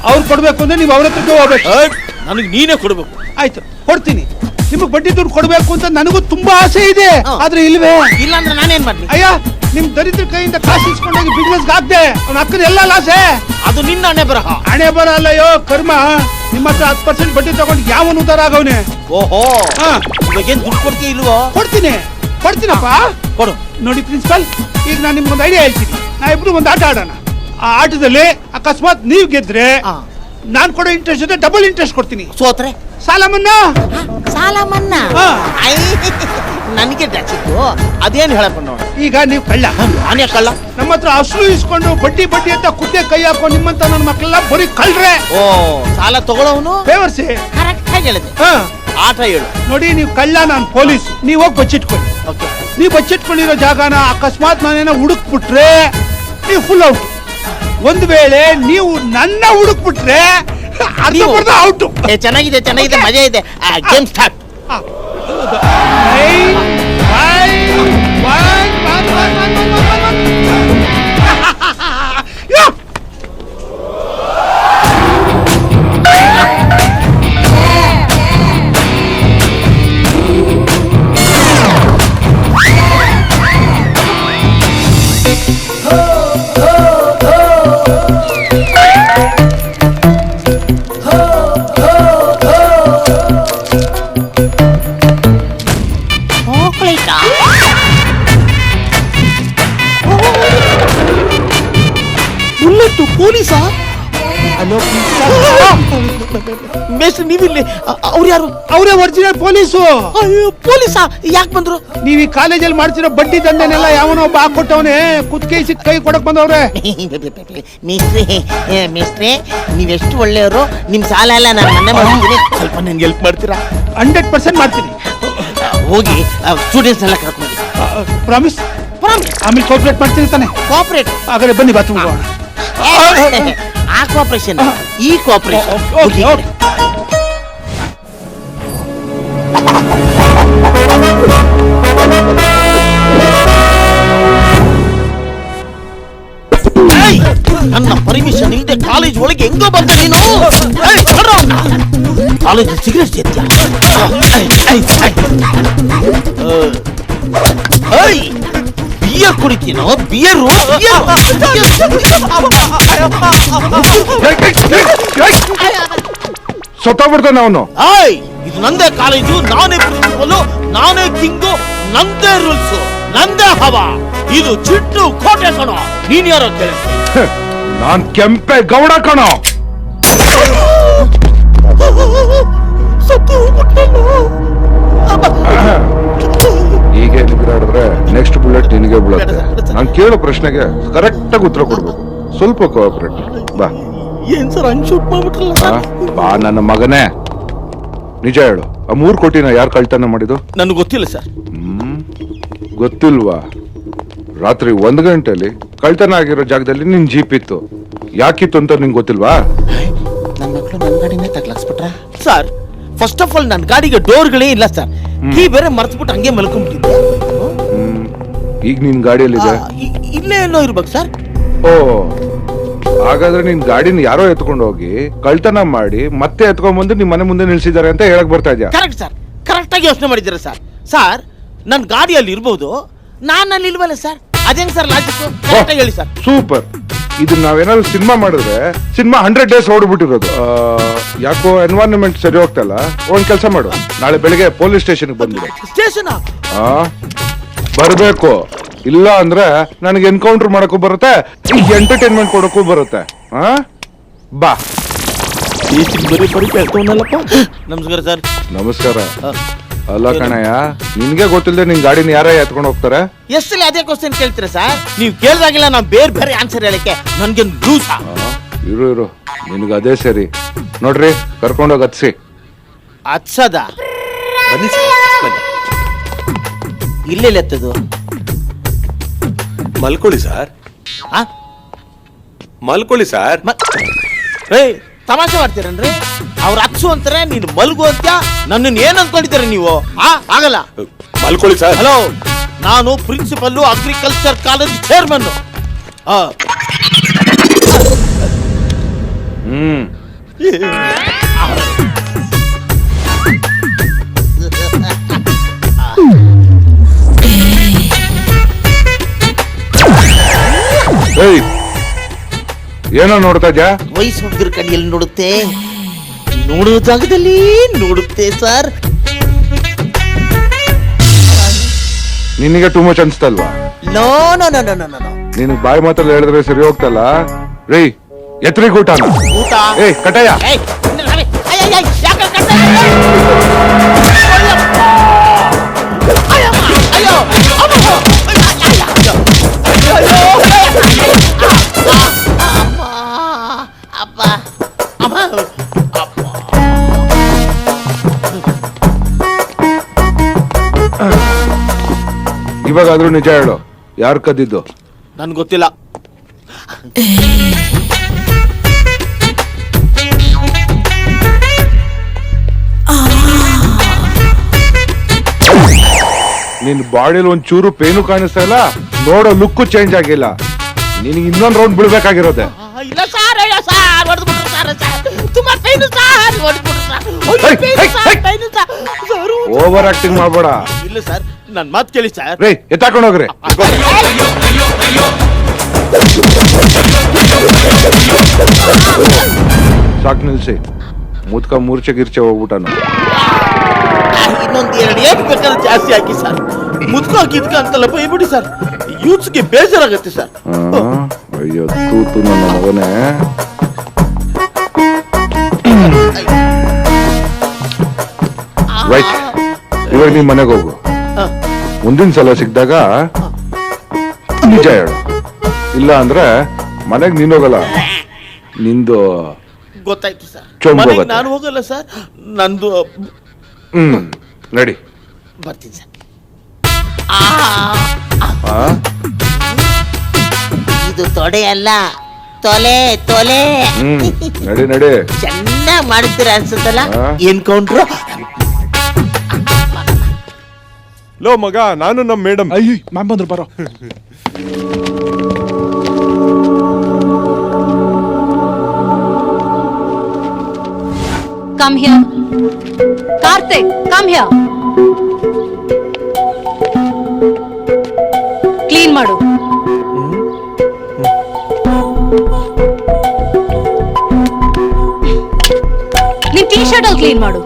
ಅವ್ರು ಕೊಡ್ಬೇಕು ಅಂದ್ರೆ ನೀವು ಅವ್ರ ಹತ್ರಕ್ಕೆ ಹೋಗ್ಬೇಕು. ನನಗೆ ನೀನೇ ಕೊಡ್ಬೇಕು. ಆಯ್ತು, ಕೊಡ್ತೀನಿ. ನಿಮಗ್ ಬಡ್ಡಿ ದುಡ್ಡು ಕೊಡ್ಬೇಕು ಅಂತ ನನಗೂ ತುಂಬಾ ಆಸೆ ಇದೆ, ಆದ್ರೆ ಇಲ್ವೇ. ಇಲ್ಲಾಂದ್ರೆ ನಾನೇನ್ ಮಾಡ್ಲಿ? ಅಯ್ಯ, ನಿಮ್ ದರಿದ್ರ ಕೈಯಿಂದ ಕಾಸು ಇಸ್ಕೊಂಡೋಗಿ ಬಿಸ್ನೆಸ್ ಹಾಕ್ದೆ, ಅವ್ನ ಅಕ್ಕನ ಎಲ್ಲ ಲಾಸೆ. ಅದು ನಿನ್ನ ಹಣೆ ಬರಹ. ಹಣೆ ಬರ ಅಲ್ಲಯ್ಯೋ ಕರ್ಮ. ನಿಮ್ಮ ಹತ್ರ 10% ಬಡ್ಡಿ ತಗೊಂಡು ಯಾವನು ಉದ್ದಾರ ಆಗವನೆ. ಓಹೋ, ಇವಾಗೇನ್ ದುಡ್ಡು ಕೊಡ್ತೀಯ ಇಲ್ವೋ? ಕೊಡ್ತೀನಪ್ಪ, ಕೊಡು. ನೋಡಿ ಪ್ರಿನ್ಸಿಪಲ್, ಈಗ ನಾನು ನಿಮ್ಗೊಂದು ಐಡಿಯಾ ಹೇಳ್ತೀನಿ. ನಾ ಇಬ್ರು ಒಂದು ಆಟ ಆಡೋಣ. ಆ ಆಟದಲ್ಲಿ ಅಕಸ್ಮಾತ್ ನೀವ್ ಗೆದ್ರೆ ನಾನ್ ಕೊಡೋ ಇಂಟ್ರೆಸ್ಟ್ ಜೊತೆ ಡಬಲ್ ಇಂಟ್ರೆಸ್ಟ್ ಕೊಡ್ತೀನಿ. ಸೋತ್ರೆ ಸಾಲ ಮನ್ನಾ. ಸಾಲ ಮನ್ನಾ? ನನಗೆ ಸಿಕ್ಕು, ಅದೇನು ಹೇಳಪ್ಪ ನೋಡ. ಈಗ ನೀವು ಕಳ್ಳ, ನಾನೇ ಕಳ್ಳ. ನಮ್ಮ ಹತ್ರ ಹಸು ಇಸ್ಕೊಂಡು ಬಡ್ಡಿ ಅಂತ ಕುತ್ತೆ ಕೈ ಹಾಕೋ ನಿಮ್ಮಂತ ನನ್ನ ಮಕ್ಕಳೆಲ್ಲ ಬರೀ ಕಳ್ರೆ. ಓ, ಸಾಲ ತಗೊಳ್ಳೋನು ಬೇವರ್ಸಿ. ಕರೆಕ್ಟ್ ಆಗಿ ಹೇಳಿದೆ. ಆಟ ಹೇಳು. ನೋಡಿ, ನೀವು ಕಳ್ಳ, ನಾನು ಪೊಲೀಸ್. ನೀವು ಹೋಗಿ ಬಚ್ಚಿಟ್ಕೊಳ್ಳಿ. ನೀವು ಬಚ್ಚಿಟ್ಕೊಂಡಿರೋ ಜಾಗನ ಅಕಸ್ಮಾತ್ ನಾನೇನೋ ಹುಡುಕ್ಬಿಟ್ರೆ ನೀವು ಫುಲ್ ಔಟ್. ಒಂದು ವೇಳೆ ನೀವು ನನ್ನ ಹುಡುಕ್ಬಿಟ್ರೆ ಔಟ್. ಚೆನ್ನಾಗಿದೆ, ಮಜಾ ಇದೆ. Game start. ಪೊಲೀಸಾ? ನೀವಿಲ್ಲಿ? ಅವ್ರು ಯಾರು? ಅವರೇ ಒರಿಜಿನಲ್ ಪೊಲೀಸು. ಪೊಲೀಸಾ? ಯಾಕೆ ಬಂದ್ರು? ನೀವ್ ಈ ಕಾಲೇಜಲ್ಲಿ ಮಾಡ್ತಿರೋ ಬಡ್ಡಿ ದಂಧೆನೆಲ್ಲ ಯಾವನೋ ಒಬ್ಬ ಹಾಕೊಟ್ಟವನೇ ಕುತ್ಕೈ ಸಿಕ್ ಕೈ ಕೊಡಕ್ ಬಂದವ್ರೆ. ಮಿಸ್ಟ್ರೆ, ನೀವೆಷ್ಟು ಒಳ್ಳೆಯವರು. ನಿಮ್ ಸಾಲ ಎಲ್ಲ ನಾನು ಮನೆ ಮಾಡ್ತೀನಿ, ಸ್ವಲ್ಪ ನನ್ಗೆ ಹೆಲ್ಪ್ ಮಾಡ್ತೀರಾ? 100% ಮಾಡ್ತೀನಿ. ಹೋಗಿ ಸ್ಟೂಡೆಂಟ್ಸ್ ಎಲ್ಲ ಕರ್ಕೊಂಡು. ಪ್ರಾಮಿಸ್? ಆಮೇಲೆ ಕೋಆಪರೇಟ್ ಮಾಡ್ತೀನಿ ತಾನೆ? ಕೋಆಪರೇಟ್? ಹಾಗಾದ್ರೆ ಬನ್ನಿ ಬಾತ್ರೂಮ್ ಹೋಗೋಣ. ಆ ಕೋಆಪರೇಷನ್, ಈ ಕೋಆಪರೇಷನ್. ನನ್ನ ಪರ್ಮಿಷನ್ ಇಲ್ಲದೆ ಕಾಲೇಜ್ ಒಳಗೆ ಹೆಂಗೋ ಬಂದ ನೀನು? ಕಾಲೇಜ್ ಸಿಗರೇಟ್ ಸೇರ್ತೀಯ? ಬಿಯರ್ ಕುಡಿತೀನೋ? ಬಿಯರು ಸತ್ತೋಗ್ಬಿಡ್ತಾನೆ ಅವನು. ಇದು ನಂದೇ ಕಾಲೇಜು, ನಾನೇ ಪ್ರಿನ್ಸಿಪಲ್, ನಾನೇ ಕಿಂಗು, ನಂದೇ ರೂಲ್ಸ್, ನಂದೇ ಹವಾ. ಇದು ಚಿಟ್ಟು ಕೋಟೆ ಕಣೋ. ನೀನ್ ಯಾರೋ ಕೇಳಿ? ನಾನ್ ಕೆಂಪೆ ಗೌಡ ಕಣೋ. ಹೀಗೆ ನಿಗ್ರಾಡಿದ್ರೆ ನೆಕ್ಸ್ಟ್ ಬುಲೆಟ್ ನಿನಗೆ ಬೀಳುತ್ತೆ. ನಾನು ಕೇಳೋ ಪ್ರಶ್ನೆಗೆ ಕರೆಕ್ಟ್ ಆಗಿ ಉತ್ತರ ಕೊಡ್ಬೇಕು. ಸ್ವಲ್ಪ ಕೋಆಪರೇಟ್. ಬಾ. ಏನ್ ಸರ್ ಹಂಗ್ ಶೂಟ್ ಮಾಡ್ಬಿಟ್ರಲ್ಲ? ಬಾ ನನ್ನ ಮಗನೇ, ನಿಜ ಹೇಳು, ಆ 3 ಕೋಟಿನ ಯಾರು ಕಳ್ತನ ಮಾಡಿದ್ದು? ನನ್ಗೆ ಗೊತ್ತಿಲ್ಲ ಸರ್. ಗೊತ್ತಿಲ್ವಾ? ರಾತ್ರಿ 1 ಗಂಟೆಲಿ ಕಳ್ತನ ಆಗಿರೋ ಜಾಗದಲ್ಲಿ ನಿನ್ ಜೀಪ್ ಇತ್ತು. ಯಾಕಿತ್ತು ಅಂತ ನಿಂಗೆ ಗೊತ್ತಿಲ್ವಾ? ನನ್ನ ಮಕ್ಕಳು ನನ್ನ ಗಾಡಿನೇ ತಗ್ಲಾಕ್ಸ್ಬಿಟ್ರ ಸರ್. ಫಸ್ಟ್ ಆಫ್ ಆಲ್ ನನ್ನ ಗಾಡಿಗೆ ಡೋರ್ಗಳೇ ಇಲ್ಲ ಸರ್. ಕೀ ಬೇರೆ ಮರ್ತ್ಬಿಟ್ಟು ಹಂಗೆ ಮಲ್ಕೊಂಡ್ಬಿಟ್ಟಿದ್ದೆ. ಈಗ ನಿನ್ ಗಾಡಿಯಲ್ಲಿದೆ? ಇಲ್ಲೇ ಎಲ್ಲೋ ಇರ್ಬೇಕು ಸರ್. ಓ, ಹಾಗಾದ್ರೆ ನಿನ್ ಗಾಡಿನ ಯಾರೋ ಎತ್ಕೊಂಡು ಹೋಗಿ ಕಳ್ತನ ಮಾಡಿ ಮತ್ತೆ ಎತ್ಕೊಂಡ್ ಬಂದು ನಿಮ್ ಮನೆ ಮುಂದೆ ನಿಲ್ಸಿದ್ದಾರೆ ಅಂತ ಹೇಳಕ್ ಬರ್ತಾ ಇದ್ಯಾ? ಕರೆಕ್ಟ್ ಸರ್, ಕರೆಕ್ಟ್ ಆಗಿ ಯೋಚನೆ ಮಾಡಿದ್ದೀರಾ ಸರ್. ಸರ್, ನನ್ನ ಗಾಡಿಯಲ್ಲಿ ಇರ್ಬೋದು, ನಾನು ಅಲ್ಲಿ ಇಲ್ವಲ್ಲ ಸರ್. ಅದೇಂಗ್ ಸರ್ ಲಾಜಿಕ್? ಕರೆಕ್ಟ್ ಆಗಿ ಹೇಳಿ ಸರ್. ಸೂಪರ್. ಇದನ್ನ ನಾವೇನಾದ್ರು ಸಿನಿಮಾ ಮಾಡಿದ್ರೆ ಸಿನಿಮಾ 100 ಡೇಸ್ ಓಡ್ಬಿಟ್ಟಿರೋದು. ಯಾಕೋ ಎನ್ವೈರನ್ಮೆಂಟ್ ಸರಿ ಹೋಗ್ತಲ್ಲ. ಒಂದ್ ಕೆಲಸ ಮಾಡು, ನಾಳೆ ಬೆಳಿಗ್ಗೆ ಪೊಲೀಸ್ ಸ್ಟೇಷನ್ಗೆ ಬಂದ್ಬಿಡು. ಸ್ಟೇಷನ್ ಬರ್ಬೇಕು. ಇಲ್ಲ ಅಂದ್ರೆ ನನಗೆ ಎನ್ಕೌಂಟರ್ ಮಾಡಕ್ಕೂ ಬರುತ್ತೆ, ಎಂಟರ್ಟೈನ್ಮೆಂಟ್ ಕೊಡಕ್ಕೂ ಬರುತ್ತೆ. ಬಾ. ನಮಸ್ಕಾರ ಸರ್. ನಮಸ್ಕಾರ. ಅಲ್ಲ ಕಣಯ್ಯ, ನಿನ್ಗೆ ಗೊತ್ತಿಲ್ಲದೆ ನಿನ್ ಗಾಡಿನ ಯಾರ ಎತ್ಕೊಂಡು ಹೋಗ್ತಾರೆ? ಎಷ್ಟಲ್ಲಿ ಅದೇ ಕ್ವಶನ್ ಕೇಳ್ತೀರಾ ಸರ್? ನೀವು ಕೇಳ್ದಾಗಿಲ್ಲ ನಾವು ಬೇರೆ ಬೇರೆ ಆನ್ಸರ್ ಹೇಳಕ್ಕೆ ನನ್ಗೆ ಲೂಸ. ಇರು, ನಿನ್ಗೆ ಅದೇ ಸರಿ. ನೋಡ್ರಿ, ಕರ್ಕೊಂಡೋಗಿ ಹತ್ಸಿ. ಹತ್ಸದ? ಬನ್ನಿ ಸರ್, ಬನ್ನಿ. ಇಲ್ಲೆಲ್ಲ ಎತ್ತದು? ಮಲ್ಕೊಳ್ಳಿ ಸರ್. ಮಲ್ಕೊಳ್ಳಿ ಸರ್. ತಮಾಷೆ ಮಾಡ್ತೀರನ್ರಿ? ಅವ್ರ ಹಚ್ಚು ಅಂತಾರೆ, ನೀನು ಮಲ್ಗು ಅಂತ. ನನ್ನನ್ನು ಏನ್ ಅನ್ಕೊಂಡಿದ್ದೀರ ನೀವು? ಆಗಲ್ಲ. ಮಲ್ಕೊಳ್ಳಿ ಸರ್. ಹಲೋ, ನಾನು ಪ್ರಿನ್ಸಿಪಲ್ ಅಗ್ರಿಕಲ್ಚರ್ ಕಾಲೇಜ್ ಚೇರ್ಮನ್. ಏನೋ ನೋಡ್ತಾ ಇದ್ಯಾ? ವಯಸ್ಸು ಹುಡುಗರ ಕಡೆಯಲ್ಲಿ ನೋಡುತ್ತೆ, ನೋಡೋ ಜಾಗದಲ್ಲಿ ನೋಡುತ್ತೆ ಸರ್. ನಿನಗೆ ಟೂ ಮಚ್ ಅನ್ಸ್ತಲ್ವಾ? No no no no no no. ನಿನಗ್ ಬಾಯಿ ಮಾತಲ್ಲಿ ಹೇಳಿದ್ರೆ ಸರಿ ಹೋಗ್ತಲ್ಲ. ರೀ ಎತ್ರಿಗೆ ಊಟ ಊಟ ಏ ಕಟಯ್ಯ ಇವಾಗಾದ್ರೂ ನಿಜ ಹೇಳು, ಯಾರು ಕದ್ದಿದ್ದು? ನನ್ಗೆ ಗೊತ್ತಿಲ್ಲ. ನಿನ್ ಬಾಡಿಲಿ ಒಂದ್ ಚೂರು ಪೇನು ಕಾಣಿಸ್ತಾ ಇಲ್ಲ, ನೋಡೋ ಲುಕ್ ಚೇಂಜ್ ಆಗಿಲ್ಲ. ನಿನಗೆ ಇನ್ನೊಂದ್ ರೌಂಡ್ ಬೀಳ್ಬೇಕಾಗಿರೋದೆ. ಇಲ್ಲ ಸರ್, ಅಯ್ಯೋ ಸರ್, ಹೊಡೆದ್ಬಿಟ್ರು ಸರ್, ತುಂಬಾ ಪೈನು ಸರ್, ಹೊಡೆದ್ಬಿಟ್ರು ಸರ್. ಓವರ್ ಆಕ್ಟಿಂಗ್ ಮಾಡ್ಬೇಡ. ಇಲ್ಲ ಸರ್, ನನ್ ಮಾತು ಕೇಳಿ ಸರ್. ರೇ ಎತ್ತಾಕೊಂಡು ಹೋಗ್ರಿ. ಸಾಕ್ ನಿಲ್ಸಿ, ಮುದ್ಕ ಮೂರ್ಛೆ ಗಿರ್ಚೆ ಹೋಗ್ಬಿಟ್ಟನು. ಇನ್ನೊಂದು 2 ಏಟ್ ಬೇಕಾದ್ರೆ ಜಾಸ್ತಿ ಹಾಕಿ ಸರ್. ಮುದ್ಕೋ ಗಿದ್ಕ ಅಂತೆಲ್ಲ ಬೈಬಿಡಿ ಸರ್, ಯೂತ್ಸ್ಗೆ ಬೇಜಾರಾಗತ್ತೆ ಸರ್. ಅಯ್ಯೋ ತೂತು ನನ್ನ ಮಗನೇ. ರೈಟ್, ಇವಾಗ ನೀನ್ ಮನೆಗೆ ಹೋಗು. ಮುಂದಿನ ಸಲ ಸಿಕ್ಕಿದಾಗ ನಿಜ ಹೇಳು, ಇಲ್ಲ ಅಂದ್ರೆ ಮನೆಗೆ ನೀನ್ ಹೋಗಲ್ಲ, ನಿಂದು ಗೊತ್ತಾಯ್ತು ಸರ್. ಚೊಂಬು ಮನೆಗೆ ಹೋಗುತ್ತೆ. ನಾನು ಹೋಗಲ್ಲ ಸರ್, ನಂದು ನಡಿ. ಬರ್ತೀನಿ ಸರ್. ಇದು ತೊಡೆ ಅಲ್ಲ, ತೊಲೆ ತೊಲೆ. ನಡಿ ನಡಿ. ಚೆನ್ನಾಗಿ ಮಾಡ್ತೀರ ಅನ್ಸುತ್ತಲ್ಲ ಆ? ಎನ್ಕೌಂಟ್ರು. ಲೋ ಮಗ, ನಾನು ನಮ್ಮ ಮೇಡಮ್. ಅಯ್ಯೋ ಮ್ಯಾಮ್ ಬಂದ್ರು, ಬರೋ. Come here. Karthik, come here. Clean ಮಾಡು. ನಿನ್ ಟೀ ಶರ್ಟ್ ಅಲ್ಲಿ ಕ್ಲೀನ್ ಮಾಡು.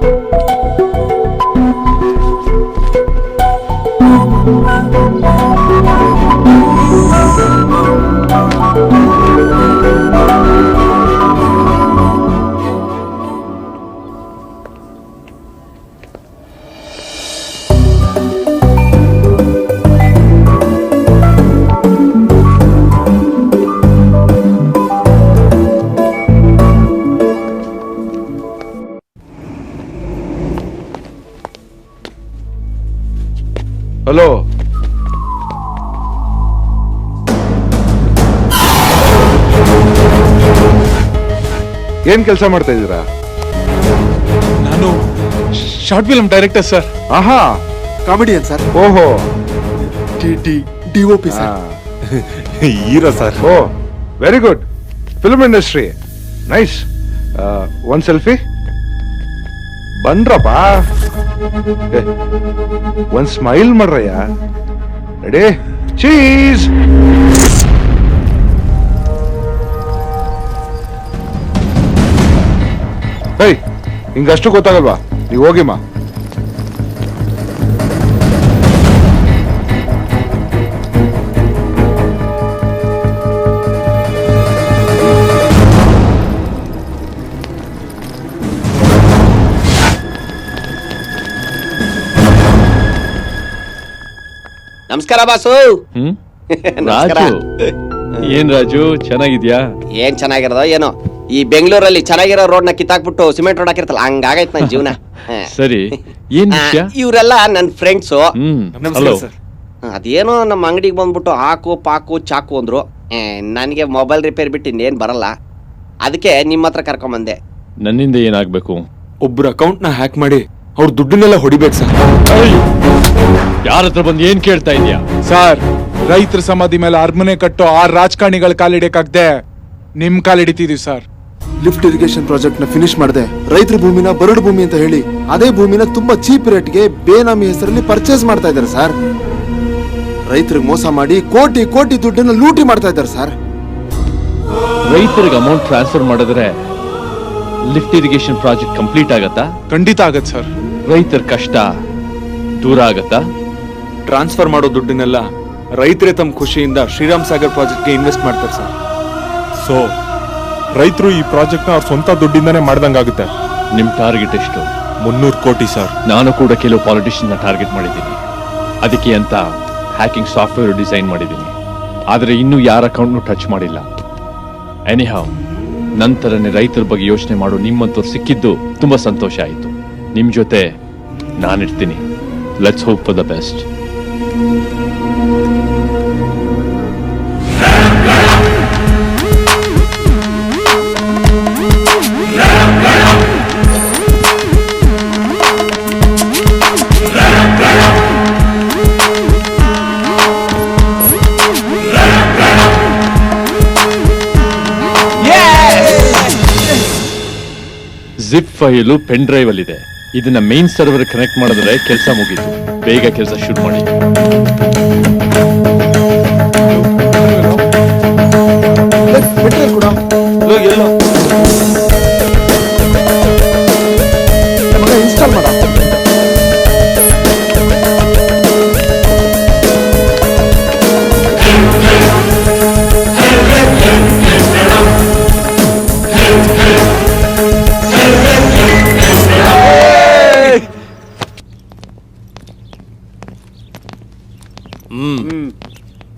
ಹಲೋ, ಏನ್ ಕೆಲಸ ಮಾಡ್ತಾ ಇದ್ದೀರಾ? ನಾನು ಶಾರ್ಟ್ ಫಿಲ್ಮ್ ಡೈರೆಕ್ಟರ್ ಸರ್. ಆಹಾ, ಕಾಮಿಡಿಯನ್ ಸರ್. ಓಹೋ, DOP sir. Hero sir. Oh very good. Film industry nice. ಒಂದ್ ಸೆಲ್ಫಿ ಬನ್ರಪ್ಪ. ಒಂದ್ ಸ್ಮೈಲ್ ಮಾಡ್ರಯ್ಯ. Ready, cheese. ಹೇ, ಹಿಂಗಷ್ಟು ಗೊತ್ತಾಗಲ್ವಾ? ನೀವು ಹೋಗಿಮ್ಮ. ನಮಸ್ಕಾರ ಬಾಸು. ರಾಜು, ಏನ್ ರಾಜು ಚೆನ್ನಾಗಿದ್ಯಾ? ಏನ್ ಚೆನ್ನಾಗಿರೋದೋ ಏನೋ, ಈ ಬೆಂಗಳೂರಲ್ಲಿ ಚೆನ್ನಾಗಿರೋ ರೋಡ್ ನ ಕಿತ್ತಾಕ್ಬಿಟ್ಟು ಸಿಮೆಂಟ್ ರೋಡ್ ಹಾಕಿರ್ತಲ್ಲ, ಹಂಗಾಗೈತ್ ನನ್ ಜೀವನ. ಸರಿ, ಏನ್ ವಿಷಯ? ಇವರೆಲ್ಲ ನನ್ ಫ್ರೆಂಡ್ಸು. ಹಲೋ. ಅದೇನೋ ನಮ್ಮ ಅಂಗಡಿಗೆ ಬಂದ್ಬಿಟ್ಟು ಹಾಕು ಪಾಕು ಚಾಕು ಅಂದ್ರು. ನನಗೆ ಮೊಬೈಲ್ ರಿಪೇರ್ ಬಿಟ್ಟು ಇನ್ನೇನ್ ಬರಲ್ಲ, ಅದಕ್ಕೆ ನಿಮ್ಮ ಹತ್ರ ಕರ್ಕೊಂಬಂದೆ. ನನ್ನಿಂದ ಏನಾಗ್ಬೇಕು? ಒಬ್ಬರ ಅಕೌಂಟ್ ನ ಹ್ಯಾಕ್ ಮಾಡಿ ಅವ್ರ ದುಡ್ಡನ್ನೆಲ್ಲ ಹೊಡಿಬೇಕು ಸರ್. ಯಾರ ಹತ್ರ ಬಂದು ಏನ್ ಕೇಳ್ತಾ ಇದೀಯಾ? ಸರ್, ರೈತರ ಸಮಾಧಿ ಮೇಲೆ ಅರಮನೆ ಕಟ್ಟೋ ಆ ರಾಜಕಾರಣಿಗಳ ಕಾಲಿಡಕ್ಕಾಗ್ದೆ ನಿಮ್ ಕಾಲಿಡಿತಿದೀವಿ ಸರ್. ಲಿಫ್ಟ್ ಇರಿಗೇಷನ್ ಪ್ರಾಜೆಕ್ಟ್ ನ ಫಿನಿಶ್ ಮಾಡದೆ ರೈತರ ಭೂಮಿನ ಬರಡು ಭೂಮಿ ಅಂತ ಹೇಳಿ ಅದೇ ಭೂಮಿನ ತುಂಬಾ ಚೀಪ್ ರೇಟ್ಗೆ ಬೇನಾಮಿ ಹೆಸರಲ್ಲಿ ಪರ್ಚೇಸ್ ಮಾಡ್ತಾ ಇದ್ದಾರೆ ಸರ್. ರೈತರಿಗೆ ಮೋಸ ಮಾಡಿ ಕೋಟಿ ಕೋಟಿ ದುಡ್ಡನ್ನ ಲೂಟಿ ಮಾಡ್ತಾ ಇದ್ದಾರೆ ಸರ್. ರೈತರಿಗೆ ಅಮೌಂಟ್ ಟ್ರಾನ್ಸ್ಫರ್ ಮಾಡಿದ್ರೆ ಲಿಫ್ಟ್ ಇರಿಗೇಷನ್ ಪ್ರಾಜೆಕ್ಟ್ ಕಂಪ್ಲೀಟ್ ಆಗತ್ತಾ? ಖಂಡಿತ ಆಗತ್ತೆ ಸರ್. ರೈತರ ಕಷ್ಟ ದೂರ ಆಗತ್ತಾ? ಟ್ರಾನ್ಸ್ಫರ್ ಮಾಡೋ ದುಡ್ಡನ್ನೆಲ್ಲ ರೈತರೇ ತಮ್ಮ ಖುಷಿಯಿಂದ ಶ್ರೀರಾಮ್ ಸಾಗರ್ ಪ್ರಾಜೆಕ್ಟ್ಗೆ ಇನ್ವೆಸ್ಟ್ ಮಾಡ್ತಾರೆ ಸರ್. ಸೊ ರೈತರು ಈ ಪ್ರಾಜೆಕ್ಟ್ ನ ಅವ್ರ ಸ್ವಂತ ದುಡ್ಡಿಂದಾನೇ ಮಾಡ್ದಂಗಾಗುತ್ತೆ. ನಿಮ್ ಟಾರ್ಗೆಟ್ ಎಷ್ಟು? 300 ಕೋಟಿ ಸರ್. ನಾನು ಕೂಡ ಕೆಲವು ಪಾಲಿಟಿಷಿಯನ್ ಟಾರ್ಗೆಟ್ ಮಾಡಿದ್ದೀನಿ. ಅದಕ್ಕೆ ಅಂತ ಹ್ಯಾಕಿಂಗ್ ಸಾಫ್ಟ್ವೇರ್ ಡಿಸೈನ್ ಮಾಡಿದ್ದೀನಿ. ಆದರೆ ಇನ್ನೂ ಯಾರ ಅಕೌಂಟ್ನು ಟಚ್ ಮಾಡಿಲ್ಲ. ಎನಿಹಾವ್, ನಂತರನೇ ರೈತರ ಬಗ್ಗೆ ಯೋಚನೆ ಮಾಡೋ ನಿಮ್ಮಂತವ್ರು ಸಿಕ್ಕಿದ್ದು ತುಂಬಾ ಸಂತೋಷ ಆಯಿತು. ನಿಮ್ ಜೊತೆ ನಾನಿರ್ತೀನಿ. Let's hope for the best. Zip file pen drive ಅಲ್ಲಿ ಇದೆ. ಇದನ್ನ ಮೇನ್ ಸರ್ವರ್ ಕನೆಕ್ಟ್ ಮಾಡಿದ್ರೆ ಕೆಲಸ ಮುಗೀತು. ಬೇಗ ಕೆಲಸ ಶುರು ಮಾಡಿ. ಇನ್ಸ್ಟಾಲ್ ಮಾಡ.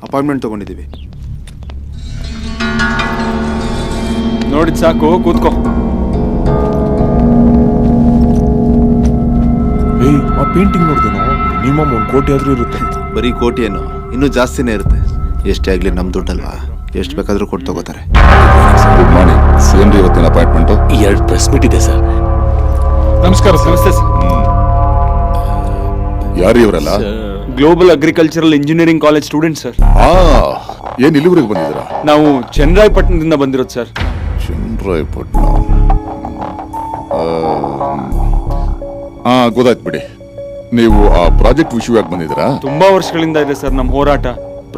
ಅಪಾಯಿಂಟ್ಮೆಂಟ್ ತಗೊಂಡಿದ್ದೀವಿ. ನೋಡಿದ್ ಸಾಕು, ಕೂತ್ಕೋ. ಆ ಪೇಂಟಿಂಗ್ ನೋಡಿದೇನೋ ಮಿನಿಮಮ್ 1 ಕೋಟಿ ಆದ್ರೂ ಇರುತ್ತೆ. ಬರೀ ಕೋಟಿ ಏನು, ಇನ್ನೂ ಜಾಸ್ತಿನೇ ಇರುತ್ತೆ. ಎಷ್ಟೇ ಆಗ್ಲಿ ನಮ್ ದುಡ್ಡಲ್ವಾ, ಎಷ್ಟು ಬೇಕಾದ್ರೂ ಕೊಟ್ಟು ತಗೋತಾರೆ. Good morning. ಸೇಮ್ ಇವತ್ತಿನ ಅಪಾಯಿಂಟ್ಮೆಂಟ್ 2 ಪ್ರೆಸ್ ಮೀಟ್ ಇದೆ ಸರ್. ನಮಸ್ಕಾರ ಸರ್. ನಮಸ್ತೆ ಸರ್. ಯಾರು ಇವರೆಲ್ಲ? Global agricultural engineering college student sir. ಏನ್ ಇಲ್ಲಿವರೆಗೆ ಬಂದಿದ್ದೀರಾ? ನಾವು ಚನ್ನರಾಯಪಟ್ಟಣದಿಂದ ಬಂದಿರೋದು ಸರ್. ಚನ್ನರಾಯಪಟ್ಟಣ? ಗೊತ್ತಾಯ್ತು ಬಿಡಿ. ನೀವು ಆ ಪ್ರಾಜೆಕ್ಟ್ ವಿಷಯವಾಗಿ ಬಂದಿದ್ದೀರಾ? ತುಂಬಾ ವರ್ಷಗಳಿಂದ ಇದೆ ಸರ್ ನಮ್ಮ ಹೋರಾಟ.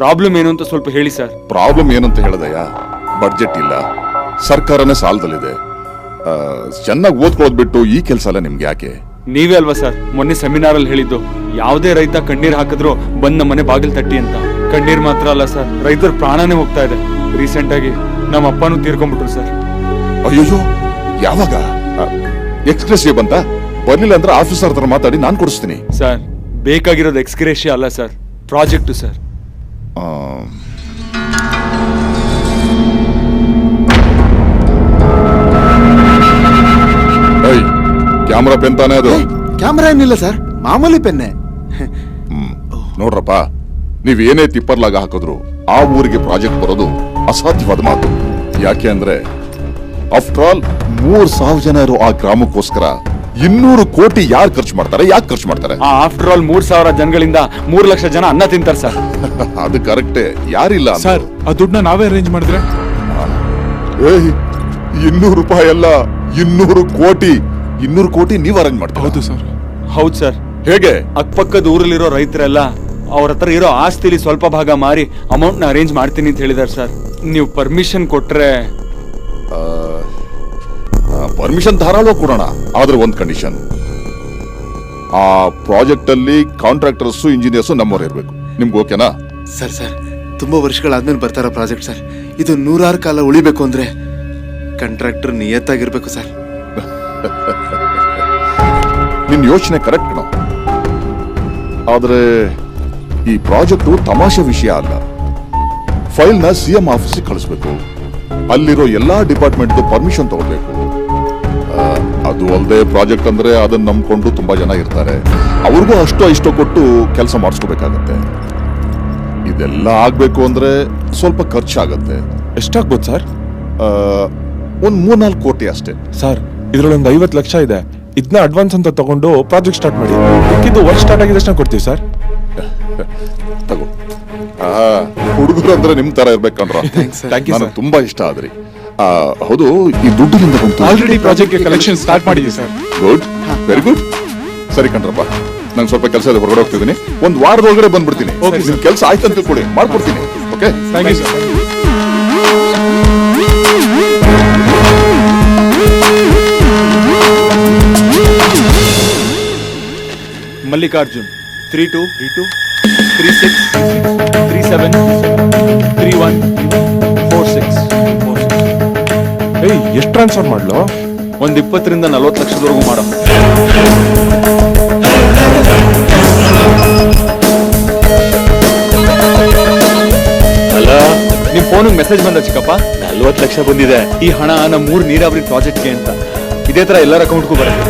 ಪ್ರಾಬ್ಲಮ್ ಏನು ಅಂತ ಸ್ವಲ್ಪ ಹೇಳಿ ಸರ್. ಪ್ರಾಬ್ಲಮ್ ಏನಂತ ಹೇಳದಯ್ಯ? ಬಡ್ಜೆಟ್ ಇಲ್ಲ, ಸರ್ಕಾರನೇ ಸಾಲದಲ್ಲಿದೆ. ಚೆನ್ನಾಗಿ ಓದ್ಕೊಳ್ಳೋದ್ ಬಿಟ್ಟು ಈ ಕೆಲಸ ಎಲ್ಲ ನಿಮ್ಗೆ ಯಾಕೆ? ನೀವೇ ಅಲ್ವಾ ಸರ್ ಮೊನ್ನೆ ಸೆಮಿನಾರ್ ಅಲ್ಲಿ ಹೇಳಿದ್ದು, ಯಾವುದೇ ರೈತ ಕಣ್ಣೀರ್ ಹಾಕಿದ್ರು ಬಂದ್ ನಮ್ಮ ಮನೆ ಬಾಗಿಲು ತಟ್ಟಿ ಅಂತ. ಕಣ್ಣೀರ್ ಮಾತ್ರ ಅಲ್ಲ ಸರ್, ರೈತರ ಪ್ರಾಣನೇ ಹೋಗ್ತಾ ಇದೆ. ರೀಸೆಂಟ್ ಆಗಿ ನಮ್ಮ ಅಪ್ಪನೂ ತೀರ್ಕೊಂಡ್ಬಿಟ್ರು ಸರ್. ಅಯ್ಯೋ, ಯಾವಾಗ? ಎಕ್ಸ್ಗ್ರೇಷಿಯಾ ಬಂತ? ಬರ್ಲಿಲ್ಲ ಅಂದ್ರೆ ಆಫೀಸರ್ ಹತ್ರ ಮಾತಾಡಿ ನಾನು ಕೊಡಿಸ್ತೀನಿ. ಸರ್ ಬೇಕಾಗಿರೋದು ಎಕ್ಸ್ಗ್ರೇಷಿಯಾ ಅಲ್ಲ sir, project sir. Camera pen ತಾನೇ ಅದು? ಕ್ಯಾಮ್ರಾ ಏನಿಲ್ಲ ಸರ್, ಮಾಮೂಲಿ ಪೆನ್ನೆ. ನೋಡ್ರಪ್ಪ, ನೀವ್ ಏನೇ ತಿಪ್ಪರ್ಲಾಗ ಹಾಕಿದ್ರು ಆ ಊರಿಗೆ ಪ್ರಾಜೆಕ್ಟ್ ಬರೋದು ಅಸಾಧ್ಯವಾದ ಮಾತು. ಯಾಕೆ ಅಂದ್ರೆ ಆಫ್ಟರ್ ಆಲ್ 3,000 ಜನ ಇರೋ ಆ ಗ್ರಾಮಕ್ಕೋಸ್ಕರ 200 ಕೋಟಿ ಯಾರು ಖರ್ಚು ಮಾಡ್ತಾರೆ? ಯಾಕೆ ಖರ್ಚು ಮಾಡ್ತಾರೆ? ಆಫ್ಟರ್ ಆಲ್ 3,000 ಜನಗಳಿಂದ 3 ಲಕ್ಷ ಜನ ಅನ್ನ ತಿಂತಾರೆ ಸರ್. ಅದು ಕರೆಕ್ಟೇ, ಯಾರಿಲ್ಲ ಸರ್. ಆ ದುಡ್ಡನ್ನ ನಾವೇ ಅರೇಂಜ್ ಮಾಡಿದ್ರೆ? 200 ರೂಪಾಯಿ ಅಲ್ಲ, 200 ಕೋಟಿ. 200 ಕೋಟಿ ನೀವು ಅರೇಂಜ್ ಮಾಡ್ತೀರಾ? ಹೌದು ಸರ್. ಹೌದು ಸರ್. ಹೇಗೆ? ಅಕ್ಕಪಕ್ಕದ ಊರಲ್ಲಿರೋ ರೈತರೆಲ್ಲ ಅವ್ರ ಹತ್ರ ಇರೋ ಆಸ್ತಿಲಿ ಸ್ವಲ್ಪ ಭಾಗ ಮಾರಿ ಅಮೌಂಟ್ ನ ಅರೇಂಜ್ ಮಾಡ್ತೀನಿ ಅಂತ ಹೇಳಿದಾರೆ ಸರ್. ನೀವು ಪರ್ಮಿಷನ್ ಕೊಟ್ರೆ? ಪರ್ಮಿಷನ್ ಧಾರಾಳವಾಗಿ ಕೊಡೋಣ, ಆದ್ರೆ ಒಂದು ಕಂಡೀಷನ್. ಆ ಪ್ರಾಜೆಕ್ಟ್ ಅಲ್ಲಿ ಕಾಂಟ್ರಾಕ್ಟರ್ಸ್ ಇಂಜಿನಿಯರ್ಸ್ ನಮ್ಮವ್ರು ಇರ್ಬೇಕು. ನಿಮ್ಗೆ ಓಕೆನಾ? ಸರ್ ತುಂಬಾ ವರ್ಷಗಳಾದ್ಮೇಲೆ ಬರ್ತಾರ ಪ್ರಾಜೆಕ್ಟ್ ಸರ್. ಇದು 100 ಕಾಲ ಉಳಿಬೇಕು ಅಂದ್ರೆ ಕಾಂಟ್ರಾಕ್ಟರ್ ನಿಯತ್ತಾಗಿರ್ಬೇಕು ಸರ್. ನಿನ್ ಯೋಚನೆ ಕರೆಕ್ಟ್ ಕಣ, ಆದ್ರೆ ಈ ಪ್ರಾಜೆಕ್ಟ್ ತಮಾಷೆ ವಿಷಯ ಅಲ್ಲ. ಫೈಲ್ ನ ಸಿಎಂ ಆಫೀಸಿಗೆ ಕಳಿಸ್ಬೇಕು. ಅಲ್ಲಿರೋ ಎಲ್ಲಾ ಡಿಪಾರ್ಟ್ಮೆಂಟ್ ಪರ್ಮಿಷನ್ ತಗೋಬೇಕು. ಅದು ಅಲ್ಲದೆ ಪ್ರಾಜೆಕ್ಟ್ ಅಂದ್ರೆ ಅದನ್ನ ನಂಬ್ಕೊಂಡು ತುಂಬಾ ಜನ ಇರ್ತಾರೆ. ಅವ್ರಿಗೂ ಅಷ್ಟೋ ಇಷ್ಟೋ ಕೊಟ್ಟು ಕೆಲಸ ಮಾಡಿಸ್ಕೋಬೇಕಾಗತ್ತೆ. ಇದೆಲ್ಲ ಆಗ್ಬೇಕು ಅಂದ್ರೆ ಸ್ವಲ್ಪ ಖರ್ಚಾಗತ್ತೆ. ಎಷ್ಟಾಗ್ಬೋದು ಸರ್? ಒಂದ್ 3-4 ಕೋಟಿ ಅಷ್ಟೇ. ಸರ್ ಇದ್ರೊಳೊಂದು 50 ಲಕ್ಷ ಇದೆ. ಇದನ್ನ ಅಡ್ವಾನ್ಸ್ ಅಂತ ತಗೊಂಡು ಪ್ರಾಜೆಕ್ಟ್ ಸ್ಟಾರ್ಟ್ ಮಾಡಿ. ಇದು ವರ್ಷ ಸ್ಟಾರ್ಟ್ ಆಗಿದೆ ಅಷ್ಟೇ ಕೊಡ್ತೀವಿ ಸರ್. ತಗೋ. ಹುಡುಗರು ಅಂದ್ರೆ ನಿಮ್ ತರ ಇರ್ಬೇಕಂದ್ರ. ನನಗೆ ತುಂಬಾ ಇಷ್ಟ ಆದ್ರಿ. ಹೌದು, ಈ ದುಡ್ಡಿನಿಂದ ಆಲ್ರೆಡಿ ಪ್ರಾಜೆಕ್ಟ್ ಕಲೆಕ್ಷನ್ ಸ್ಟಾರ್ಟ್ ಮಾಡಿದ್ವಿ ಸರ್. Good, very good. ಸರಿ ಕಣ್ರಪ್ಪ, ನಂಗೆ ಸ್ವಲ್ಪ ಕೆಲಸ ಇದೆ, ಹೊರಗಡೆ ಹೋಗ್ತಿದ್ದೀನಿ. ಒಂದು ವಾರದೊಳಗಡೆ ಬಂದ್ಬಿಡ್ತೀನಿ. ನಿಮ್ ಕೆಲಸ ಆಯ್ತು ಅಂತ ತಿಳ್ಕೊಳ್ಳಿ, ಮಾಡ್ಕೊಡ್ತೀನಿ. Okay, thank you sir. Mallikarjun 32 36 37 31 46. ಏಯ್ ಎಷ್ಟು ಟ್ರಾನ್ಸ್ಫರ್ ಮಾಡ್ಲು? ಒಂದ್ 20 ರಿಂದ 40 ಲಕ್ಷದವರೆಗೂ ಮಾಡೋ. ಅಲ್ಲ ನಿಮ್ ಫೋನಿಗೆ ಮೆಸೇಜ್ ಬಂದ ಚಿಕ್ಕಪ್ಪ, 40 ಲಕ್ಷ ಬಂದಿದೆ. ಈ ಹಣ ನಮ್ಮ 3 ನೀರಾವರಿ ಪ್ರಾಜೆಕ್ಟ್ಗೆ ಅಂತ. ಇದೇ ತರ ಎಲ್ಲರ ಅಕೌಂಟ್ಗೂ ಬರುತ್ತೆ.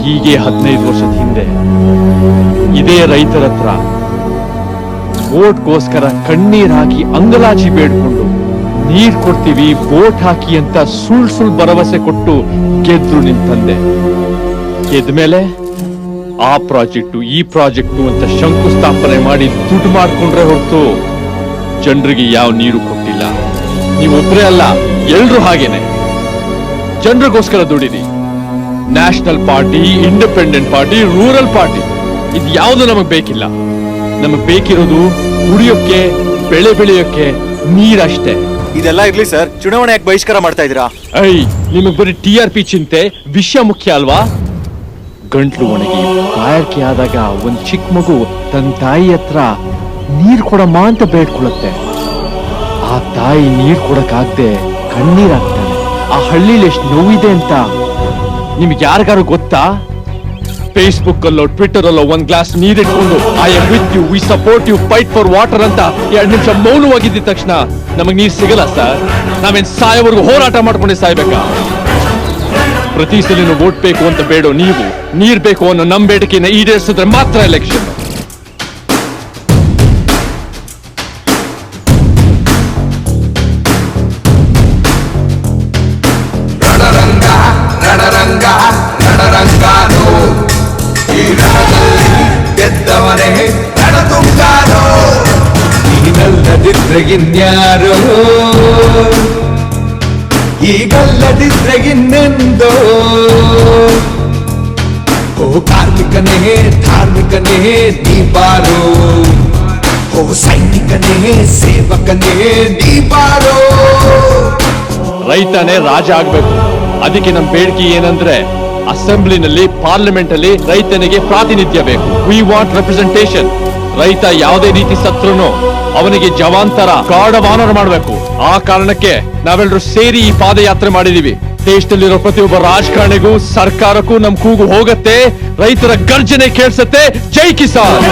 ಹೀಗೆ 15 ವರ್ಷದ ಹಿಂದೆ ಇದೇ ರೈತರ ಹತ್ರ ವೋಟ್ಗೋಸ್ಕರ ಕಣ್ಣೀರ್ ಹಾಕಿ ಅಂಗಲಾಚಿ ಬೇಡ್ಕೊಂಡು ನೀರ್ ಕೊಡ್ತೀವಿ ವೋಟ್ ಹಾಕಿ ಅಂತ ಸುಳ್ಳು ಭರವಸೆ ಕೊಟ್ಟು ಗೆದ್ರು ನಿನ್ ತಂದೆ. ಗೆದ್ಮೇಲೆ ಆ ಪ್ರಾಜೆಕ್ಟು ಈ ಪ್ರಾಜೆಕ್ಟು ಅಂತ ಶಂಕುಸ್ಥಾಪನೆ ಮಾಡಿ ದುಡ್ಡು ಮಾಡ್ಕೊಂಡ್ರೆ ಹೊರತು ಜನರಿಗೆ ಯಾವ ನೀರು ಕೊಟ್ಟಿಲ್ಲ. ನೀವೊಬ್ರೇ ಅಲ್ಲ, ಎಲ್ರು ಹಾಗೇನೆ. ಜನರಿಗೋಸ್ಕರ ದುಡಿದಿ. National party, independent party, rural party, ಇದು ಯಾವುದು ನಮಗ್ ಬೇಕಿಲ್ಲ. ನಮಗ್ ಬೇಕಿರೋದು ಕುಡಿಯೋಕೆ, ಬೆಳೆ ಬೆಳೆಯೋಕೆ ನೀರಷ್ಟೇ. ಇದೆಲ್ಲ ಇರ್ಲಿ ಸರ್, ಚುನಾವಣೆ ಯಾಕೆ ಬಹಿಷ್ಕಾರ ಮಾಡ್ತಾ ಇದೀರಾ? ನಿಮಗ್ ಬರೀ TRP ಚಿಂತೆ, ವಿಷಯ ಮುಖ್ಯ ಅಲ್ವಾ? ಗಂಟ್ಲು ಒಣಗಿ ಬಾಯಾರಿಕೆ ಆದಾಗ ಒಂದ್ ಚಿಕ್ಕ ಮಗು ತನ್ನ ತಾಯಿ ಹತ್ರ ನೀರ್ ಕೊಡಮ್ಮ ಅಂತ ಬೇಡ್ಕೊಳತ್ತೆ. ಆ ತಾಯಿ ನೀರ್ ಕೊಡಕ್ಕಾಗ್ದೆ ಕಣ್ಣೀರಾಗ್ತಾನೆ. ಆ ಹಳ್ಳಿಲಿ ಎಷ್ಟು ನೋವಿದೆ ಅಂತ ನಿಮ್ಗೆ ಯಾರಿಗಾರು ಗೊತ್ತಾ? ಫೇಸ್ಬುಕ್ ಅಲ್ಲೋ ಟ್ವಿಟರ್ ಅಲ್ಲೋ ಒಂದ್ ಗ್ಲಾಸ್ ನೀರಿಟ್ಕೊಂಡು I am with you, we support you, fight for water ಅಂತ 2 ನಿಮಿಷ ಮೌನವಾಗಿದ್ದ ತಕ್ಷಣ ನಮಗ್ ನೀರ್ ಸಿಗಲ್ಲ ಸರ್. ನಾವೇನ್ ಸಾಯೋವರೆಗೂ ಹೋರಾಟ ಮಾಡ್ಕೊಂಡೆ ಸಾಯ್ಬೇಕಾ? ಪ್ರತಿ ಸಲಿನೂ ವೋಟ್ ಬೇಕು ಅಂತ ಬೇಡೋ ನೀವು, ನೀರ್ ಬೇಕು ಅನ್ನೋ ನಮ್ ಬೇಡಿಕೆನ ಈಡೇರಿಸಿದ್ರೆ ಮಾತ್ರ ಎಲೆಕ್ಷನ್. ಇನ್ಯಾರೋ ಈಗಲ್ಲದಿದ್ರೆ ಇನ್ನೆಂದೋ. ಓ ಕಾರ್ಮಿಕನೇ ಧಾರ್ಮಿಕನೇ ನೀ ಬಾರೋ, ಓ ಸೈನಿಕನೇ ಸೇವಕನೇ ನೀ ಬಾರೋ. ರೈತನೇ ರಾಜ ಆಗ್ಬೇಕು. ಅದಕ್ಕೆ ನಮ್ ಬೇಡಿಕೆ ಏನಂದ್ರೆ ಅಸೆಂಬ್ಲಿನಲ್ಲಿ, ಪಾರ್ಲಿಮೆಂಟ್ ಅಲ್ಲಿ ರೈತನಿಗೆ ಪ್ರಾತಿನಿಧ್ಯ ಬೇಕು. We want representation. ರೈತ ಯಾವುದೇ ರೀತಿ ಸತ್ರುನು ಅವನಿಗೆ ಜವಾಂತರ ಗಾರ್ಡ್ ಆಫ್ ಆನರ್ ಮಾಡಬೇಕು. ಆ ಕಾರಣಕ್ಕೆ ನಾವೆಲ್ಲರೂ ಸೇರಿ ಈ ಪಾದಯಾತ್ರೆ ಮಾಡಿದೀವಿ. ದೇಶದಲ್ಲಿರೋ ಪ್ರತಿಯೊಬ್ಬ ರಾಜಕಾರಣಿಗೂ ಸರ್ಕಾರಕ್ಕೂ ನಮ್ ಕೂಗು ಹೋಗತ್ತೆ, ರೈತರ ಗರ್ಜನೆ ಕೇಳಿಸತ್ತೆ. ಜೈ ಕಿಸಾನ್.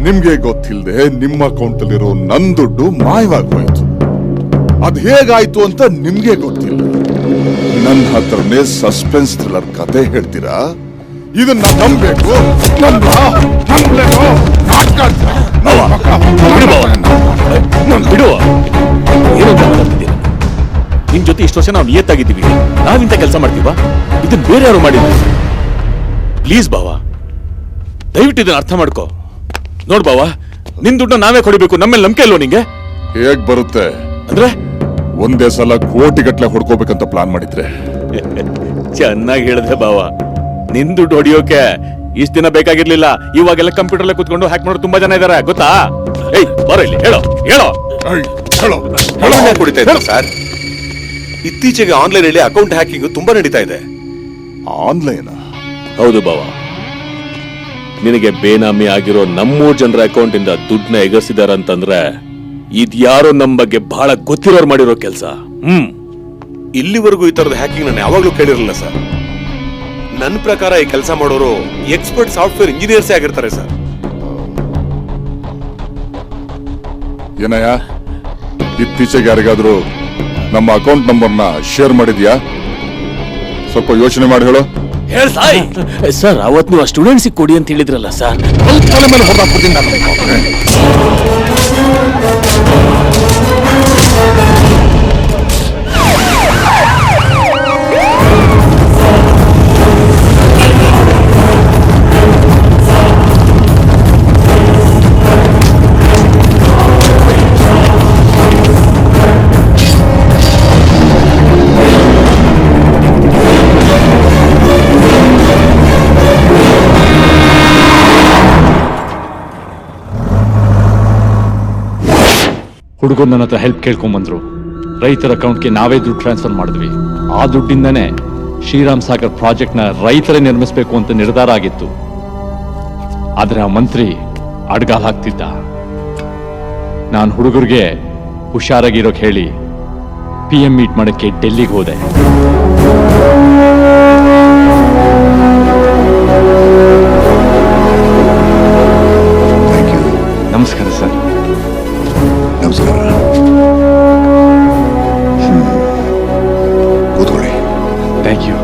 ನಿಮ್ಗೆ ಗೊತ್ತಿಲ್ಲದೆ ನಿಮ್ಮ ಅಕೌಂಟ್ ಅಲ್ಲಿರೋ ನನ್ ದುಡ್ಡು ಮಾಯವಾಗಿ ಹೋಯ್ತು. ಅದ್ ಹೇಗಾಯ್ತು ಅಂತ ನಿಮ್ಗೆ ಗೊತ್ತಿಲ್ಲ. ನನ್ನ ಹತ್ರನೇ ಸಸ್ಪೆನ್ಸ್ ಥ್ರಿಲ್ಲರ್ ಕತೆ ಹೇಳ್ತೀರಾ? ಇದನ್ನ ನಂಬೇಕು? ನಿನ್ ಜೊತೆ ಇಷ್ಟು ವರ್ಷ ನಾವು ನಿಯತ್ತಾಗಿದ್ದೀವಿ. ನಾವಿಂತ ಕೆಲಸ ಮಾಡ್ತೀವ? ಇದನ್ನ ಬೇರೆ ಯಾರು ಮಾಡಿದ್ವಿ. ಪ್ಲೀಸ್ ಬಾವ, ದಯವಿಟ್ಟು ಇದನ್ನ ಅರ್ಥ ಮಾಡ್ಕೋ. ನೋಡ್ ಬಾವ, ನಿನ್ ದುಡ್ಡು ನಾವೇ ಕೊಡಿಬೇಕು, ನಮ್ಮೇಲೆ ನಂಬಿಕೆ ಇಲ್ವೋ ನಿಂಗೆ? ಹೇಗ್ ಬರುತ್ತೆ ಅಂದ್ರೆ ಒಂದೇ ಸಲ ಕೋಟಿಗಟ್ಲೆ ಹೊಡ್ಕೋಬೇಕಂತ ಪ್ಲಾನ್ ಮಾಡಿದ್ರೆ? ಚೆನ್ನಾಗಿ ಹೇಳಿದೆ ಬಾವ. ನಿನ್ ದುಡ್ಡು ಹೊಡಿಯೋಕೆ ಇಷ್ಟ ದಿನ ಬೇಕಾಗಿರ್ಲಿಲ್ಲ. ಇವಾಗೆಲ್ಲ ಕಂಪ್ಯೂಟರ್ ಕುತ್ಕೊಂಡು ಹ್ಯಾಕ್ ಮಾಡೋರು ತುಂಬಾ ಜನ ಇದಾರೆ, ಗೊತ್ತಾ? ಏಯ್ ಬರೋ ಇಲ್ಲಿ, ಹೇಳೋ ಹೇಳೋ ಹೇಳೋ. ಕುಡಿತಾ ಇದ್ದಾರೆ ಸರ್. ಇತ್ತೀಚೆಗೆ ಆನ್ಲೈನ್ ಅಲ್ಲಿ ಅಕೌಂಟ್ ಹ್ಯಾಕಿಂಗ್ ತುಂಬಾ ನಡೀತಾ ಇದೆ. ಆನ್ಲೈನ್? ಹೌದು ಬಾವ. ನಿನಗೆ ಬೇನಾಮಿ ಆಗಿರೋ ನಮ್ಮೂರ್ ಜನರ ಅಕೌಂಟ್ ಇಂದ ದುಡ್ಡನ್ನ ಎಗರ್ಸಿದಾರಂತಂದ್ರೆ ಇದ್ಯಾರೋ ನಮ್ ಬಗ್ಗೆ ಬಹಳ ಗೊತ್ತಿರೋರು ಮಾಡಿರೋ ಕೆಲಸ. ಇಲ್ಲಿವರೆಗೂ ಈ ತರದ ಹ್ಯಾಕಿಂಗ್ ನಾನು ಯಾವಾಗ್ಲೂ ಕೇಳಿರಲಿಲ್ಲ ಸರ್. ನನ್ನ ಪ್ರಕಾರ ಈ ಕೆಲಸ ಮಾಡೋರು ಎಕ್ಸ್ಪರ್ಟ್ ಸಾಫ್ಟ್ವೇರ್ ಇಂಜಿನಿಯರ್ಸೇ ಆಗಿರ್ತಾರೆ ಸರ್. ಏನಯ್ಯ, ಇತ್ತೀಚೆಗೆ ಯಾರಿಗಾದ್ರೂ ನಮ್ಮ ಅಕೌಂಟ್ ನಂಬರ್ನ ಶೇರ್ ಮಾಡಿದ್ಯಾ? ಸ್ವಲ್ಪ ಯೋಚನೆ ಮಾಡಿ ಹೇಳು. ಸರ್, ಅವತ್ ನೀವು ಆ ಸ್ಟೂಡೆಂಟ್ಸಿಗೆ ಕೊಡಿ ಅಂತ ಹೇಳಿದ್ರಲ್ಲ ಸರ್. ಹುಡುಗರು ನನ್ನ ಹತ್ರ ಹೆಲ್ಪ್ ಕೇಳ್ಕೊಂಬಂದ್ರು. ರೈತರ ಅಕೌಂಟ್ಗೆ ನಾವೇ ದುಡ್ಡು ಟ್ರಾನ್ಸ್ಫರ್ ಮಾಡಿದ್ವಿ. ಆ ದುಡ್ಡಿಂದನೇ ಶ್ರೀರಾಮ್ ಸಾಗರ್ ಪ್ರಾಜೆಕ್ಟ್ ನ ರೈತರೇ ನಿರ್ಮಿಸಬೇಕು ಅಂತ ನಿರ್ಧಾರ ಆಗಿತ್ತು. ಆದ್ರೆ ಆ ಮಂತ್ರಿ ಅಡ್ಗಾಲ್ ಹಾಕ್ತಿದ್ದ. ನಾನು ಹುಡುಗರಿಗೆ ಹುಷಾರಾಗಿರೋಕ್ ಹೇಳಿ PM ಮೀಟ್ ಮಾಡಕ್ಕೆ ಡೆಲ್ಲಿಗೆ ಹೋದೆ. ನಮಸ್ಕಾರ ಸರ್. ನಮಸ್ಕಾರ. ಕೂತ್ಕೊಳ್ಳಿ. Thank you.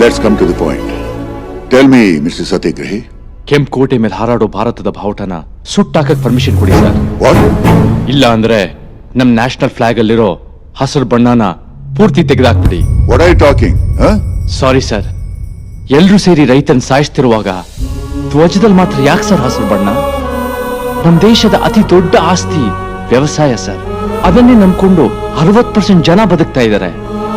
Let's come to the point. Tell me mister Satyagrahi, ಕೆಂಪುಕೋಟೆ ಮೇಲೆ ಹಾರಾಡೋ ಭಾರತದ ಬಾವುಟನ ಸುಟ್ಟಾಕಕ್ ಪರ್ಮಿಷನ್ ಕೊಡಿ ಸರ್. ಇಲ್ಲ ಅಂದ್ರೆ ನಮ್ ನ್ಯಾಷನಲ್ ಫ್ಲಾಗ್ ಅಲ್ಲಿರೋ ಹಸಿರು ಬಣ್ಣನ ಪೂರ್ತಿ ತೆಗೆದಾಕ್ಬಿಡಿ. What are you talking? Sorry sir, ಎಲ್ರೂ ಸೇರಿ ರೈತನ್ ಸಾಯಿಸ್ತಿರುವಾಗ ಧ್ವಜದಲ್ಲಿ ಮಾತ್ರ ಯಾಕೆ ಸರ್ ಹಸಿರು ಬಣ್ಣ? ನಮ್ ದೇಶದ ಅತಿ ದೊಡ್ಡ ಆಸ್ತಿ ವ್ಯವಸಾಯ ಸರ್. ಅದನ್ನೇ ನಂಬ್ಕೊಂಡು 60% ಜನ ಬದುಕ್ತಾ ಇದ್ದಾರೆ.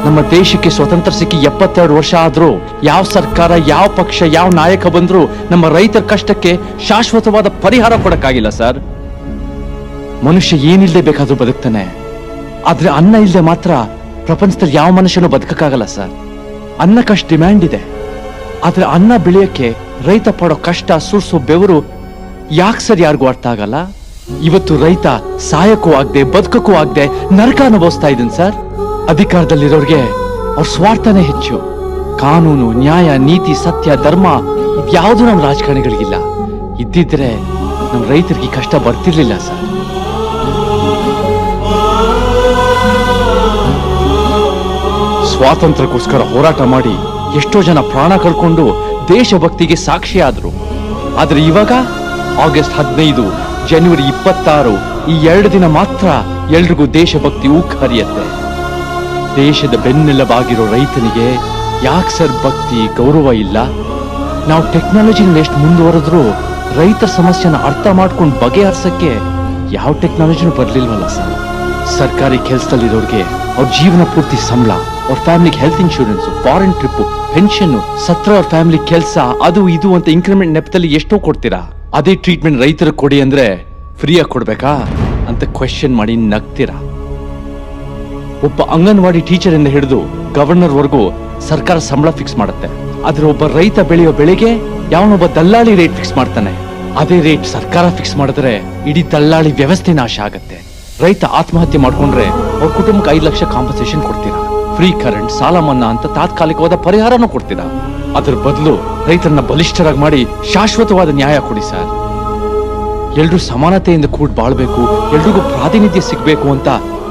ನಮ್ಮ ದೇಶಕ್ಕೆ ಸ್ವತಂತ್ರ ಸಿಕ್ಕಿ 72 ವರ್ಷ ಆದ್ರೂ ಯಾವ ಸರ್ಕಾರ, ಯಾವ ಪಕ್ಷ, ಯಾವ ನಾಯಕ ಬಂದ್ರೂ ನಮ್ಮ ರೈತರ ಕಷ್ಟಕ್ಕೆ ಶಾಶ್ವತವಾದ ಪರಿಹಾರ ಕೊಡಕ್ಕಾಗಿಲ್ಲ ಸರ್. ಮನುಷ್ಯ ಏನಿಲ್ಲದೆ ಬೇಕಾದ್ರೂ ಬದುಕ್ತಾನೆ, ಆದ್ರೆ ಅನ್ನ ಇಲ್ಲದೆ ಮಾತ್ರ ಪ್ರಪಂಚದಲ್ಲಿ ಯಾವ ಮನುಷ್ಯನೂ ಬದುಕಕ್ಕಾಗಲ್ಲ ಸರ್. ಅನ್ನಕ್ಕಷ್ಟು ಡಿಮ್ಯಾಂಡ್ ಇದೆ, ಆದ್ರೆ ಅನ್ನ ಬೆಳೆಯಕ್ಕೆ ರೈತ ಪಡೋ ಕಷ್ಟ, ಸುರ್ಸೋ ಬೆವರು ಯಾಕೆ ಸರ್ ಯಾರಿಗೂ ಅರ್ಥ ಆಗಲ್ಲ? ಇವತ್ತು ರೈತ ಸಾಯಕ್ಕೂ ಆಗದೆ ಬದುಕಕ್ಕೂ ಆಗದೆ ನರಕ ಅನುಭವಿಸ್ತಾ ಇದ್ದೀನಿ ಸರ್. ಅಧಿಕಾರದಲ್ಲಿರೋರ್ಗೆ ಅವ್ರ ಸ್ವಾರ್ಥನೇ ಹೆಚ್ಚು. ಕಾನೂನು, ನ್ಯಾಯ, ನೀತಿ, ಸತ್ಯ, ಧರ್ಮ ಇದ್ಯಾವುದು ನಮ್ಮ ರಾಜಕಾರಣಿಗಳಿಗಿಲ್ಲ. ಇದ್ದಿದ್ರೆ ನಮ್ಮ ರೈತರಿಗೆ ಕಷ್ಟ ಬರ್ತಿರ್ಲಿಲ್ಲ ಸರ್. ಸ್ವಾತಂತ್ರ್ಯಕ್ಕೋಸ್ಕರ ಹೋರಾಟ ಮಾಡಿ ಎಷ್ಟೋ ಜನ ಪ್ರಾಣ ಕಳ್ಕೊಂಡು ದೇಶಭಕ್ತಿಗೆ ಸಾಕ್ಷಿಯಾದ್ರು. ಆದ್ರೆ ಇವಾಗ ಆಗಸ್ಟ್ 15, ಜನವರಿ 26 ಈ 2 ದಿನ ಮಾತ್ರ ಎಲ್ರಿಗೂ ದೇಶಭಕ್ತಿ ಉಕ್ ಹರಿಯತ್ತೆ. ದೇಶದ ಬೆನ್ನೆಲುಬಾಗಿರೋ ರೈತನಿಗೆ ಯಾಕೆ ಸರ್ ಭಕ್ತಿ, ಗೌರವ ಇಲ್ಲ? ನಾವು ಟೆಕ್ನಾಲಜಿನ ಎಷ್ಟು ಮುಂದುವರೆದ್ರೂ ರೈತರ ಸಮಸ್ಯೆನ ಅರ್ಥ ಮಾಡ್ಕೊಂಡು ಬಗೆಹರಿಸಕ್ಕೆ ಯಾವ ಟೆಕ್ನಾಲಜಿನೂ ಬರ್ಲಿಲ್ವಲ್ಲ ಸರ್. ಸರ್ಕಾರಿ ಕೆಲಸದಲ್ಲಿರೋರ್ಗೆ ಅವ್ರ ಜೀವನ ಪೂರ್ತಿ ಸಂಬಳ, ಅವ್ರ ಫ್ಯಾಮಿಲಿಗೆ health insurance, foreign trip, pension, ಸತ್ರ ಅವ್ರ ಫ್ಯಾಮಿಲಿ ಕೆಲಸ, ಅದು ಇದು ಅಂತ ಇಂಕ್ರಿಮೆಂಟ್ ನೆಪದಲ್ಲಿ ಎಷ್ಟೋ ಕೊಡ್ತೀರಾ. ಅದೇ ಟ್ರೀಟ್ಮೆಂಟ್ ರೈತರ ಕೊಡಿ ಅಂದ್ರೆ ಫ್ರೀಯಾಗಿ ಕೊಡ್ಬೇಕಾ ಅಂತ ಕ್ವೆಶ್ಚನ್ ಮಾಡಿ ನಗ್ತೀರಾ. ಒಬ್ಬ ಅಂಗನವಾಡಿ ಟೀಚರ್ ಇಂದ ಹಿಡಿದು ಗವರ್ನರ್ ವರ್ಗೂ ಸರ್ಕಾರ ಸಂಬಳ ಫಿಕ್ಸ್ ಮಾಡುತ್ತೆ. ಆದ್ರೆ ಒಬ್ಬ ರೈತ ಬೆಳೆಯೋ ಬೆಳೆಗೆ ಯಾವನೊಬ್ಬ ದಲ್ಲಾಳಿ ರೇಟ್ ಫಿಕ್ಸ್ ಮಾಡ್ತಾನೆ. ಅದೇ ರೇಟ್ ಸರ್ಕಾರ ಫಿಕ್ಸ್ ಮಾಡಿದ್ರೆ ಇಡೀ ದಲ್ಲಾಳಿ ವ್ಯವಸ್ಥೆ ನಾಶ ಆಗತ್ತೆ. ರೈತ ಆತ್ಮಹತ್ಯೆ ಮಾಡ್ಕೊಂಡ್ರೆ ಅವ್ರ ಕುಟುಂಬಕ್ಕೆ 5 ಲಕ್ಷ ಕಾಂಪನ್ಸೇಷನ್ ಕೊಡ್ತೀರಾ. ಫ್ರೀ ಕರೆಂಟ್, ಸಾಲ ಮನ್ನಾ ಅಂತ ತಾತ್ಕಾಲಿಕವಾದ ಪರಿಹಾರನೂ ಕೊಡ್ತೀರಾ. ಅದ್ರ ಬದಲು ರೈತರನ್ನ ಬಲಿಷ್ಠರಾಗಿ ಮಾಡಿ ಶಾಶ್ವತವಾದ ನ್ಯಾಯ ಕೊಡಿ ಸರ್. ಎಲ್ರೂ ಸಮಾನತೆಯಿಂದ ಕೂಡ್ ಬಾಳ್ಬೇಕು, ಎಲ್ರಿಗೂ ಪ್ರಾತಿನಿಧ್ಯ ಸಿಗ್ಬೇಕು ಅಂತ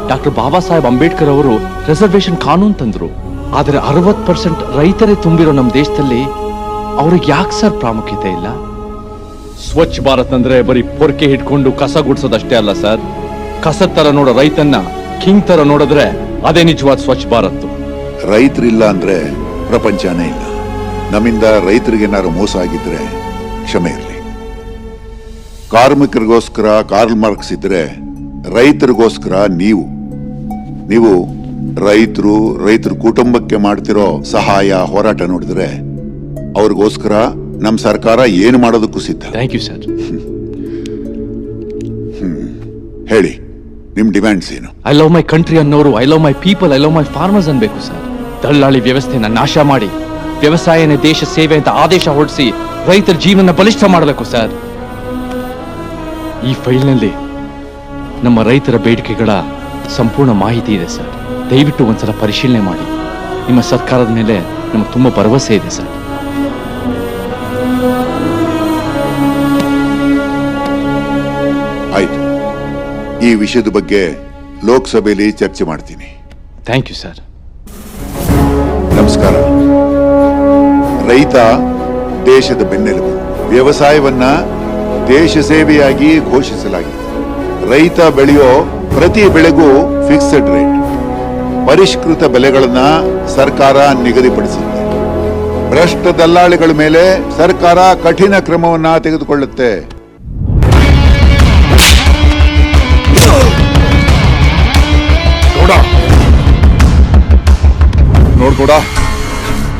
ಡಾಕ್ಟರ್ ಬಾಬಾ ಸಾಹೇಬ್ ಅಂಬೇಡ್ಕರ್ ಅವರು ರಿಸರ್ವೇಶನ್ ಕಾನೂನು ತಂದ್ರು. ಆದ್ರೆ 60% ರೈತರೇ ತುಂಬಿರೋ ನಮ್ಮ ದೇಶದಲ್ಲಿ ಅವ್ರಿಗೆ ಯಾಕೆ ಸರ್ ಪ್ರಾಮುಖ್ಯತೆ ಇಲ್ಲ? ಸ್ವಚ್ಛ ಭಾರತ್ ಅಂದ್ರೆ ಬರೀ ಪೊರ್ಕೆ ಹಿಡ್ಕೊಂಡು ಕಸ ಗುಡ್ಸೋದಷ್ಟೇ ಅಲ್ಲ ಸರ್. ಕಸದ ತರ ನೋಡೋ ರೈತನ್ನ ಕಿಂಗ್ ತರ ನೋಡಿದ್ರೆ ಅದೇ ನಿಜವಾದ ಸ್ವಚ್ಛ ಭಾರತ್. ರೈತರಿಲ್ಲ ಅಂದ್ರೆ ಪ್ರಪಂಚನೇ ಇಲ್ಲ. ನಮ್ಮಿಂದ ರೈತರಿಗೇನಾದ್ರು ಮೋಸ ಆಗಿದ್ರೆ ಕ್ಷಮೆ ಇರಲಿ. ಕಾರ್ಮಿಕರಿಗೋಸ್ಕರ ಕಾರ್ಲ್ ಮಾರ್ಕ್ಸ್ ಇದ್ರೆ ರೈತರಿಗೋಸ್ಕರ ನೀವು ರೈತರ ಕುಟುಂಬಕ್ಕೆ ಮಾಡ್ತಿರೋ ಸಹಾಯ ಹೋರಾಟ ನೋಡಿದ್ರೆ ಅವ್ರಿಗೋಸ್ಕರ ನಮ್ಮ ಸರ್ಕಾರ ಏನು ಮಾಡೋದಕ್ಕೂ ಸಿದ್ಧ. Thank you sir. ಹೇಳಿ, ನಿಮ್ ಡಿಮ್ಯಾಂಡ್ಸ್ ಏನು? ಐ ಲವ್ ಮೈ ಕಂಟ್ರಿ ಅನ್ನೋರು I love my people, I love my farmers ಅನ್ಬೇಕು ಸರ್. ದಳ್ಳಾಳಿ ವ್ಯವಸ್ಥೆನ ನಾಶ ಮಾಡಿ ವ್ಯವಸಾಯನೇ ದೇಶ ಸೇವೆ ಅಂತ ಆದೇಶ ಹೊರಡಿಸಿ ರೈತರ ಜೀವನ ಬಲಿಷ್ಠ ಮಾಡಬೇಕು ಸರ್. ಈ ಫೈಲ್ನಲ್ಲಿ ನಮ್ಮ ರೈತರ ಬೇಡಿಕೆಗಳ ಸಂಪೂರ್ಣ ಮಾಹಿತಿ ಇದೆ ಸರ್. ದಯವಿಟ್ಟು ಒಂದ್ಸಲ ಪರಿಶೀಲನೆ ಮಾಡಿ. ನಿಮ್ಮ ಸರ್ಕಾರದ ಮೇಲೆ ನಮಗೆ ತುಂಬಾ ಭರವಸೆ ಇದೆ ಸರ್. ಆಯ್ತು, ಈ ವಿಷಯದ ಬಗ್ಗೆ ಲೋಕಸಭೆಯಲ್ಲಿ ಚರ್ಚೆ ಮಾಡ್ತೀನಿ. Thank you sir. ನಮಸ್ಕಾರ. ರೈತ ದೇಶದ ಬೆನ್ನೆಲುಬು. ವ್ಯವಸಾಯವನ್ನ ದೇಶ ಸೇವೆಯಾಗಿ ಘೋಷಿಸಲಾಗಿದೆ. ರೈತ ಬೆಳೆಯೋ ಪ್ರತಿ ಬೆಳೆಗೂ ಫಿಕ್ಸ್ಡ್ ರೇಟ್, ಪರಿಷ್ಕೃತ ಬೆಲೆಗಳನ್ನ ಸರ್ಕಾರ ನಿಗದಿಪಡಿಸುತ್ತೆ. ಭ್ರಷ್ಟ ದಲ್ಲಾಳಿಗಳ ಮೇಲೆ ಸರ್ಕಾರ ಕಠಿಣ ಕ್ರಮವನ್ನ ತೆಗೆದುಕೊಳ್ಳುತ್ತೆ. ನೋಡ್ಕೊಡ,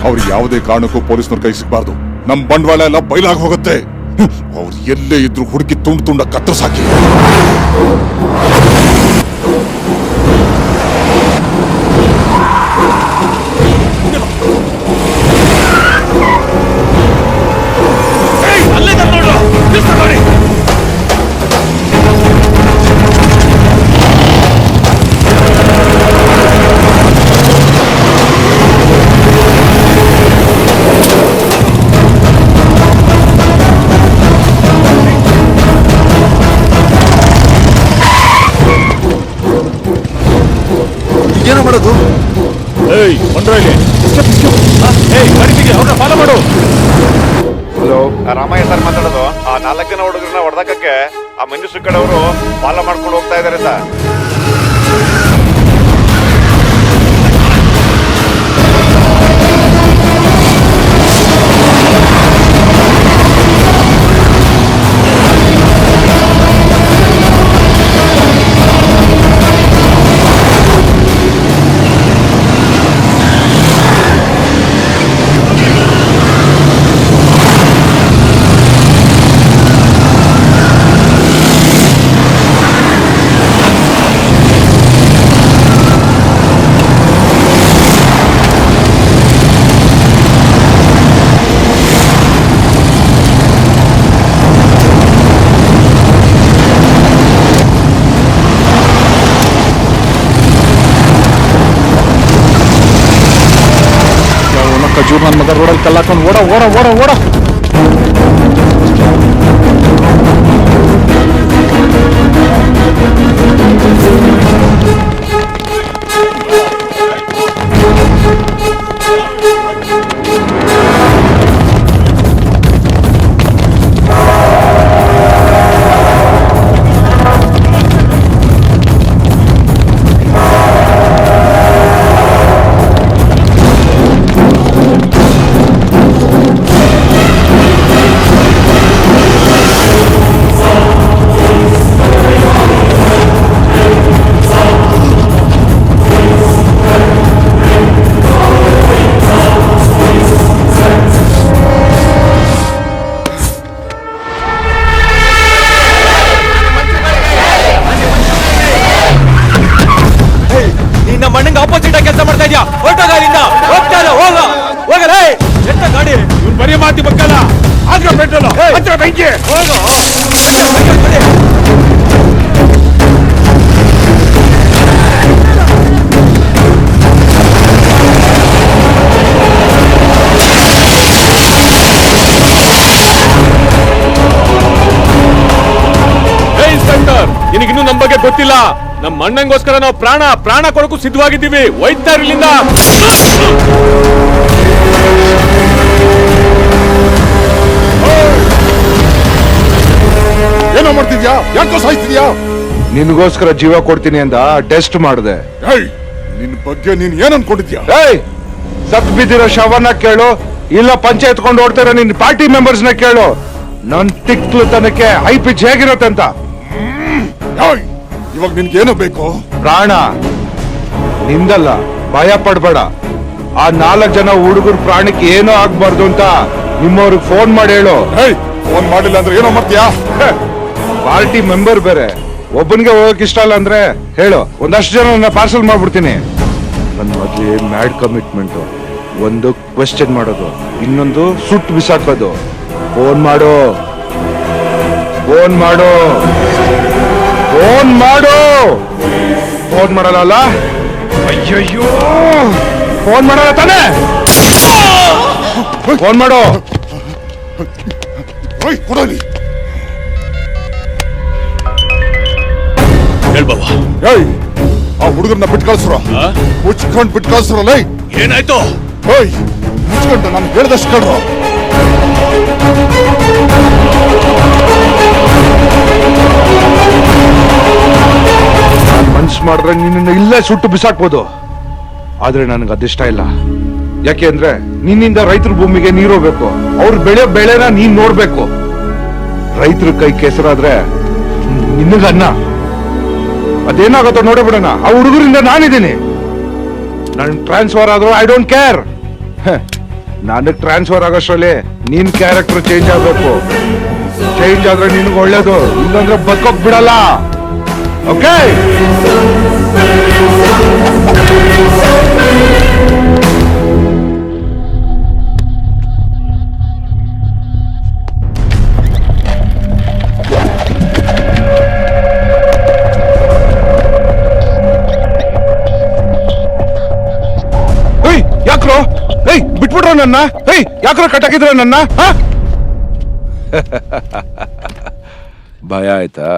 ಅವ್ರು ಯಾವುದೇ ಕಾರಣಕ್ಕೂ ಪೊಲೀಸ್ನವ್ರ ಕೈ ಸಿಗಬಾರ್ದು. ನಮ್ ಬಂಡವಾಳ ಎಲ್ಲ ಬಯಲಾಗಿ ಹೋಗುತ್ತೆ. ಅವ್ರು ಎಲ್ಲೇ ಇದ್ರು ಹುಡುಕಿ ತುಂಡ ಕತ್ತರಿಸಾಕಿ. ಏನೋ ಮಾಡೋದು? ಫಾಲೋ ಮಾಡು. ಹಲೋ, ರಾಮಯ್ಯ ಸರ್ ಮಾತಾಡೋದು. ಆ 4 ಜನ ಹುಡುಗರನ್ನ ಹೊಡೆದಕ್ಕೆ ಆ ಮಿನಿಸ್ಟ್ರಿ ಕಡೆಯವರು ಫಾಲೋ ಮಾಡ್ಕೊಂಡು ಹೋಗ್ತಾ ಇದಾರೆ ಸರ್. ಖಜೂರ್ ನನ್ನ ಮಗ ರೋಡಲ್ಲಿ ಕಲ್ಲಾಕೊಂಡು ಓಡ ಓಡ ಓಡ ಓಡ. ಮಣ್ಣಂಗೆ ಆಪೋಸಿಟ್ ಆಗಿ ಕೆಲಸ ಮಾಡ್ತಾ ಇದ್ಯಾ? ಹೊರಟೋಗಾರಿಂದ ಹೋಗ್ತಾರ ಹೋಗ ಹೋಗಲೇ. ಎಂತ ಗಾಡಿ ಇವ್ನು ಬರೀ ಮಾತಿ ಬಕ್ಕಲ್ಲ. ಆದ್ರ ಪೆಟ್ರೋಲ್ ಹತ್ರ ಬೆಂಕಿ ಹೋಗೋ. ಇನ್ಸ್ಪೆಕ್ಟರ್, ನಿನಗಿನ್ನೂ ನಮ್ಮ ಬಗ್ಗೆ ಗೊತ್ತಿಲ್ಲ. ನಮ್ಮ ಅಣ್ಣಂಗೋಸ್ಕರ ನಾವು ಪ್ರಾಣ ಕೊಡಕ್ಕೂ ಸಿದ್ಧವಾಗಿದ್ದೀವಿ. ಒಯ್ತಾ ಇರ್ಲಿಲ್ಲ. ಏನೋ ಮಾಡ್ತಿದ್ಯಾ? ಯಾಕೋ ಸಾಯ್ತಿದ್ಯಾ? ನಿನ್ಗೋಸ್ಕರ ಜೀವ ಕೊಡ್ತೀನಿ ಅಂತ ಟೆಸ್ಟ್ ಮಾಡಿದೆ. ನಿನ್ ಬಗ್ಗೆ ನೀನ್ ಏನ್ ಅನ್ಕೊಂಡಿದ್ಯಾ? ಸತ್ ಬಿದ್ದಿರೋ ಶವನ ಕೇಳು, ಇಲ್ಲ ಪಂಚೆ ಎತ್ಕೊಂಡು ಓಡ್ತಾರ ನಿನ್ ಪಾರ್ಟಿ ಮೆಂಬರ್ಸ್ನ ಕೇಳು ನನ್ ತಿಕ್ಲತನಕ್ಕೆ ಹೈ ಪಿಚ್ ಹೇಗಿರತ್ತೆ ಅಂತ. ಇವಾಗ ನಿನ್ಗೇನು ಬೇಕು? ಪ್ರಾಣ ನಿಂದಲ್ಲ, ಭಯ ಪಡ್ಬೇಡ. ಆ 4 ಜನ ಹುಡುಗರ ಪ್ರಾಣಕ್ಕೆ ಏನೋ ಆಗ್ಬಾರ್ದು ಅಂತ ನಿಮ್ಮವ್ರಿಗೆ ಫೋನ್ ಮಾಡಿ ಹೇಳು. ಫೋನ್ ಮಾಡಿಲ್ಲ ಅಂದ್ರೆ ಏನೋ ಮಾಡ್ತೀಯಾ? ಪಾರ್ಟಿ ಮೆಂಬರ್ ಬೇರೆ, ಒಬ್ಬನಿಗೆ ಹೋಗಕ್ ಇಷ್ಟ ಇಲ್ಲ ಅಂದ್ರೆ ಹೇಳು, ಒಂದಷ್ಟು ಜನ ಪಾರ್ಸಲ್ ಮಾಡ್ಬಿಡ್ತೀನಿ. ನನ್ ಮದ್ವೆ ಮ್ಯಾಡ್ ಕಮಿಟ್ಮೆಂಟ್, ಒಂದು ಕ್ವೆಶ್ಚನ್ ಮಾಡೋದು, ಇನ್ನೊಂದು ಸುಟ್ಟು ಬಿಸಾಕೋದು. ಫೋನ್ ಮಾಡು, ಫೋನ್ ಮಾಡು, ಫೋನ್ ಮಾಡು. ಫೋನ್ ಮಾಡಲ್ಲ? ಅಯ್ಯಯ್ಯೋ, ಫೋನ್ ಮಾಡಲ್ಲ ತಾನೆ? ಫೋನ್ ಮಾಡು. ಕೊಡಲಿ ಹೇಳ್ಬಾವ. ಆ ಹುಡುಗರನ್ನ ಬಿಟ್ಟು ಕಳ್ಸ್ರ, ಮುಚ್ಕೊಂಡ್ ಬಿಟ್ಟು ಕಳ್ಸ್ರಲ್ಲ. ಏನಾಯ್ತು? ಮುಚ್ಕೊಂಡು ನಾನು ಹೇಳ್ದಷ್ಟು ಕಳ್ರು. ಮನ್ಸು ಮಾಡಿದ್ರೆ ನಿನ್ನ ಇಲ್ಲೇ ಸುಟ್ಟು ಬಿಸಾಕ್ಬೋದು, ಆದ್ರೆ ನನಗೆ ಅದಿಷ್ಟ ಇಲ್ಲ. ಯಾಕೆ ಅಂದ್ರೆ ನಿನ್ನಿಂದ ರೈತರ ಭೂಮಿಗೆ ನೀರು ಹೋಗ್ಬೇಕು, ಅವ್ರು ಬೆಳೆಯೋ ಬೆಳೆನ ನೀನ್ ನೋಡ್ಬೇಕು. ರೈತರ ಕೈ ಕೆಸರಾದ್ರೆ ನಿನ್ನಗ ಅನ್ನ, ಅದೇನಾಗತ್ತೋ ನೋಡೇ ಬಿಡೋಣ. ಆ ಹುಡುಗರಿಂದ ನಾನಿದ್ದೀನಿ. ನನ್ ಟ್ರಾನ್ಸ್ಫರ್ ಆದ್ರೂ ಐ ಡೋಂಟ್ ಕೇರ್. ನನಗ್ ಟ್ರಾನ್ಸ್ಫರ್ ಆಗೋಷ್ಟ್ರಲ್ಲಿ ನಿನ್ ಕ್ಯಾರೆಕ್ಟರ್ ಚೇಂಜ್ ಆಗ್ಬೇಕು. ಚೇಂಜ್ ಆದ್ರೆ ನಿನ್ಗೆ ಒಳ್ಳೇದು, ಇಲ್ಲಾಂದ್ರೆ ಬದುಕೋಕ್ ಬಿಡಲ್ಲ. ಓಕೆ? ಯಾಕ್ರೋ ಬಿಟ್ಬಿಡ್ರ ನನ್ನ? ಯಾಕ್ರೋ ಕಟ್ಟಾಕಿದ್ರ ನನ್ನ? ಭಯ ಆಯ್ತಾ?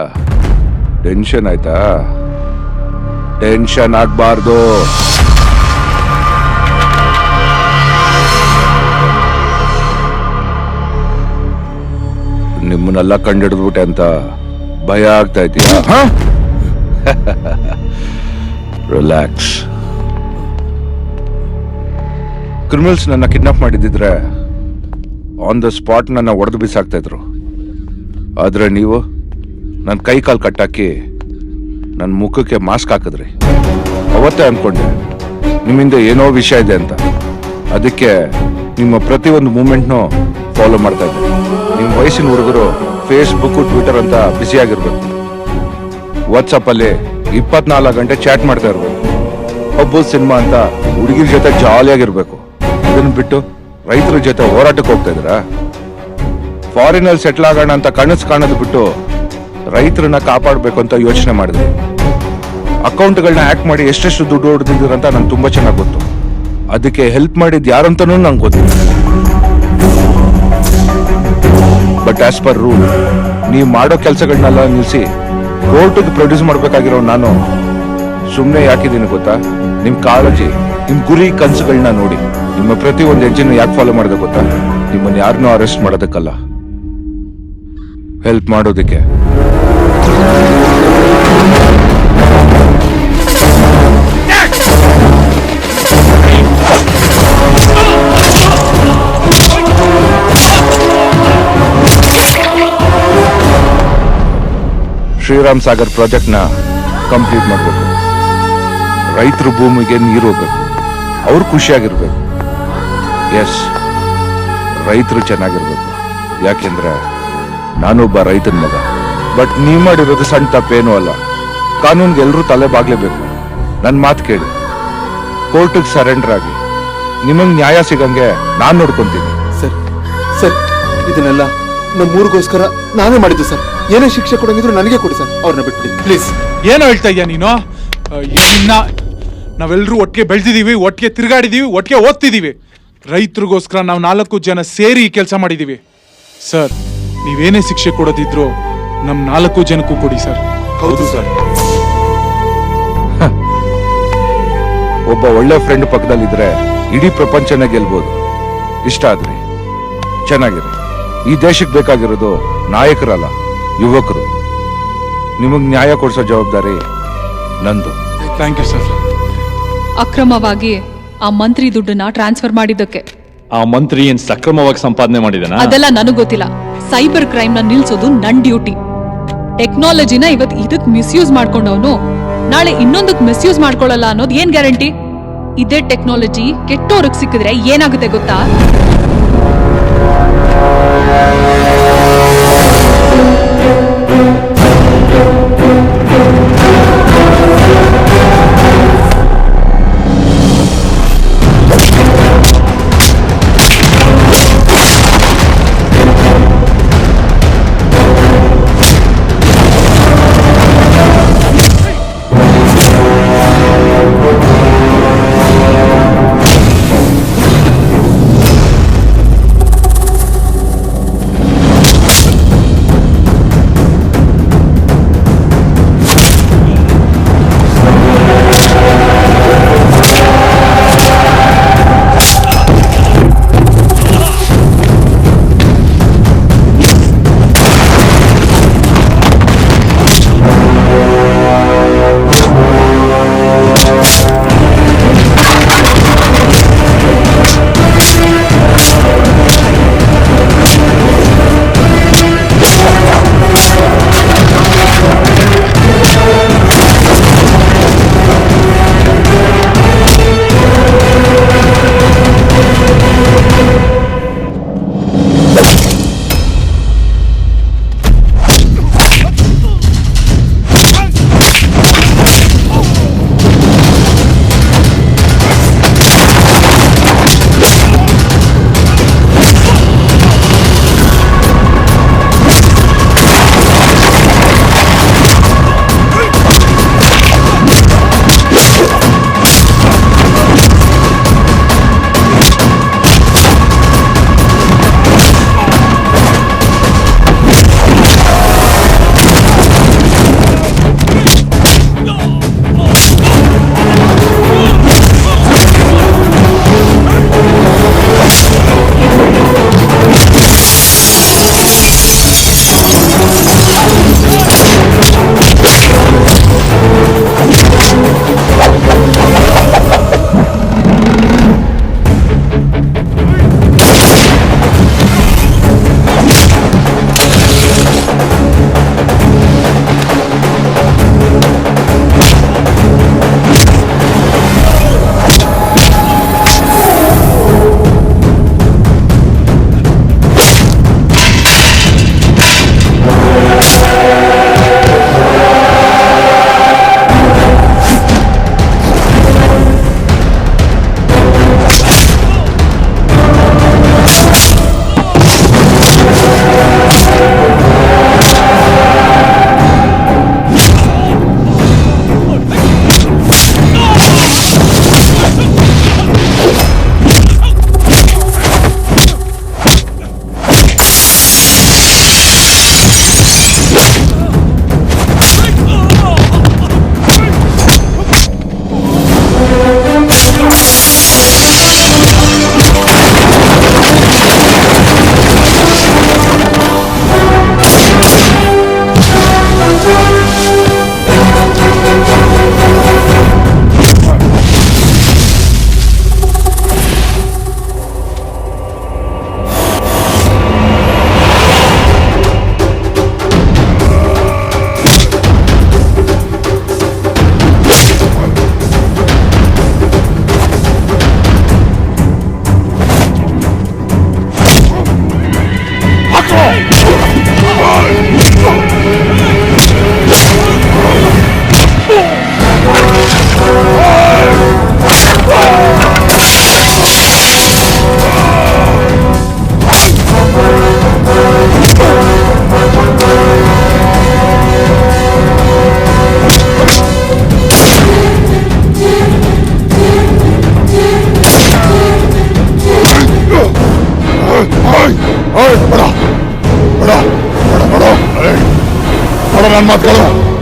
ಟೆನ್ಷನ್ ಆಯ್ತಾ? ಟೆನ್ಷನ್ ಆಗ್ಬಾರ್ದು. ನಿಮ್ಮನ್ನೆಲ್ಲ ಕಂಡಿಡ್ದ್ಬಿಟ್ಟೆ ಅಂತ ಭಯ ಆಗ್ತಾ ಇದೆಯಾ? ರಿಲ್ಯಾಕ್ಸ್. ಕ್ರಿಮಿನಲ್ಸ್ ನನ್ನ ಕಿಡ್ನಾಪ್ ಮಾಡಿದ್ರೆ ಆನ್ ದ ಸ್ಪಾಟ್ ನನ್ನ ಒಡೆದು ಬಿಸಾಕ್ತಾ ಇದ್ರು. ಆದ್ರೆ ನೀವು ನನ್ನ ಕೈ ಕಾಲು ಕಟ್ಟಾಕಿ ನನ್ನ ಮುಖಕ್ಕೆ ಮಾಸ್ಕ್ ಹಾಕಿದ್ರಿ. ಅವತ್ತೇ ಅನ್ಕೊಂಡೆ ನಿಮ್ಮಿಂದ ಏನೋ ವಿಷಯ ಇದೆ ಅಂತ. ಅದಕ್ಕೆ ನಿಮ್ಮ ಪ್ರತಿಯೊಂದು ಮೂಮೆಂಟ್ನು ಫಾಲೋ ಮಾಡ್ತಾ ಇದ್ದೆ. ನಿಮ್ಮ ವಯಸ್ಸಿನ ಹುಡುಗರು ಫೇಸ್ಬುಕ್, ಟ್ವಿಟರ್ ಅಂತ ಬ್ಯುಸಿ ಆಗಿರ್ಬೇಕು. ವಾಟ್ಸಪ್ ಅಲ್ಲಿ 24 ಗಂಟೆ ಚಾಟ್ ಮಾಡ್ತಾ ಇರ್ಬೇಕು. ಹಬ್ಬದ ಸಿನಿಮಾ ಅಂತ ಹುಡುಗಿರ ಜೊತೆ ಜಾಲಿಯಾಗಿರ್ಬೇಕು. ಇದನ್ನ ಬಿಟ್ಟು ರೈತರ ಜೊತೆ ಹೋರಾಟಕ್ಕೆ ಹೋಗ್ತಾ ಇದ್ದೀರಾ? ಫಾರಿನ್ ಅಲ್ಲಿ ಸೆಟ್ಲ್ ಆಗೋಣ ಅಂತ ಕನಸು ಕಾಣೋದು ಬಿಟ್ಟು ರೈತರನ್ನ ಕಾಪಾಡಬೇಕು ಅಂತ ಯೋಚನೆ ಮಾಡಿದ್ವಿ. ಅಕೌಂಟ್ಗಳನ್ನ ಹ್ಯಾಕ್ ಮಾಡಿ ಎಷ್ಟೆಷ್ಟು ದುಡ್ಡು ಹೊಡೆದಿದ್ದೀರ ಅಂತ ನಂಗೆ ತುಂಬಾ ಚೆನ್ನಾಗಿ ಗೊತ್ತು. ಅದಕ್ಕೆ ಹೆಲ್ಪ್ ಮಾಡಿದ್ ಯಾರಂತನೂ ನಂಗೆ ಗೊತ್ತು. ಬಟ್ ಆಸ್ ಪರ್ ರೂಲ್ ನೀವು ಮಾಡೋ ಕೆಲಸಗಳನ್ನೆಲ್ಲ ನಿಲ್ಲಿಸಿ ಕೋರ್ಟ್ಗೆ ಪ್ರೊಡ್ಯೂಸ್ ಮಾಡ್ಬೇಕಾಗಿರೋ ನಾನು ಸುಮ್ಮನೆ ಯಾಕಿದ್ದೀನಿ ಗೊತ್ತಾ? ನಿಮ್ ಕಾಳಜಿ, ನಿಮ್ ಗುರಿ, ಕನಸುಗಳನ್ನ ನೋಡಿ ನಿಮ್ಮ ಪ್ರತಿ ಒಂದು ಹೆಜ್ಜೆನ ಯಾಕೆ ಫಾಲೋ ಮಾಡೋದು ಗೊತ್ತಾ? ನಿಮ್ಮನ್ನ ಯಾರನ್ನೂ ಅರೆಸ್ಟ್ ಮಾಡೋದಕ್ಕಲ್ಲ, ಹೆಲ್ಪ್ ಮಾಡೋದಕ್ಕೆ. ಶ್ರೀರಾಮ್ ಸಾಗರ್ ಪ್ರಾಜೆಕ್ಟ್ ನ ಕಂಪ್ಲೀಟ್ ಮಾಡಬೇಕು. ರೈತರ ಭೂಮಿಗೆ ನೀರು ಹೋಗ್ಬೇಕು, ಅವ್ರು ಖುಷಿಯಾಗಿರ್ಬೇಕು. ಎಸ್, ರೈತರು ಚೆನ್ನಾಗಿರ್ಬೇಕು. ಯಾಕೆಂದ್ರೆ ನಾನೊಬ್ಬ ರೈತನ ಮಗ. ಬಟ್ ನೀವ್ ಮಾಡಿರೋದು ಸಣ್ಣ ತಪ್ಪೇನೂ ಅಲ್ಲ. ಕಾನೂನ್ಗೆ ಎಲ್ಲರೂ ತಲೆ ಬಾಗ್ಲೇಬೇಕು. ನನ್ ಮಾತು ಕೇಳಿ, ಕೋರ್ಟಿಗೆ ಸರೆಂಡರ್ ಆಗಿ ನಿಮಗ್ ನ್ಯಾಯ ಸಿಗಂಗೆ ನಾನ್ ನೋಡ್ಕೊಂತೀನಿ. ಸರ್, ಇದನ್ನೆಲ್ಲ ನಮ್ಮೂರಿಗೋಸ್ಕರ ನಾನೇ ಮಾಡಿದ್ದು ಸರ್. ಏನೇ ಶಿಕ್ಷೆ ಕೊಡಂಗಿದ್ರು ನನಗೆ ಕೊಡಿ ಸರ್. ಅವ್ರನ್ನ ಬಿಟ್ಬಿಡಿ ಪ್ಲೀಸ್. ಏನೋ ಹೇಳ್ತಾ ಇದ್ಯಾ ನೀನು? ನಾವೆಲ್ಲರೂ ಒಟ್ಟಿಗೆ ಬೆಳೆದಿದ್ದೀವಿ, ಒಟ್ಟಿಗೆ ತಿರುಗಾಡಿದೀವಿ, ಒಟ್ಟಿಗೆ ಓದ್ತಿದೀವಿ. ರೈತರಿಗೋಸ್ಕರ ನಾವು 4 ಜನ ಸೇರಿ ಕೆಲಸ ಮಾಡಿದೀವಿ. ಸರ್, ನೀವೇನೇ ಶಿಕ್ಷೆ ಕೊಡೋದಿದ್ರು ನಮ್ 4 ಜನಕ್ಕೂ ಕೊಡಿ ಸರ್. ಹೌದು ಸರ್. ಒಬ್ಬ ಒಳ್ಳೆ ಫ್ರೆಂಡ್ ಪಕ್ಕದಲ್ಲಿದ್ರೆ ಇಡೀ ಪ್ರಪಂಚನೇ ಗೆಲ್ಬೋದು. ಇಷ್ಟ ಆದ್ರಿ ಚೆನ್ನಾಗಿರಿ. ಈ ದೇಶಕ್ಕೆ ಬೇಕಾಗಿರೋದು ನಾಯಕರಲ್ಲ, ಯುವಕರು. ನಿಮಗ್ ನ್ಯಾಯ ಕೊಡಿಸೋ ಜವಾಬ್ದಾರಿ ನಂದು. Thank you sir. ಅಕ್ರಮವಾಗಿ ಆ ಮಂತ್ರಿ ದುಡ್ಡನ್ನ ಟ್ರಾನ್ಸ್ಫರ್ ಮಾಡಿದ್ದಕ್ಕೆ ಆ ಮಂತ್ರಿ ಏನ್ ಸಕ್ರಮವಾಗಿ ಸಂಪಾದನೆ ಮಾಡಿದನ? ಅದೆಲ್ಲ ನನಗ್ ಗೊತ್ತಿಲ್ಲ. ಸೈಬರ್ ಕ್ರೈಮ್ ನ ನಿಲ್ಸೋದು ನನ್ ಡ್ಯೂಟಿ. ಟೆಕ್ನಾಲಜಿನ ಇವತ್ ಇದಕ್ ಮಿಸ್ಯೂಸ್ ಮಾಡ್ಕೊಂಡವನು ನಾಳೆ ಇನ್ನೊಂದಕ್ ಮಿಸ್ಯೂಸ್ ಮಾಡ್ಕೊಳ್ಳಲ್ಲ ಅನ್ನೋದು ಏನ್ ಗ್ಯಾರಂಟಿ? ಇದೇ ಟೆಕ್ನಾಲಜಿ ಕೆಟ್ಟೋರ್ಗ್ ಸಿಕ್ಕಿದ್ರೆ ಏನಾಗುತ್ತೆ ಗೊತ್ತಾ? ನನ್ನ ಮಾತು ಕೇಳು.